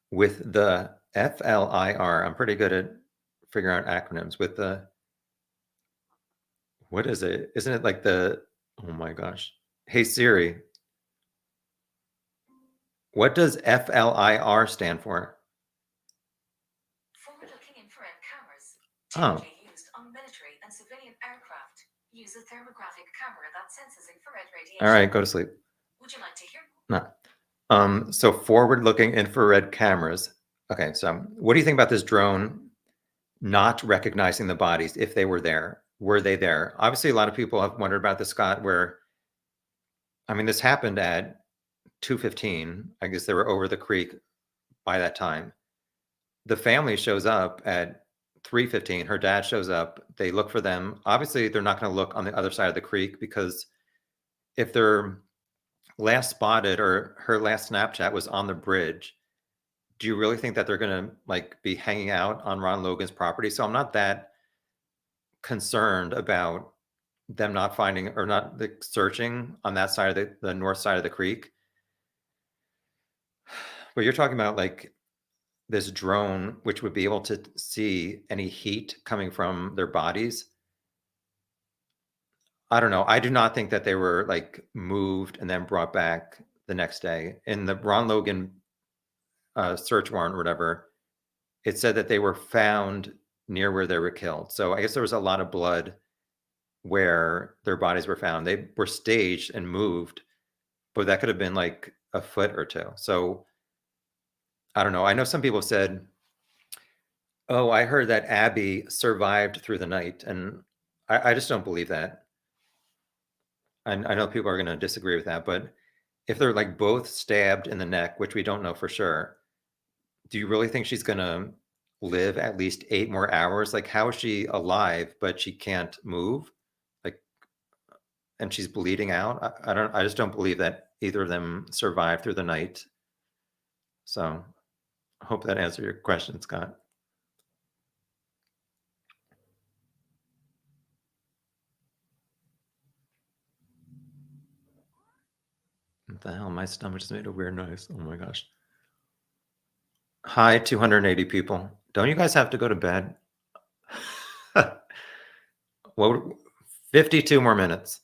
with the FLIR? I'm pretty good at figuring out acronyms with the, what is it? Isn't it like oh my gosh. Hey Siri, what does FLIR stand for? Forward-looking infrared cameras, Oh, typically used on military and civilian aircraft, use a thermographic camera that senses infrared radiation. all right, go to sleep. Would you like to hear? No. So forward-looking infrared cameras. Okay, so what do you think about this drone not recognizing the bodies if they were there? Were they there? Obviously, a lot of people have wondered about this, Scott, where, I mean, this happened at 2:15. I guess they were over the creek by that time. The family shows up at 3:15. Her dad shows up. They look for them. Obviously, they're not going to look on the other side of the creek, because if they're last spotted or her last Snapchat was on the bridge, do you really think that they're going to like be hanging out on Ron Logan's property? So I'm not that concerned about them not finding or not searching on that side of the north side of the creek. But you're talking about like this drone, which would be able to see any heat coming from their bodies. I don't know. I do not think that they were like moved and then brought back the next day. In the Ron Logan search warrant or whatever, it said that they were found near where they were killed. So I guess there was a lot of blood where their bodies were found. They were staged and moved, but that could have been like a foot or two. So I don't know. I know some people have said, oh, I heard that Abby survived through the night. And I just don't believe that. I know people are going to disagree with that, but if they're like both stabbed in the neck, which we don't know for sure, do you really think she's going to live at least 8 more hours? Like, how is she alive, but she can't move? Like, and she's bleeding out. I just don't believe that either of them survived through the night. So I hope that answered your question, Scott. What the hell? My stomach just made a weird noise. Oh my gosh. Hi, 280 people. Don't you guys have to go to bed? Well, 52 more minutes.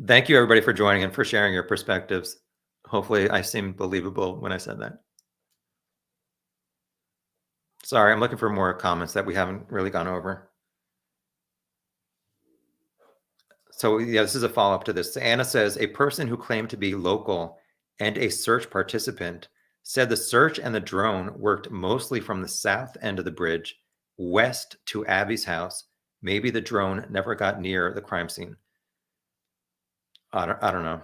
Thank you, everybody, for joining and for sharing your perspectives. Hopefully, I seemed believable when I said that. Sorry, I'm looking for more comments that we haven't really gone over. So, yeah, this is a follow-up to this. Anna says, a person who claimed to be local and a search participant said the search and the drone worked mostly from the south end of the bridge, west to Abby's house. Maybe the drone never got near the crime scene. I don't know.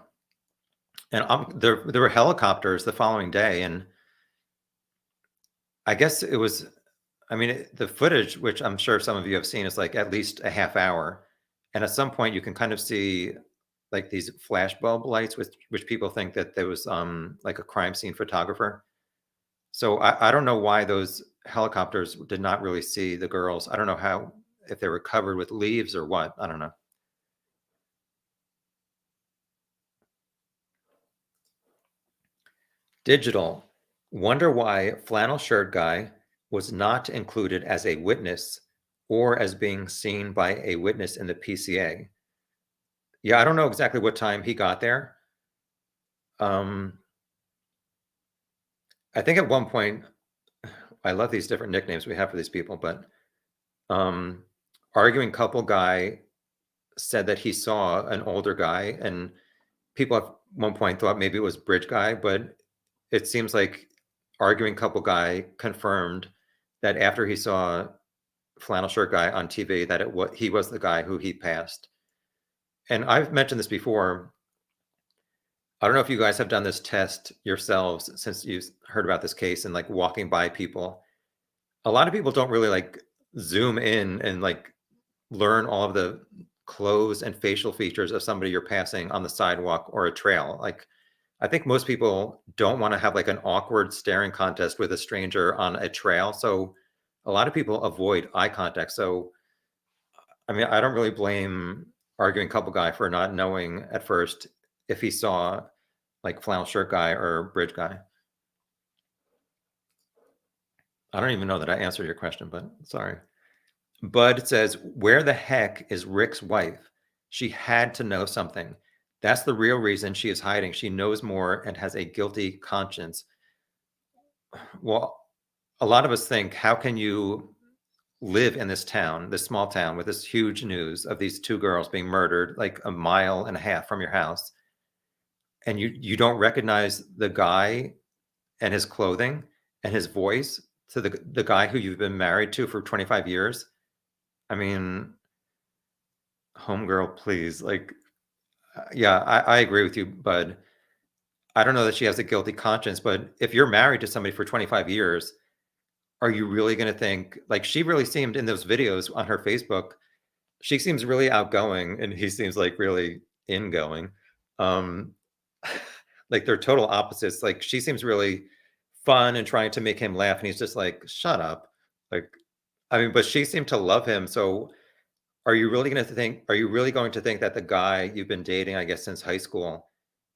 And there were helicopters the following day, and I guess it was, I mean, the footage, which I'm sure some of you have seen, is like at least a half hour. And at some point, you can kind of see like these flash bulb lights, which people think that there was like a crime scene photographer. So I don't know why those helicopters did not really see the girls. I don't know how, if they were covered with leaves or what. I don't know. Digital. Wonder why flannel shirt guy was not included as a witness or as being seen by a witness in the PCA. Yeah, I don't know exactly what time he got there. I think at one point, I love these different nicknames we have for these people, but arguing couple guy said that he saw an older guy, and people at one point thought maybe it was bridge guy, but it seems like arguing couple guy confirmed that after he saw flannel shirt guy on TV that he was the guy who he passed. And I've mentioned this before. I don't know if you guys have done this test yourselves since you've heard about this case and like walking by people. A lot of people don't really like zoom in and like learn all of the clothes and facial features of somebody you're passing on the sidewalk or a trail. Like, I think most people don't want to have like an awkward staring contest with a stranger on a trail. So a lot of people avoid eye contact. So, I mean, I don't really blame arguing couple guy for not knowing at first if he saw like flannel shirt guy or bridge guy. I don't even know that I answered your question, but sorry. Bud says, where the heck is Rick's wife? She had to know something. That's the real reason she is hiding. She knows more and has a guilty conscience. Well, a lot of us think, how can you live in this town, this small town, with this huge news of these two girls being murdered like a mile and a half from your house, and you don't recognize the guy and his clothing and his voice to the guy who you've been married to for 25 years? I mean, homegirl, please. Like, yeah, I agree with you, Bud. I don't know that she has a guilty conscience, but if you're married to somebody for 25 years, are you really going to think, like, she really seemed in those videos on her Facebook, she seems really outgoing and he seems like really ingoing. Um, like they're total opposites. Like she seems really fun and trying to make him laugh, and he's just like, shut up. Like, I mean, but she seemed to love him. So are you really going to think that the guy you've been dating, I guess, since high school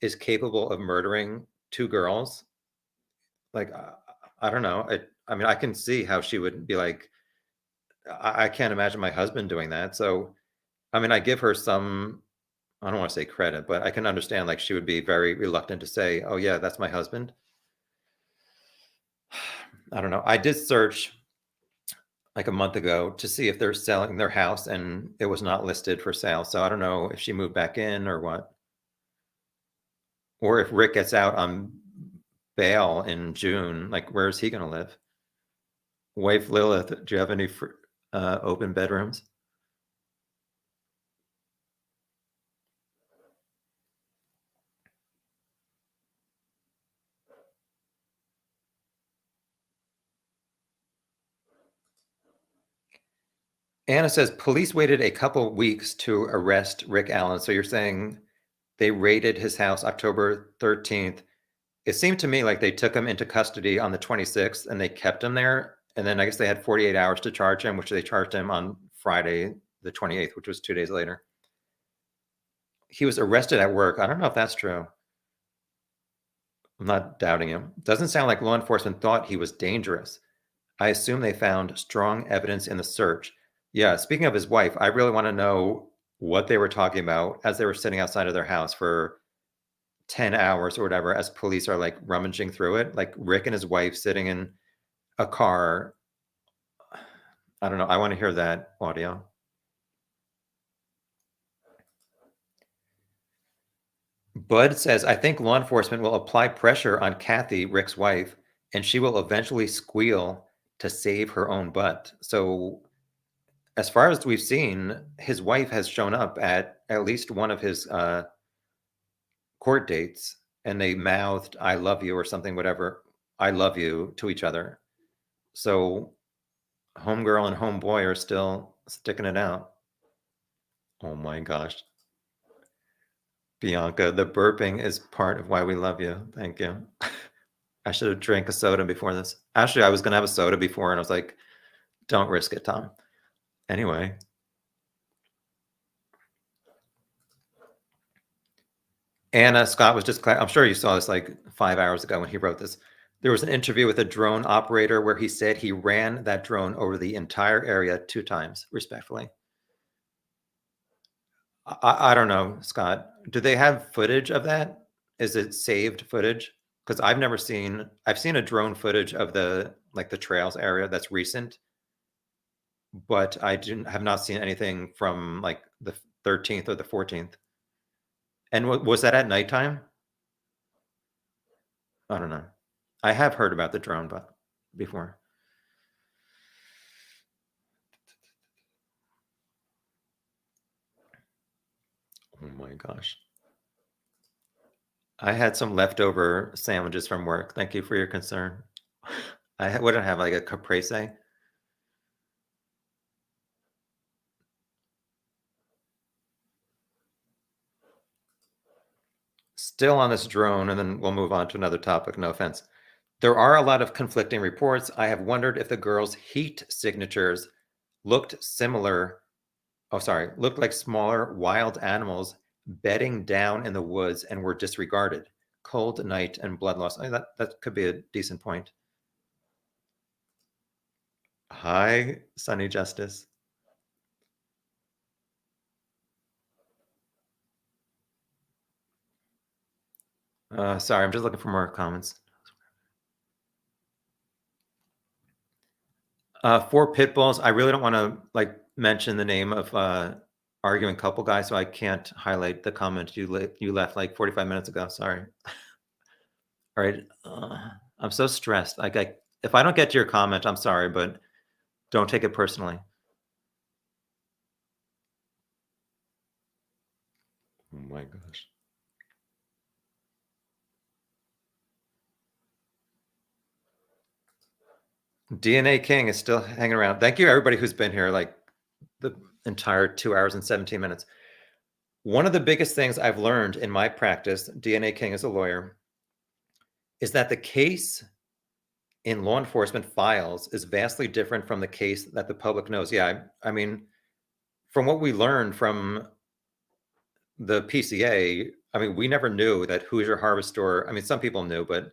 is capable of murdering two girls? Like, I don't know. I mean, I can see how she would be like, I can't imagine my husband doing that. So, I mean, I give her some, I don't want to say credit, but I can understand like she would be very reluctant to say, oh, yeah, that's my husband. I don't know. I did search like a month ago to see if they're selling their house, and it was not listed for sale. So I don't know if she moved back in or what, or if Rick gets out on bail in June. Like, where is he going to live? Wife Lilith, do you have any open bedrooms? Anna says police waited a couple weeks to arrest Rick Allen. So you're saying they raided his house October 13th. It seemed to me like they took him into custody on the 26th and they kept him there. And then I guess they had 48 hours to charge him, which they charged him on Friday, the 28th, which was 2 days later. He was arrested at work. I don't know if that's true. I'm not doubting him. Doesn't sound like law enforcement thought he was dangerous. I assume they found strong evidence in the search. Yeah, speaking of his wife, I really want to know what they were talking about as they were sitting outside of their house for 10 hours or whatever, as police are like rummaging through it. Like Rick and his wife sitting in a car. I don't know. I want to hear that audio. Bud says, I think law enforcement will apply pressure on Kathy, Rick's wife, and she will eventually squeal to save her own butt. So, as far as we've seen, his wife has shown up at least one of his court dates, and they mouthed, I love you, or something, whatever, I love you to each other. So, homegirl and homeboy are still sticking it out. Oh my gosh. Bianca, the burping is part of why we love you. Thank you. I should have drank a soda before this. Actually, I was going to have a soda before, and I was like, don't risk it, Tom. Anyway. Anna Scott was just, I'm sure you saw this like 5 hours ago when he wrote this. There was an interview with a drone operator where he said he ran that drone over the entire area 2 times, respectfully. I don't know, Scott. Do they have footage of that? Is it saved footage? Because I've seen a drone footage of the like the trails area that's recent, but I have not seen anything from like the 13th or the 14th. And was that at nighttime? I don't know. I have heard about the drone, but before. Oh my gosh. I had some leftover sandwiches from work. Thank you for your concern. I wouldn't have like a caprese. Still on this drone, and then we'll move on to another topic. No offense. There are a lot of conflicting reports. I have wondered if the girls' heat signatures looked similar. Oh, sorry, looked like smaller wild animals bedding down in the woods and were disregarded. Cold night and blood loss. That could be a decent point. Hi, Sunny Justice. Sorry, I'm just looking for more comments. 4 pit bulls. I really don't want to like mention the name of arguing couple guy, so I can't highlight the comment you left like 45 minutes ago. Sorry. All right. I'm so stressed. Like, if I don't get to your comment, I'm sorry, but don't take it personally. Oh my gosh. DNA King is still hanging around. Thank you, everybody who's been here like the entire 2 hours and 17 minutes. One of the biggest things I've learned in my practice, DNA King as a lawyer, is that the case in law enforcement files is vastly different from the case that the public knows. Yeah, I mean, from what we learned from the PCA, I mean, we never knew that Hoosier Harbor Store, I mean, some people knew, but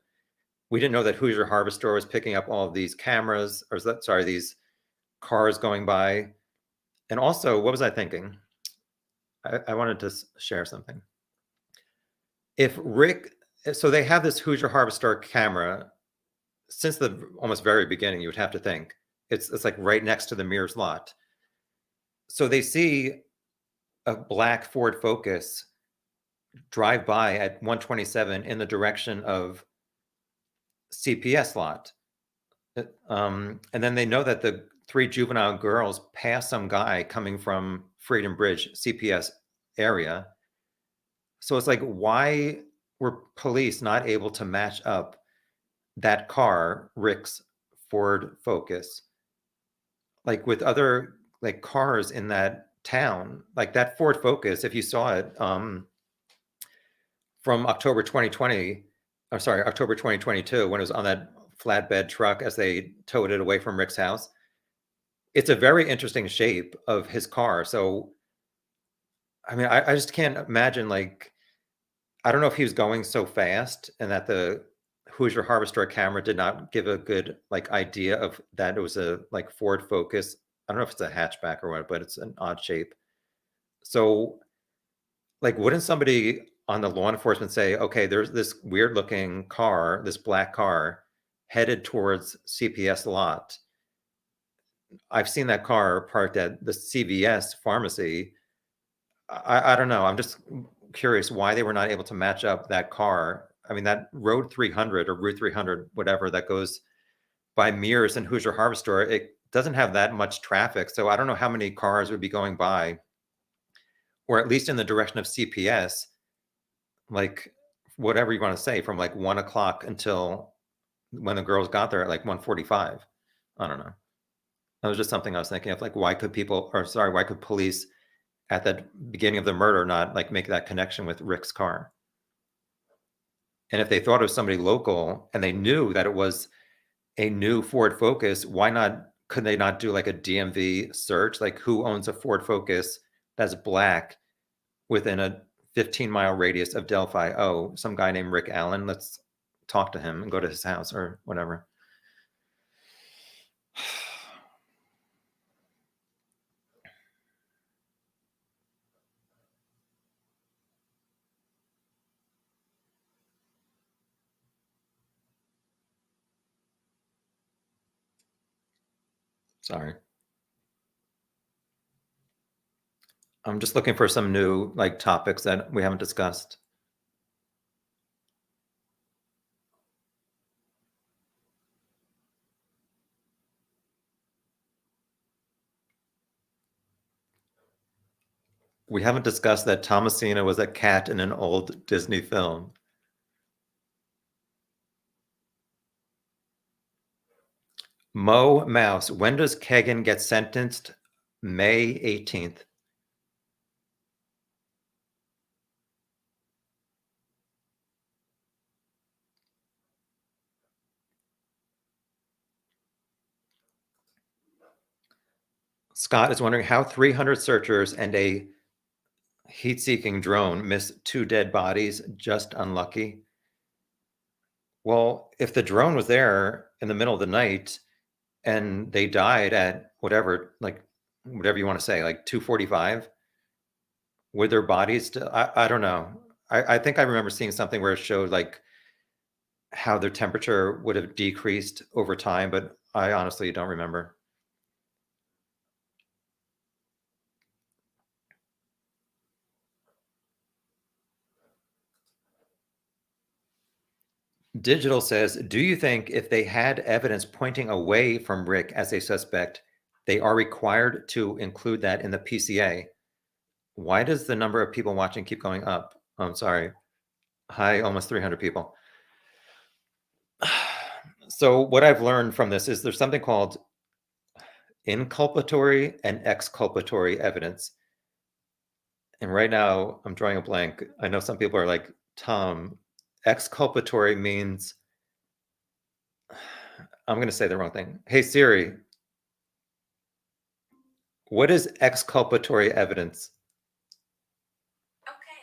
we didn't know that Hoosier Harbor Store was picking up all of these cameras, or sorry, these cars going by. And also, what was I thinking? I wanted to share something. If Rick, so they have this Hoosier Harbor Store camera since the almost very beginning, you would have to think. It's like right next to the Mears lot. So they see a black Ford Focus drive by at 127 in the direction of CPS lot. And then they know that the 3 juvenile girls passed some guy coming from Freedom Bridge CPS area. So it's like, why were police not able to match up that car, Rick's Ford Focus, like with other like cars in that town? Like that Ford Focus, if you saw it from October 2020, or sorry, October 2022, when it was on that flatbed truck as they towed it away from Rick's house, it's a very interesting shape of his car. So, I mean, I just can't imagine, like, I don't know if he was going so fast and that the Hoosier Harbor Store camera did not give a good like idea of that it was a like Ford Focus. I don't know if it's a hatchback or what, but it's an odd shape. So, like, wouldn't somebody on the law enforcement say, okay, there's this weird looking car, this black car headed towards CPS lot. I've seen that car parked at the CVS pharmacy. I don't know. I'm just curious why they were not able to match up that car. I mean, that Road 300 or Route 300, whatever, that goes by Mears and Hoosier Harbor Store, it doesn't have that much traffic. So I don't know how many cars would be going by, or at least in the direction of CPS, like whatever you want to say, from like 1 o'clock until when the girls got there at like 1:45. I don't know. That was just something I was thinking of. Like, why could police at the beginning of the murder not like make that connection with Rick's car? And if they thought it was somebody local and they knew that it was a new Ford Focus, why not? Could they not do like a DMV search? Like, who owns a Ford Focus that's black within a 15-mile radius of Delphi? Oh, some guy named Rick Allen. Let's talk to him and go to his house or whatever. Sorry. I'm just looking for some new like topics that we haven't discussed. We haven't discussed that Thomasina was a cat in an old Disney film. Mo Mouse, when does Kegan get sentenced? May 18th. Scott is wondering how 300 searchers and a heat-seeking drone missed 2 dead bodies. Just unlucky. Well, if the drone was there in the middle of the night and they died at whatever, like whatever you want to say, like 2:45, would their bodies still, I don't know. I think I remember seeing something where it showed like how their temperature would have decreased over time, but I honestly don't remember. Digital says, do you think if they had evidence pointing away from Rick as a suspect, they are required to include that in the PCA? Why does the number of people watching keep going up? I'm sorry. Hi, almost 300 people. So what I've learned from this is there's something called inculpatory and exculpatory evidence. And right now I'm drawing a blank. I know some people are like, Tom, exculpatory means, I'm going to say the wrong thing. Hey, Siri, what is exculpatory evidence? Okay,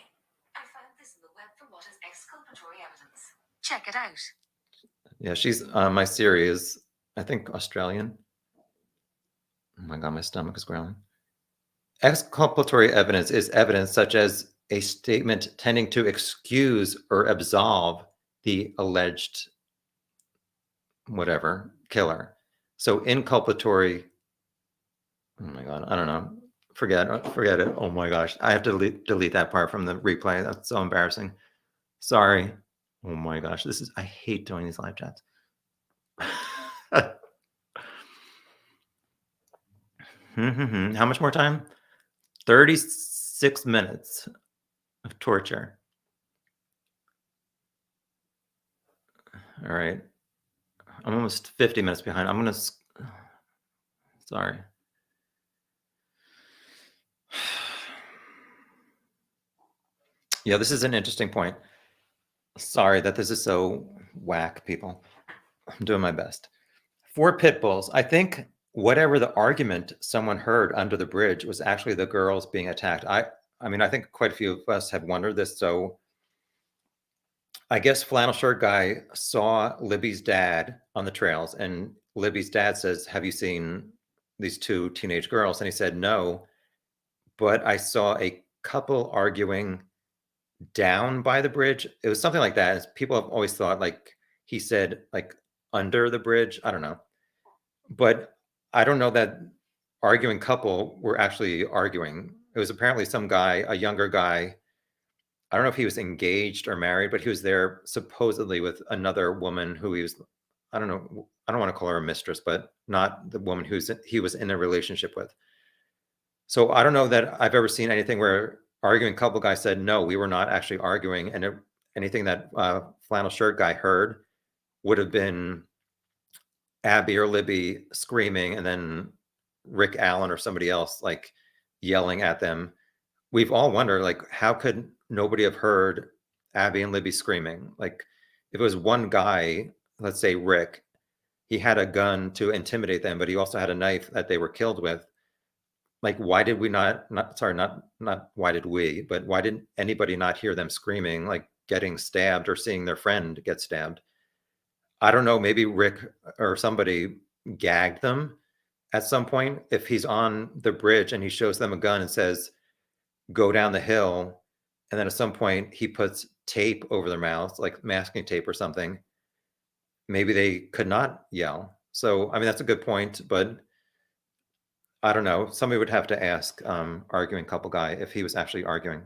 I found this in the web for what is exculpatory evidence. Check it out. Yeah, she's my Siri is, I think, Australian. Oh my God, my stomach is growling. Exculpatory evidence is evidence such as a statement tending to excuse or absolve the alleged whatever killer. So inculpatory, oh my God, I don't know. Forget it. Oh my gosh. I have to delete that part from the replay. That's so embarrassing. Sorry. Oh my gosh. I hate doing these live chats. How much more time? 36 minutes of torture. All right. I'm almost 50 minutes behind. I'm going to, sorry. Yeah, this is an interesting point. Sorry that this is so whack, people. I'm doing my best. 4 pit bulls. I think whatever the argument someone heard under the bridge was actually the girls being attacked. I mean, I think quite a few of us have wondered this. So I guess flannel shirt guy saw Libby's dad on the trails, and Libby's dad says, have you seen these 2 teenage girls? And he said, no, but I saw a couple arguing down by the bridge. It was something like that. People have always thought like he said like under the bridge. I don't know. But I don't know that arguing couple were actually arguing. It was apparently some guy, a younger guy. I don't know if he was engaged or married, but he was there supposedly with another woman who he was, I don't know, I don't want to call her a mistress, but not the woman he was in a relationship with. So I don't know that I've ever seen anything where arguing couple guy said, no, we were not actually arguing. And anything that flannel shirt guy heard would have been Abby or Libby screaming and then Rick Allen or somebody else like yelling at them. we've all wondered, like, how could nobody have heard Abby and Libby screaming? Like, if it was one guy, let's say Rick, he had a gun to intimidate them, but he also had a knife that they were killed with. Like, why did we not sorry, not why did we, but why didn't anybody not hear them screaming, like getting stabbed or seeing their friend get stabbed? I don't know, maybe Rick or somebody gagged them at some point. If he's on the bridge and he shows them a gun and says, go down the hill, and then at some point he puts tape over their mouths, like masking tape or something, maybe they could not yell. So, I mean, that's a good point, but I don't know. Somebody would have to ask arguing couple guy if he was actually arguing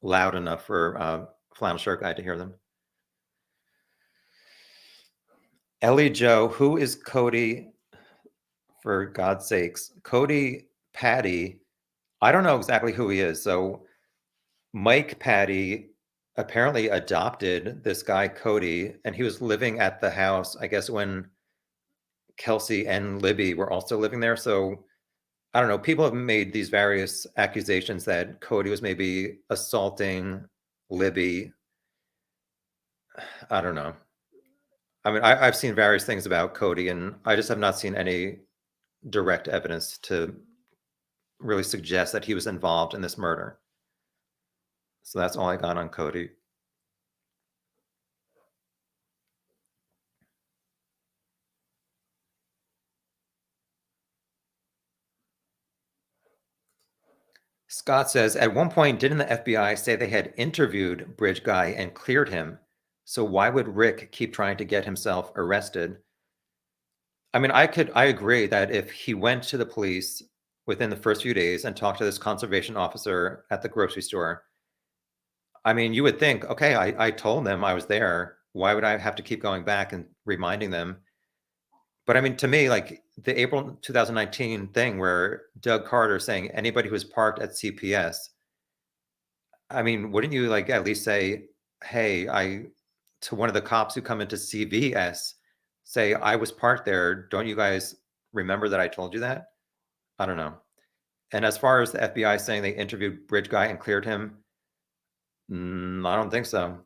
loud enough for flannel shirt guy to hear them. Ellie Joe, who is Cody? For God's sakes, Cody Patty. I don't know exactly who he is. So Mike Patty apparently adopted this guy Cody, and he was living at the house, I guess, when Kelsey and Libby were also living there. So I don't know. People have made these various accusations that Cody was maybe assaulting Libby. I don't know. I mean, I've seen various things about Cody, and I just have not seen any direct evidence to really suggest that he was involved in this murder. So that's all I got on Cody. Scott says, at one point, didn't the FBI say they had interviewed Bridge Guy and cleared him? So why would Rick keep trying to get himself arrested? I mean, I agree that if he went to the police within the first few days and talked to this conservation officer at the grocery store, I mean, you would think, okay, I told them I was there. Why would I have to keep going back and reminding them? But I mean, to me, like the April 2019 thing where Doug Carter saying anybody who was parked at CPS, I mean, wouldn't you like at least say, hey, to one of the cops who come into CVS, say, I was parked there. Don't you guys remember that I told you that? I don't know. And as far as the FBI saying they interviewed Bridge Guy and cleared him, I don't think so.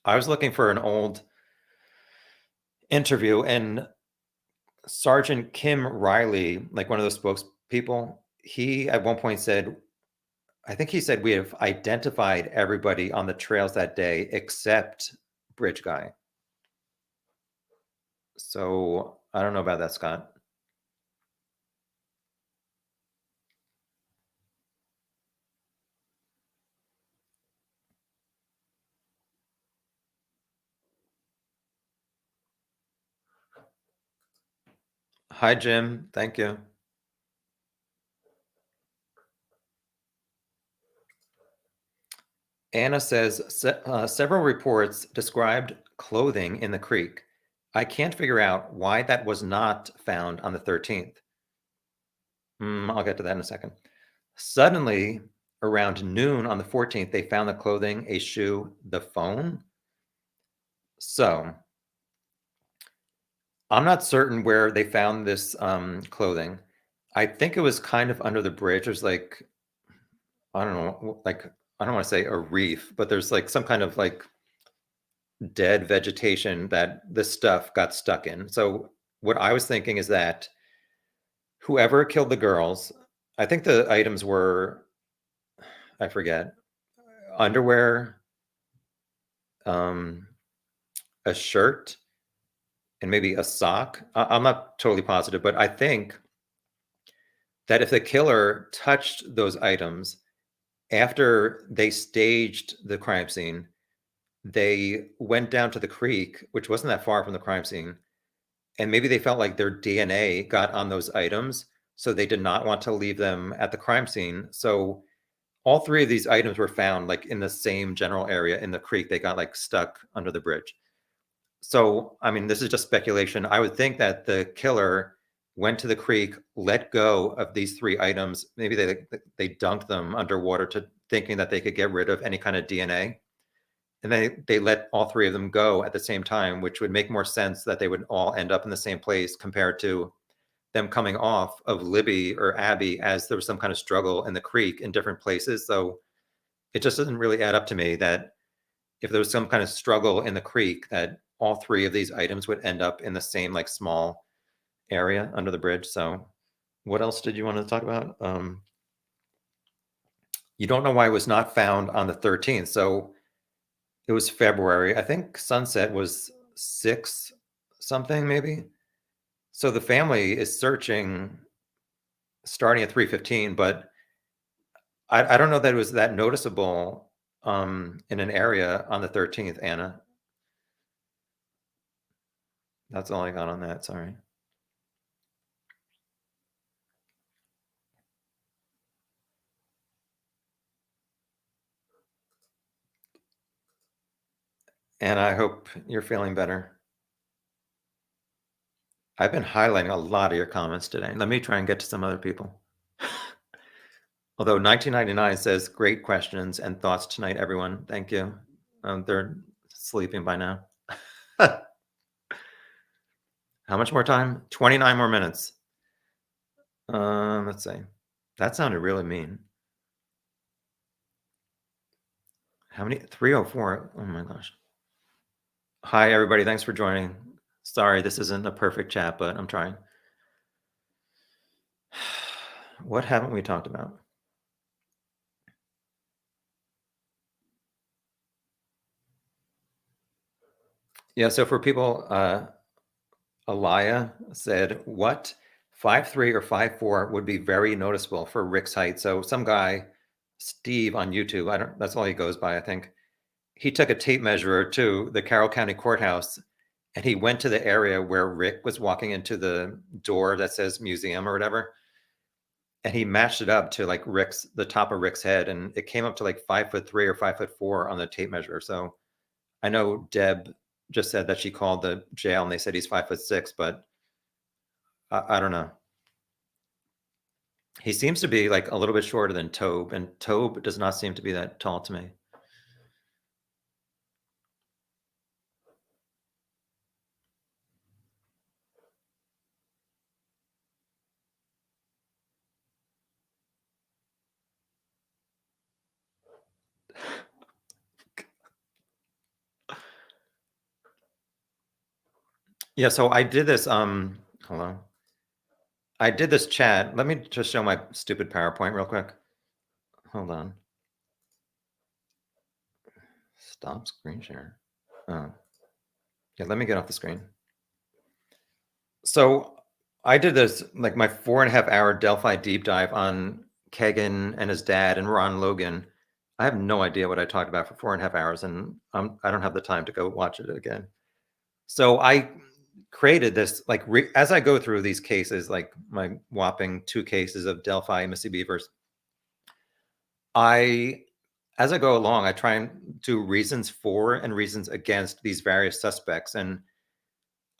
I was looking for an old interview, and Sergeant Kim Riley, like one of those spokespeople, he at one point said, I think he said we have identified everybody on the trails that day except Bridge Guy. So I don't know about that, Scott. Hi, Jim. Thank you. Anna says several reports described clothing in the creek. I can't figure out why that was not found on the 13th. I'll get to that in a second. Suddenly, around noon on the 14th, they found the clothing, a shoe, the phone. So I'm not certain where they found this clothing. I think it was kind of under the bridge. There's like, I don't know, like, I don't want to say a reef, but there's like some kind of like dead vegetation that this stuff got stuck in. So what I was thinking is that whoever killed the girls, I think the items were, I forget, underwear, a shirt, and maybe a sock. I'm not totally positive, but I think that if the killer touched those items after they staged the crime scene, they went down to the creek, which wasn't that far from the crime scene, and maybe they felt like their DNA got on those items, so they did not want to leave them at the crime scene. So all three of these items were found like in the same general area in the creek. They got like stuck under the bridge. So, I mean, this is just speculation. I would think that the killer went to the creek, let go of these three items. Maybe they dunked them underwater to thinking that they could get rid of any kind of DNA. And then they let all three of them go at the same time, which would make more sense that they would all end up in the same place compared to them coming off of Libby or Abby as there was some kind of struggle in the creek in different places. So it just doesn't really add up to me that if there was some kind of struggle in the creek, that all three of these items would end up in the same like small area under the bridge. So what else did you want to talk about? You don't know why it was not found on the 13th. So it was February. I think sunset was 6 something maybe. So the family is searching starting at 3:15, but I don't know that it was that noticeable in an area on the 13th, Anna. That's all I got on that. Sorry. And I hope you're feeling better. I've been highlighting a lot of your comments today. Let me try and get to some other people. Although 1999 says, great questions and thoughts tonight, everyone. Thank you. They're sleeping by now. How much more time? 29 more minutes. Let's see. That sounded really mean. How many? 304. Oh my gosh. Hi, everybody. Thanks for joining. Sorry, this isn't a perfect chat, but I'm trying. What haven't we talked about? Yeah, so for people, Alaya said, what 5'3" or 5'4" would be very noticeable for Rick's height. So some guy, Steve on YouTube, I don't, that's all he goes by, I think. He took a tape measure to the Carroll County Courthouse and he went to the area where Rick was walking into the door that says museum or whatever. And he matched it up to like the top of Rick's head, and it came up to like 5'3" or 5'4" on the tape measure. So I know Deb just said that she called the jail and they said he's 5'6", but I don't know. He seems to be like a little bit shorter than Tobe, and Tobe does not seem to be that tall to me. Yeah, so I did this, hello. I did this chat. Let me just show my stupid PowerPoint real quick. Hold on. Stop screen share. Oh. Yeah, let me get off the screen. So I did this, like my 4.5-hour Delphi deep dive on Kegan and his dad and Ron Logan. I have no idea what I talked about for 4.5 hours, and I don't have the time to go watch it again. So I created this, like, as I go through these cases, like my whopping 2 cases of Delphi and Missy Bevers, as I go along, I try and do reasons for and reasons against these various suspects. And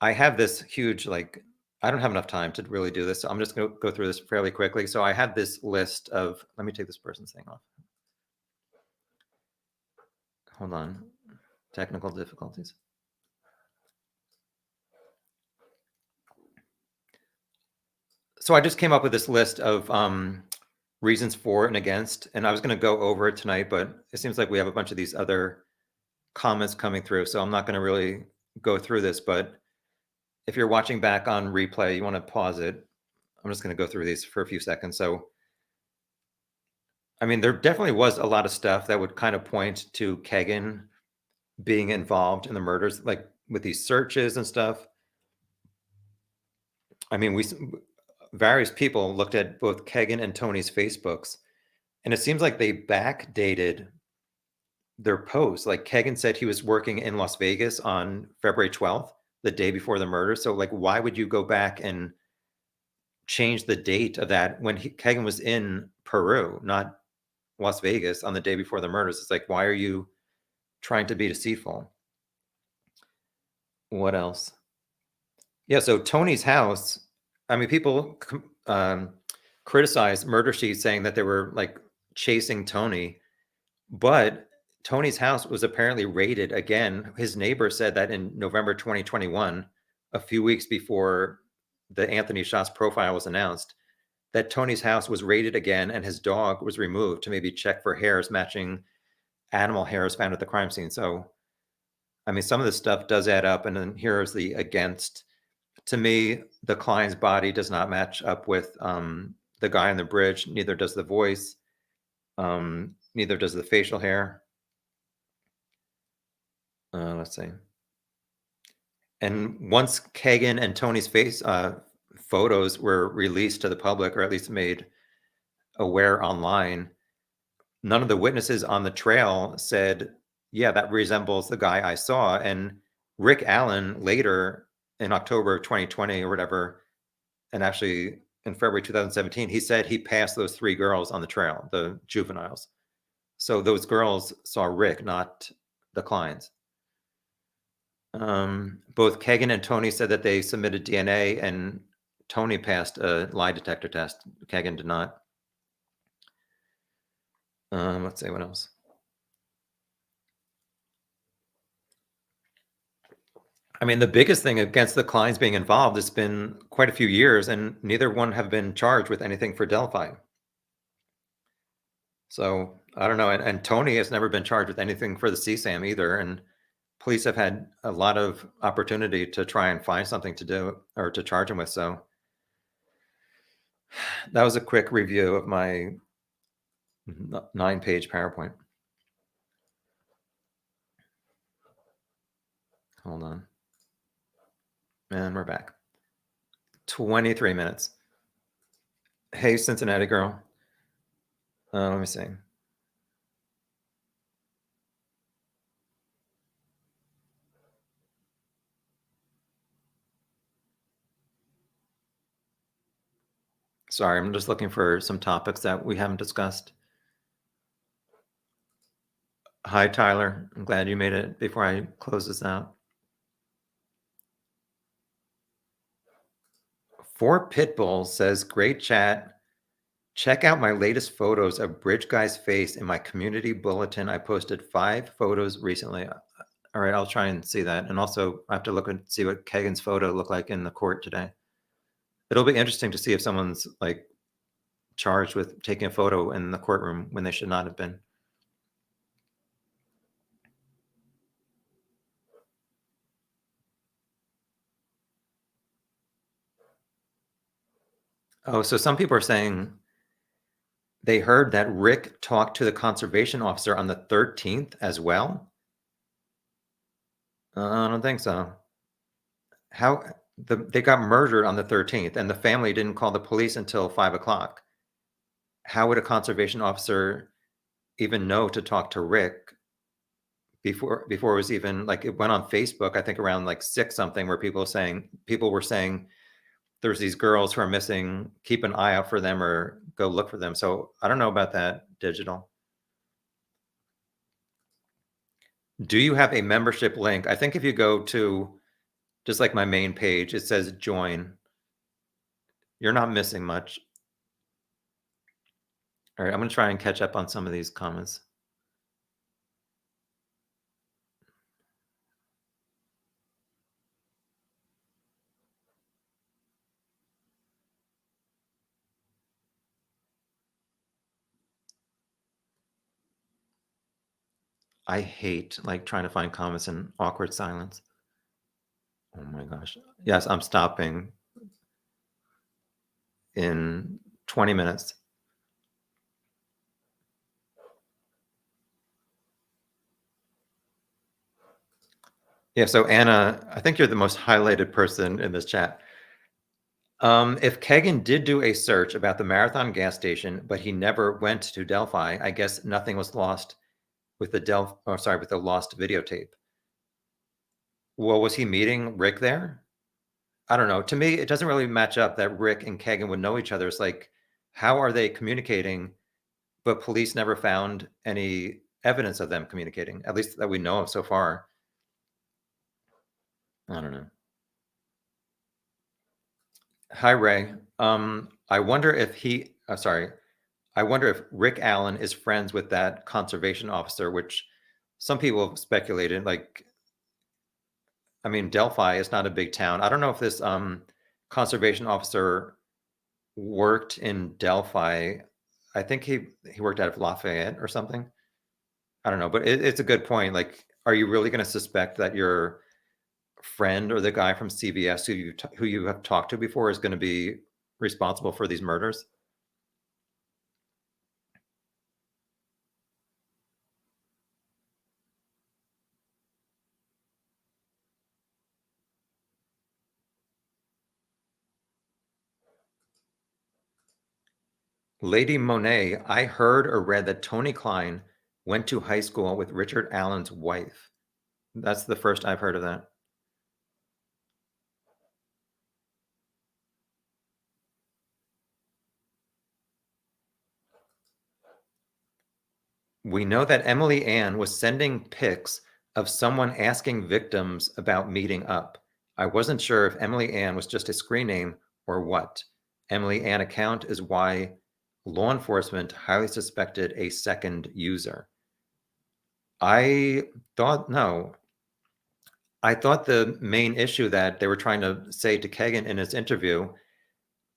I have this huge, like, I don't have enough time to really do this. So I'm just going to go through this fairly quickly. So I had this list of, let me take this person's thing off. Hold on. Technical difficulties. So I just came up with this list of reasons for and against, and I was going to go over it tonight, but it seems like we have a bunch of these other comments coming through. So I'm not going to really go through this, but if you're watching back on replay, you want to pause it. I'm just going to go through these for a few seconds. So, I mean, there definitely was a lot of stuff that would kind of point to Kegan being involved in the murders, like with these searches and stuff. I mean, various people looked at both Kegan and Tony's Facebooks, and it seems like they backdated their posts. Like Kegan said he was working in Las Vegas on February 12th, the day before the murder. So, like, why would you go back and change the date of that when Kegan was in Peru, not Las Vegas, on the day before the murders? It's like, why are you trying to be deceitful? What else? Yeah, so Tony's house, I mean, people criticize Murder Sheet saying that they were like chasing Tony, but Tony's house was apparently raided again. His neighbor said that in November 2021, a few weeks before the Anthony Shots profile was announced, that Tony's house was raided again and his dog was removed to maybe check for hairs matching animal hairs found at the crime scene. So, I mean, some of this stuff does add up. And then here's the against. To me, the Klein's body does not match up with the guy on the bridge. Neither does the voice. Neither does the facial hair. Let's see. And once Kegan and Tony's face photos were released to the public, or at least made aware online, none of the witnesses on the trail said, yeah, that resembles the guy I saw. And Rick Allen later in October of 2020 or whatever, and actually in February 2017, he said he passed those 3 girls on the trail, the juveniles. So those girls saw Rick, not the Kleins. Both Kegan and Tony said that they submitted DNA, and Tony passed a lie detector test. Kegan did not. Let's see what else. I mean, the biggest thing against the Kleins being involved, it's been quite a few years, and neither one have been charged with anything for Delphi. So I don't know. And Tony has never been charged with anything for the CSAM either. And police have had a lot of opportunity to try and find something to do or to charge him with. So that was a quick review of my 9-page PowerPoint. Hold on. And we're back. 23 minutes. Hey, Cincinnati girl. Let me see. Sorry, I'm just looking for some topics that we haven't discussed. Hi, Tyler. I'm glad you made it before I close this out. For Pitbull says, great chat. Check out my latest photos of Bridge Guy's face in my community bulletin. I posted 5 photos recently. All right, I'll try and see that. And also I have to look and see what Kegan's photo looked like in the court today. It'll be interesting to see if someone's like charged with taking a photo in the courtroom when they should not have been. Oh, so some people are saying they heard that Rick talked to the conservation officer on the 13th as well. I don't think so. How they got murdered on the 13th and the family didn't call the police until 5 o'clock. How would a conservation officer even know to talk to Rick before it was even like, it went on Facebook, I think around like 6 something, where people were saying there's these girls who are missing, keep an eye out for them or go look for them. So I don't know about that, Digital. Do you have a membership link? I think if you go to just like my main page, it says join. You're not missing much. All right, I'm going to try and catch up on some of these comments. I hate like trying to find comments in awkward silence. Oh my gosh. Yes, I'm stopping in 20 minutes. Yeah, so Anna, I think you're the most highlighted person in this chat. If Kegan did do a search about the Marathon gas station, but he never went to Delphi, I guess nothing was lost with the with the lost videotape. Well, was he meeting Rick there? I don't know. To me, it doesn't really match up that Rick and Kegan would know each other. It's like, how are they communicating, but police never found any evidence of them communicating, at least that we know of so far. I don't know. Hi, Ray. I wonder if I wonder if Rick Allen is friends with that conservation officer, which some people have speculated. Like, I mean, Delphi is not a big town. I don't know if this conservation officer worked in Delphi. I think he worked out of Lafayette or something. I don't know, but it's a good point. Like, are you really going to suspect that your friend or the guy from CVS who you have talked to before is going to be responsible for these murders? Lady Monet, I heard or read that Tony Klein went to high school with Richard Allen's wife. That's the first I've heard of that. We know that Emily Ann was sending pics of someone asking victims about meeting up. I wasn't sure if Emily Ann was just a screen name or what. Emily Ann account is why law enforcement highly suspected a second user. I thought the main issue that they were trying to say to Kegan in his interview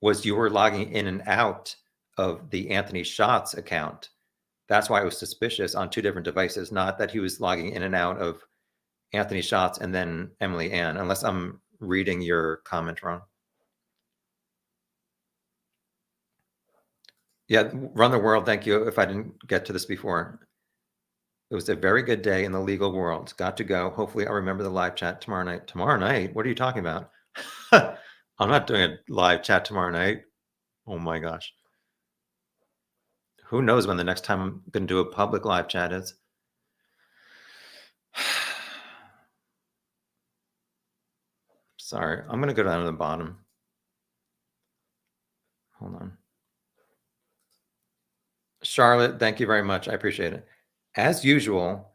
was you were logging in and out of the Anthony Schatz account. That's why it was suspicious on two different devices, not that he was logging in and out of Anthony Schatz and then Emily Ann, unless I'm reading your comment wrong. Yeah, Run the World, thank you. If I didn't get to this before. It was a very good day in the legal world. Got to go. Hopefully I'll remember the live chat tomorrow night. Tomorrow night? What are you talking about? I'm not doing a live chat tomorrow night. Oh my gosh. Who knows when the next time I'm going to do a public live chat is. Sorry, I'm going to go down to the bottom. Hold on. Charlotte, thank you very much. I appreciate it. As usual,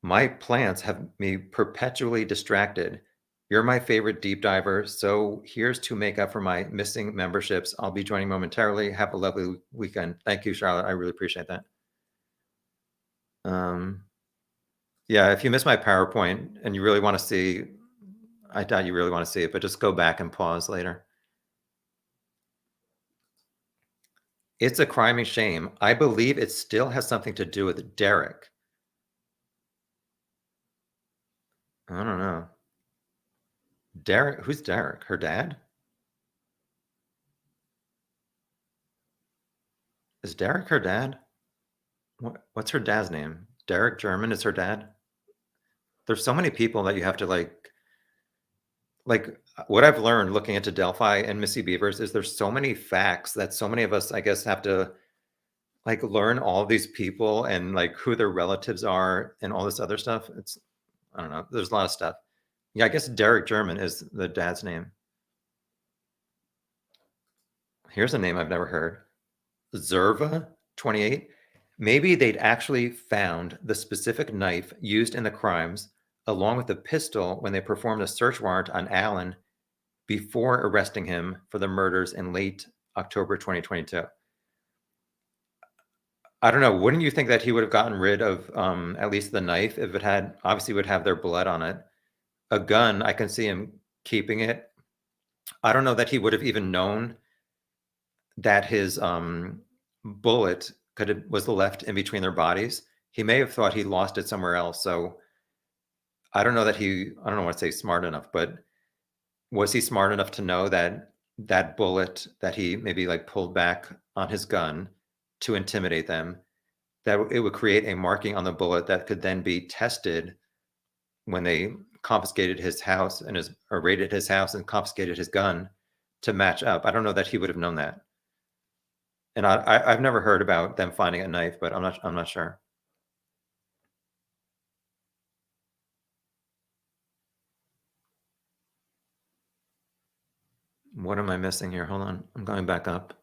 my plants have me perpetually distracted. You're my favorite deep diver, so here's to make up for my missing memberships. I'll be joining momentarily. Have a lovely weekend. Thank you, Charlotte. I really appreciate that. Yeah, if you miss my PowerPoint and you really want to see, I doubt you really want to see it, but just go back and pause later. It's a crime and shame. I believe it still has something to do with Derek. I don't know. Derek, who's Derek? Her dad? Is Derek her dad? What's her dad's name? Derek German is her dad? There's so many people that you have to like what I've learned looking into Delphi and Missy Bevers is there's so many facts that so many of us, I guess, have to like learn all these people and like who their relatives are and all this other stuff. I don't know. There's a lot of stuff. Yeah, I guess Derek German is the dad's name. Here's a name I've never heard. Zerva 28. Maybe they'd actually found the specific knife used in the crimes along with the pistol when they performed a search warrant on Allen before arresting him for the murders in late October 2022. I don't know. Wouldn't you think that he would have gotten rid of at least the knife if it had, obviously would have their blood on it. A gun, I can see him keeping it. I don't know that he would have even known that his bullet was left in between their bodies. He may have thought he lost it somewhere else. So I don't know that I don't know what to say smart enough, but was he smart enough to know that that bullet that he maybe like pulled back on his gun to intimidate them, that it would create a marking on the bullet that could then be tested when they confiscated his house or raided his house and confiscated his gun to match up. I don't know that he would have known that. And I've never heard about them finding a knife, but I'm not sure. What am I missing here? Hold on. I'm going back up.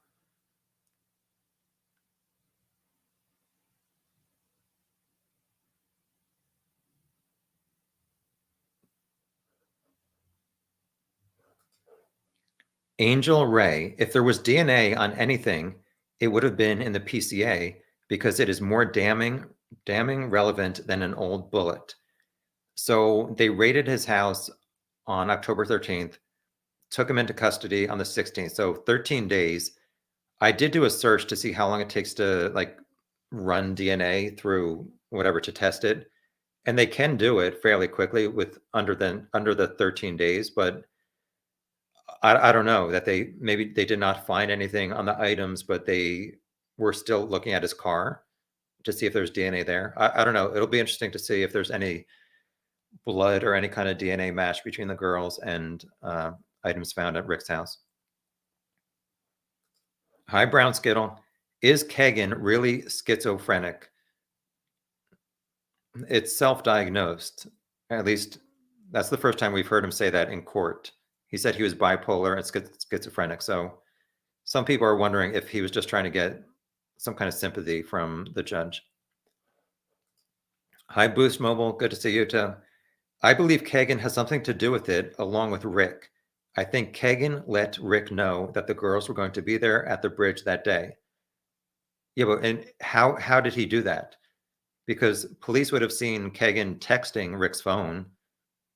Angel Ray, if there was DNA on anything, it would have been in the PCA because it is more damning relevant than an old bullet. So they raided his house on October 13th took him into custody on the 16th. So 13 days. I did do a search to see how long it takes to like run DNA through whatever to test it. And they can do it fairly quickly with under the 13 days, but I don't know that maybe they did not find anything on the items, but they were still looking at his car to see if there's DNA there. I don't know. It'll be interesting to see if there's any blood or any kind of DNA match between the girls and items found at Rick's house. Hi, Brown Skittle. Is Kegan really schizophrenic? It's self-diagnosed. At least that's the first time we've heard him say that in court. He said he was bipolar and schizophrenic. So some people are wondering if he was just trying to get some kind of sympathy from the judge. Hi, Boost Mobile. Good to see you too. I believe Kegan has something to do with it, along with Rick. I think Kegan let Rick know that the girls were going to be there at the bridge that day. Yeah, but and how did he do that? Because police would have seen Kegan texting Rick's phone,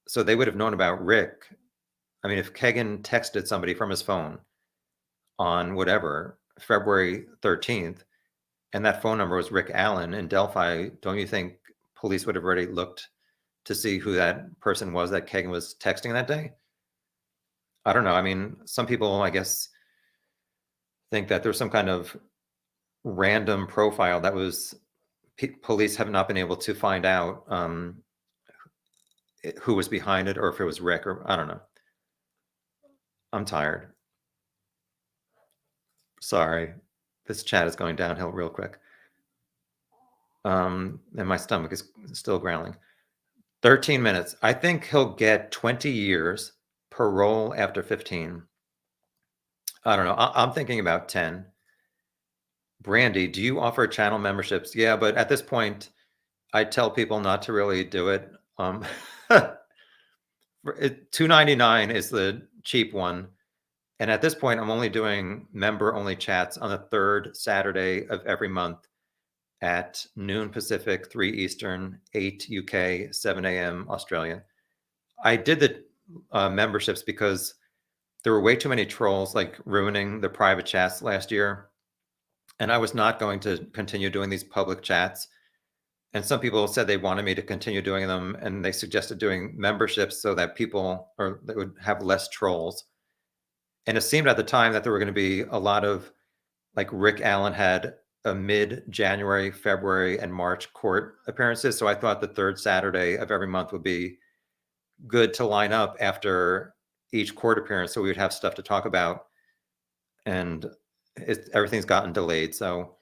so they would have known about Rick. I mean, if Kegan texted somebody from his phone on whatever, February 13th, and that phone number was Rick Allen in Delphi, don't you think police would have already looked to see who that person was that Kegan was texting that day? I don't know. I mean, some people, I guess, think that there's some kind of random profile that was police have not been able to find out who was behind it or if it was Rick or I don't know. I'm tired. Sorry. This chat is going downhill real quick. And my stomach is still growling. 13 minutes. I think he'll get 20 years, parole after 15. I don't know. I'm thinking about 10. Brandy, do you offer channel memberships? Yeah, but at this point, I tell people not to really do it. $2.99 is the cheap one. And at this point, I'm only doing member-only chats on the third Saturday of every month at noon Pacific, 3 Eastern, 8 UK, 7 a.m. Australian. I did the memberships because there were way too many trolls like ruining the private chats last year. And I was not going to continue doing these public chats. And some people said they wanted me to continue doing them, and they suggested doing memberships so that people or they would have less trolls. And it seemed at the time that there were going to be a lot of, like Rick Allen had a mid-January, February, and March court appearances. So I thought the third Saturday of every month would be good to line up after each court appearance so we would have stuff to talk about. And everything's gotten delayed. So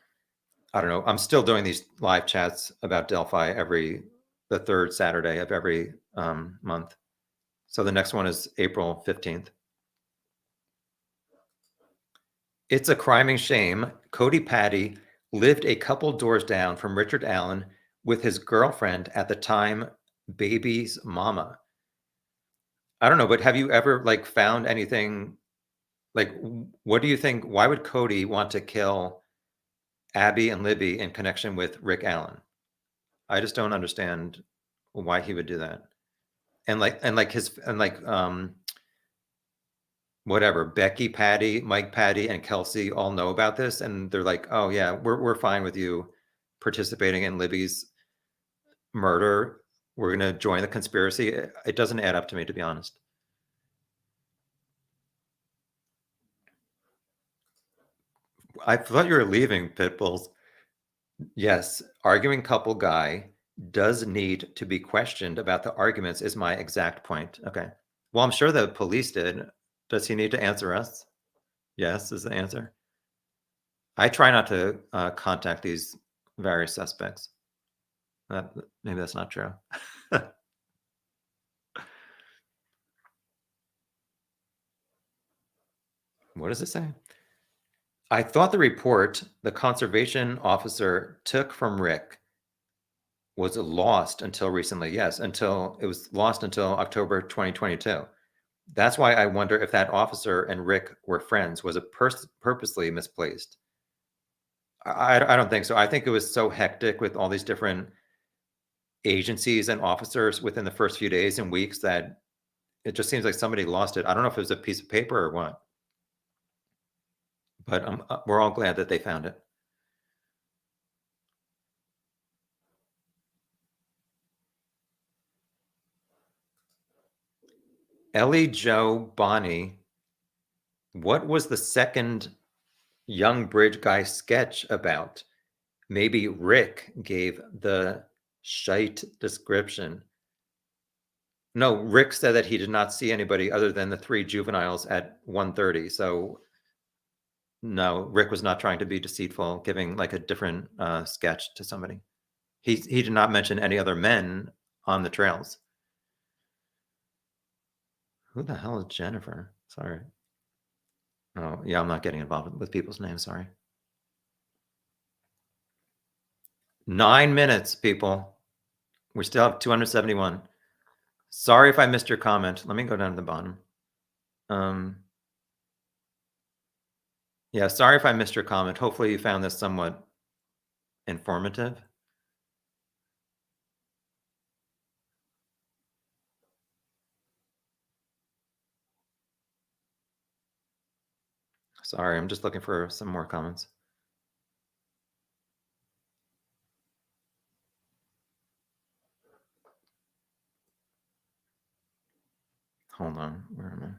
I don't know. I'm still doing these live chats about Delphi the third Saturday of every month. So the next one is April 15th. It's a criming shame. Cody Patty lived a couple doors down from Richard Allen with his girlfriend at the time, baby's mama. I don't know, but have you ever like found anything like what do you think? Why would Cody want to kill Abby and Libby in connection with Rick Allen? I just don't understand why he would do that. And whatever, Becky Patty, Mike Patty, and Kelsey all know about this, and they're like, "Oh yeah, we're fine with you participating in Libby's murder. We're gonna join the conspiracy." It doesn't add up to me, to be honest. I thought you were leaving, Pitbulls. Yes, arguing couple guy does need to be questioned about the arguments is my exact point. Okay. Well, I'm sure the police did. Does he need to answer us? Yes, is the answer. I try not to contact these various suspects. Maybe that's not true. What does it say? I thought the report the conservation officer took from Rick was lost until recently. Yes, until it was lost until October 2022. That's why I wonder if that officer and Rick were friends. Was it purposely misplaced? I don't think so. I think it was so hectic with all these different agencies and officers within the first few days and weeks that It just seems like somebody lost it. I don't know if it was a piece of paper or what, but we're all glad that they found it. Ellie Joe Bonnie, what was the second young bridge guy sketch about? Maybe Rick gave the shite description. No, Rick said that he did not see anybody other than the 3 juveniles at 1:30. So no, Rick was not trying to be deceitful, giving like a different sketch to somebody. He did not mention any other men on the trails. Who the hell is Jennifer? Sorry. Oh, yeah, I'm not getting involved with people's names. Sorry. 9 minutes, people. We still have 271. Sorry if I missed your comment. Let me go down to the bottom. Yeah, sorry if I missed your comment. Hopefully you found this somewhat informative. Sorry, I'm just looking for some more comments. Hold on, where am I?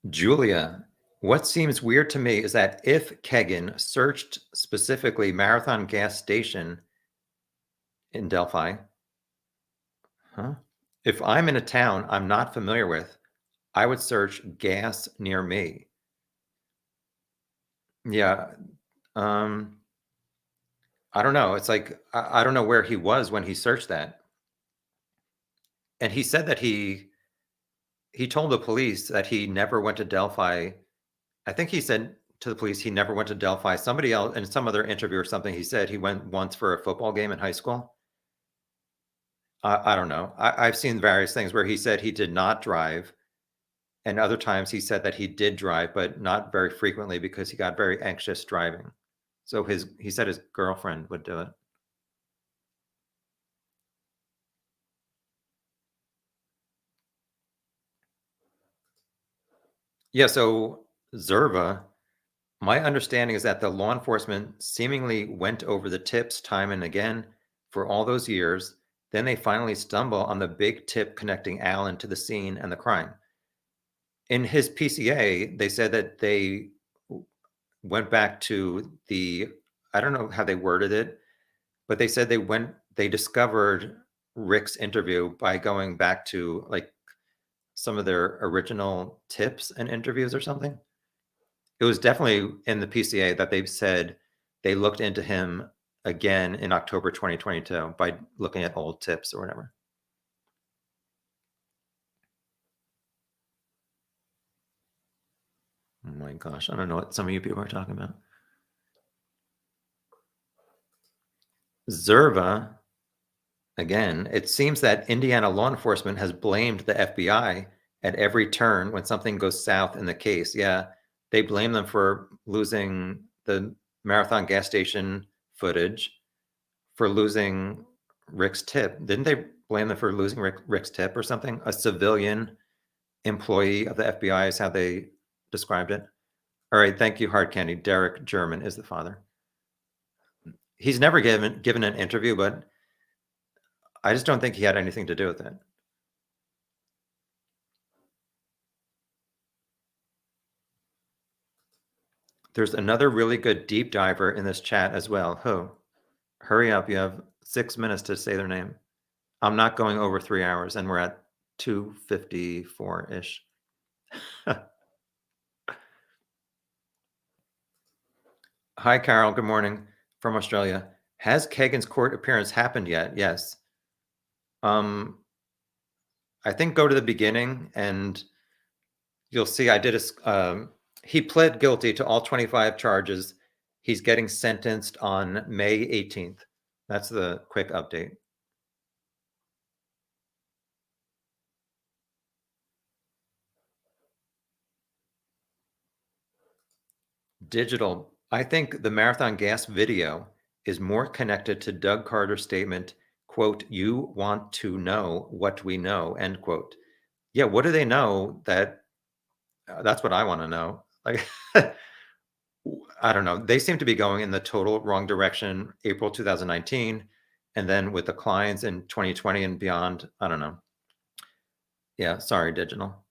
Julia, what seems weird to me is that if Kegan searched specifically Marathon gas station in Delphi, if I'm in a town I'm not familiar with, I would search gas near me. Yeah. I don't know. It's like, I don't know where he was when he searched that. And he said that he told the police that he never went to Delphi. I think he said to the police he never went to Delphi. Somebody else in some other interview or something, he said he went once for a football game in high school. I don't know. I've seen various things where he said he did not drive, and other times he said that he did drive, but not very frequently because he got very anxious driving. So he said his girlfriend would do it. Yeah, so Zerva, my understanding is that the law enforcement seemingly went over the tips time and again for all those years. Then they finally stumble on the big tip connecting Alan to the scene and the crime. In his PCA, they said that they went back to I don't know how they worded it, but they said they discovered Rick's interview by going back to like some of their original tips and interviews or something. It was definitely in the PCA that they've said they looked into him again in October 2022 by looking at old tips or whatever. Oh my gosh, I don't know what some of you people are talking about. Zerva, again, it seems that Indiana law enforcement has blamed the FBI at every turn when something goes south in the case. Yeah, they blame them for losing the Marathon gas station footage, for losing Rick's tip. Didn't they blame them for losing Rick's tip or something? A civilian employee of the FBI is how they described it. All right, thank you, Hard Candy. Derek German is the father. He's never given an interview, but I just don't think he had anything to do with it. There's another really good deep diver in this chat as well. Who? Hurry up, you have 6 minutes to say their name. I'm not going over 3 hours, and we're at 2:54-ish. Hi, Carol. Good morning from Australia. Has Kegan's court appearance happened yet? Yes. I think go to the beginning and you'll see I did he pled guilty to all 25 charges. He's getting sentenced on May 18th. That's the quick update. Digital. I think the Marathon Gas video is more connected to Doug Carter's statement, quote, "You want to know what we know," end quote. Yeah, what do they know that that's what I want to know. Like, I don't know. They seem to be going in the total wrong direction, April 2019. And then with the clients in 2020 and beyond, I don't know. Yeah, sorry, digital.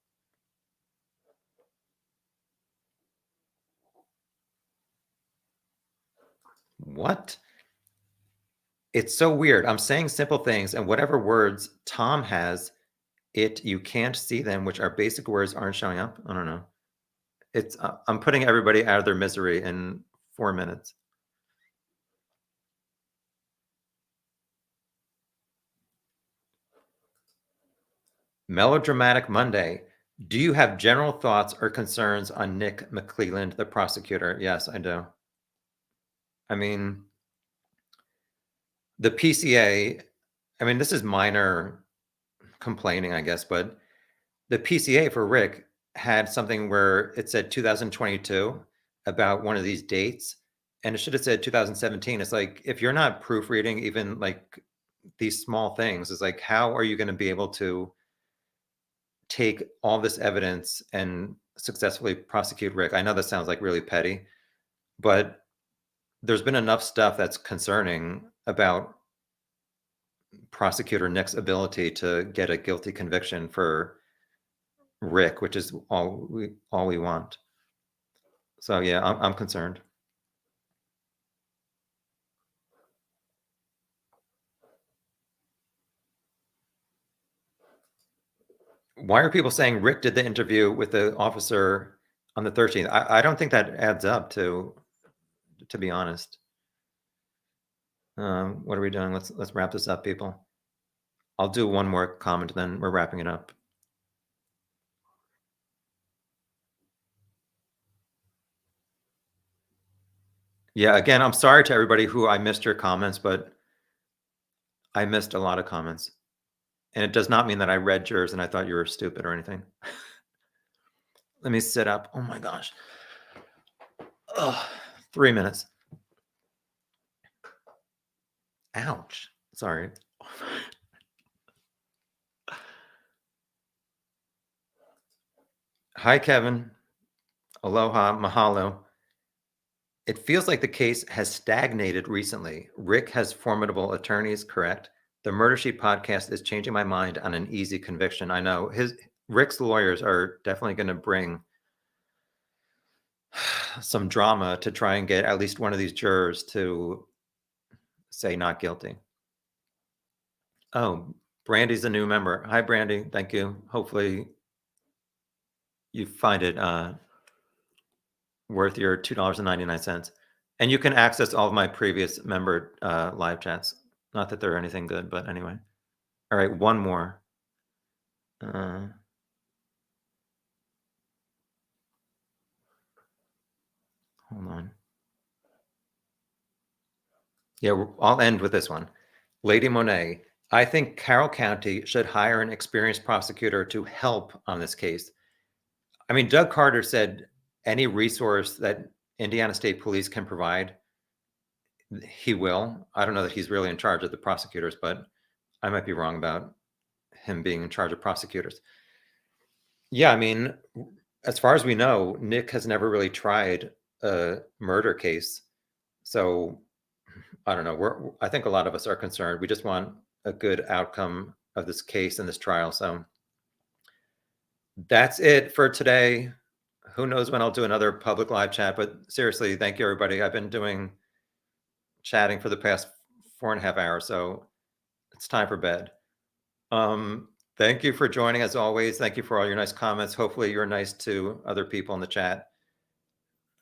What? It's so weird. I'm saying simple things, and whatever words Tom has, you can't see them, which are basic words aren't showing up. I don't know. It's I'm putting everybody out of their misery in 4 minutes. Melodramatic Monday. Do you have general thoughts or concerns on Nick McClelland, the prosecutor? Yes, I do. I mean, the PCA, I mean, this is minor complaining, I guess, but the PCA for Rick had something where it said 2022 about one of these dates, and it should have said 2017. It's like, if you're not proofreading even like these small things, it's like, how are you going to be able to take all this evidence and successfully prosecute Rick? I know that sounds like really petty, but there's been enough stuff that's concerning about prosecutor Nick's ability to get a guilty conviction for Rick, which is all we want. So yeah, I'm concerned. Why are people saying Rick did the interview with the officer on the 13th? I don't think that adds up to be honest. What are we doing? Let's wrap this up, people. I'll do one more comment, then we're wrapping it up. Yeah, again, I'm sorry to everybody who I missed your comments, but I missed a lot of comments. And it does not mean that I read yours and I thought you were stupid or anything. Let me sit up. Oh my gosh. Ugh, 3 minutes. Ouch. Sorry. Hi, Kevin. Aloha, mahalo. It feels like the case has stagnated recently. Rick has formidable attorneys, correct? The Murder Sheet podcast is changing my mind on an easy conviction. I know Rick's lawyers are definitely going to bring some drama to try and get at least one of these jurors to say not guilty. Oh, Brandy's a new member. Hi, Brandy. Thank you. Hopefully you find it worth your $2.99. And you can access all of my previous member live chats. Not that they're anything good, but anyway. All right, one more. Hold on. Yeah, I'll end with this one. Lady Monet, I think Carroll County should hire an experienced prosecutor to help on this case. I mean, Doug Carter said any resource that Indiana State Police can provide, he will. I don't know that he's really in charge of the prosecutors, but I might be wrong about him being in charge of prosecutors. Yeah, I mean, as far as we know, Nick has never really tried a murder case. So I don't know. I think a lot of us are concerned. We just want a good outcome of this case and this trial. So that's it for today. Who knows when I'll do another public live chat, but seriously, thank you, everybody. I've been doing chatting for the past 4.5 hours, so it's time for bed. Thank you for joining as always. Thank you for all your nice comments. Hopefully you're nice to other people in the chat.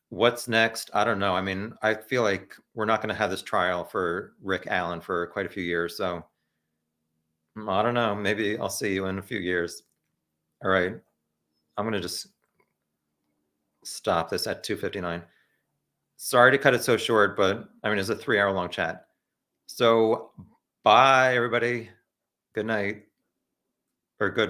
What's next? I don't know. I mean, I feel like we're not going to have this trial for Rick Allen for quite a few years. So I don't know. Maybe I'll see you in a few years. All right. I'm going to just stop this at 2:59. Sorry to cut it so short, but I mean, it's a 3-hour long chat. So bye, everybody. Good night or good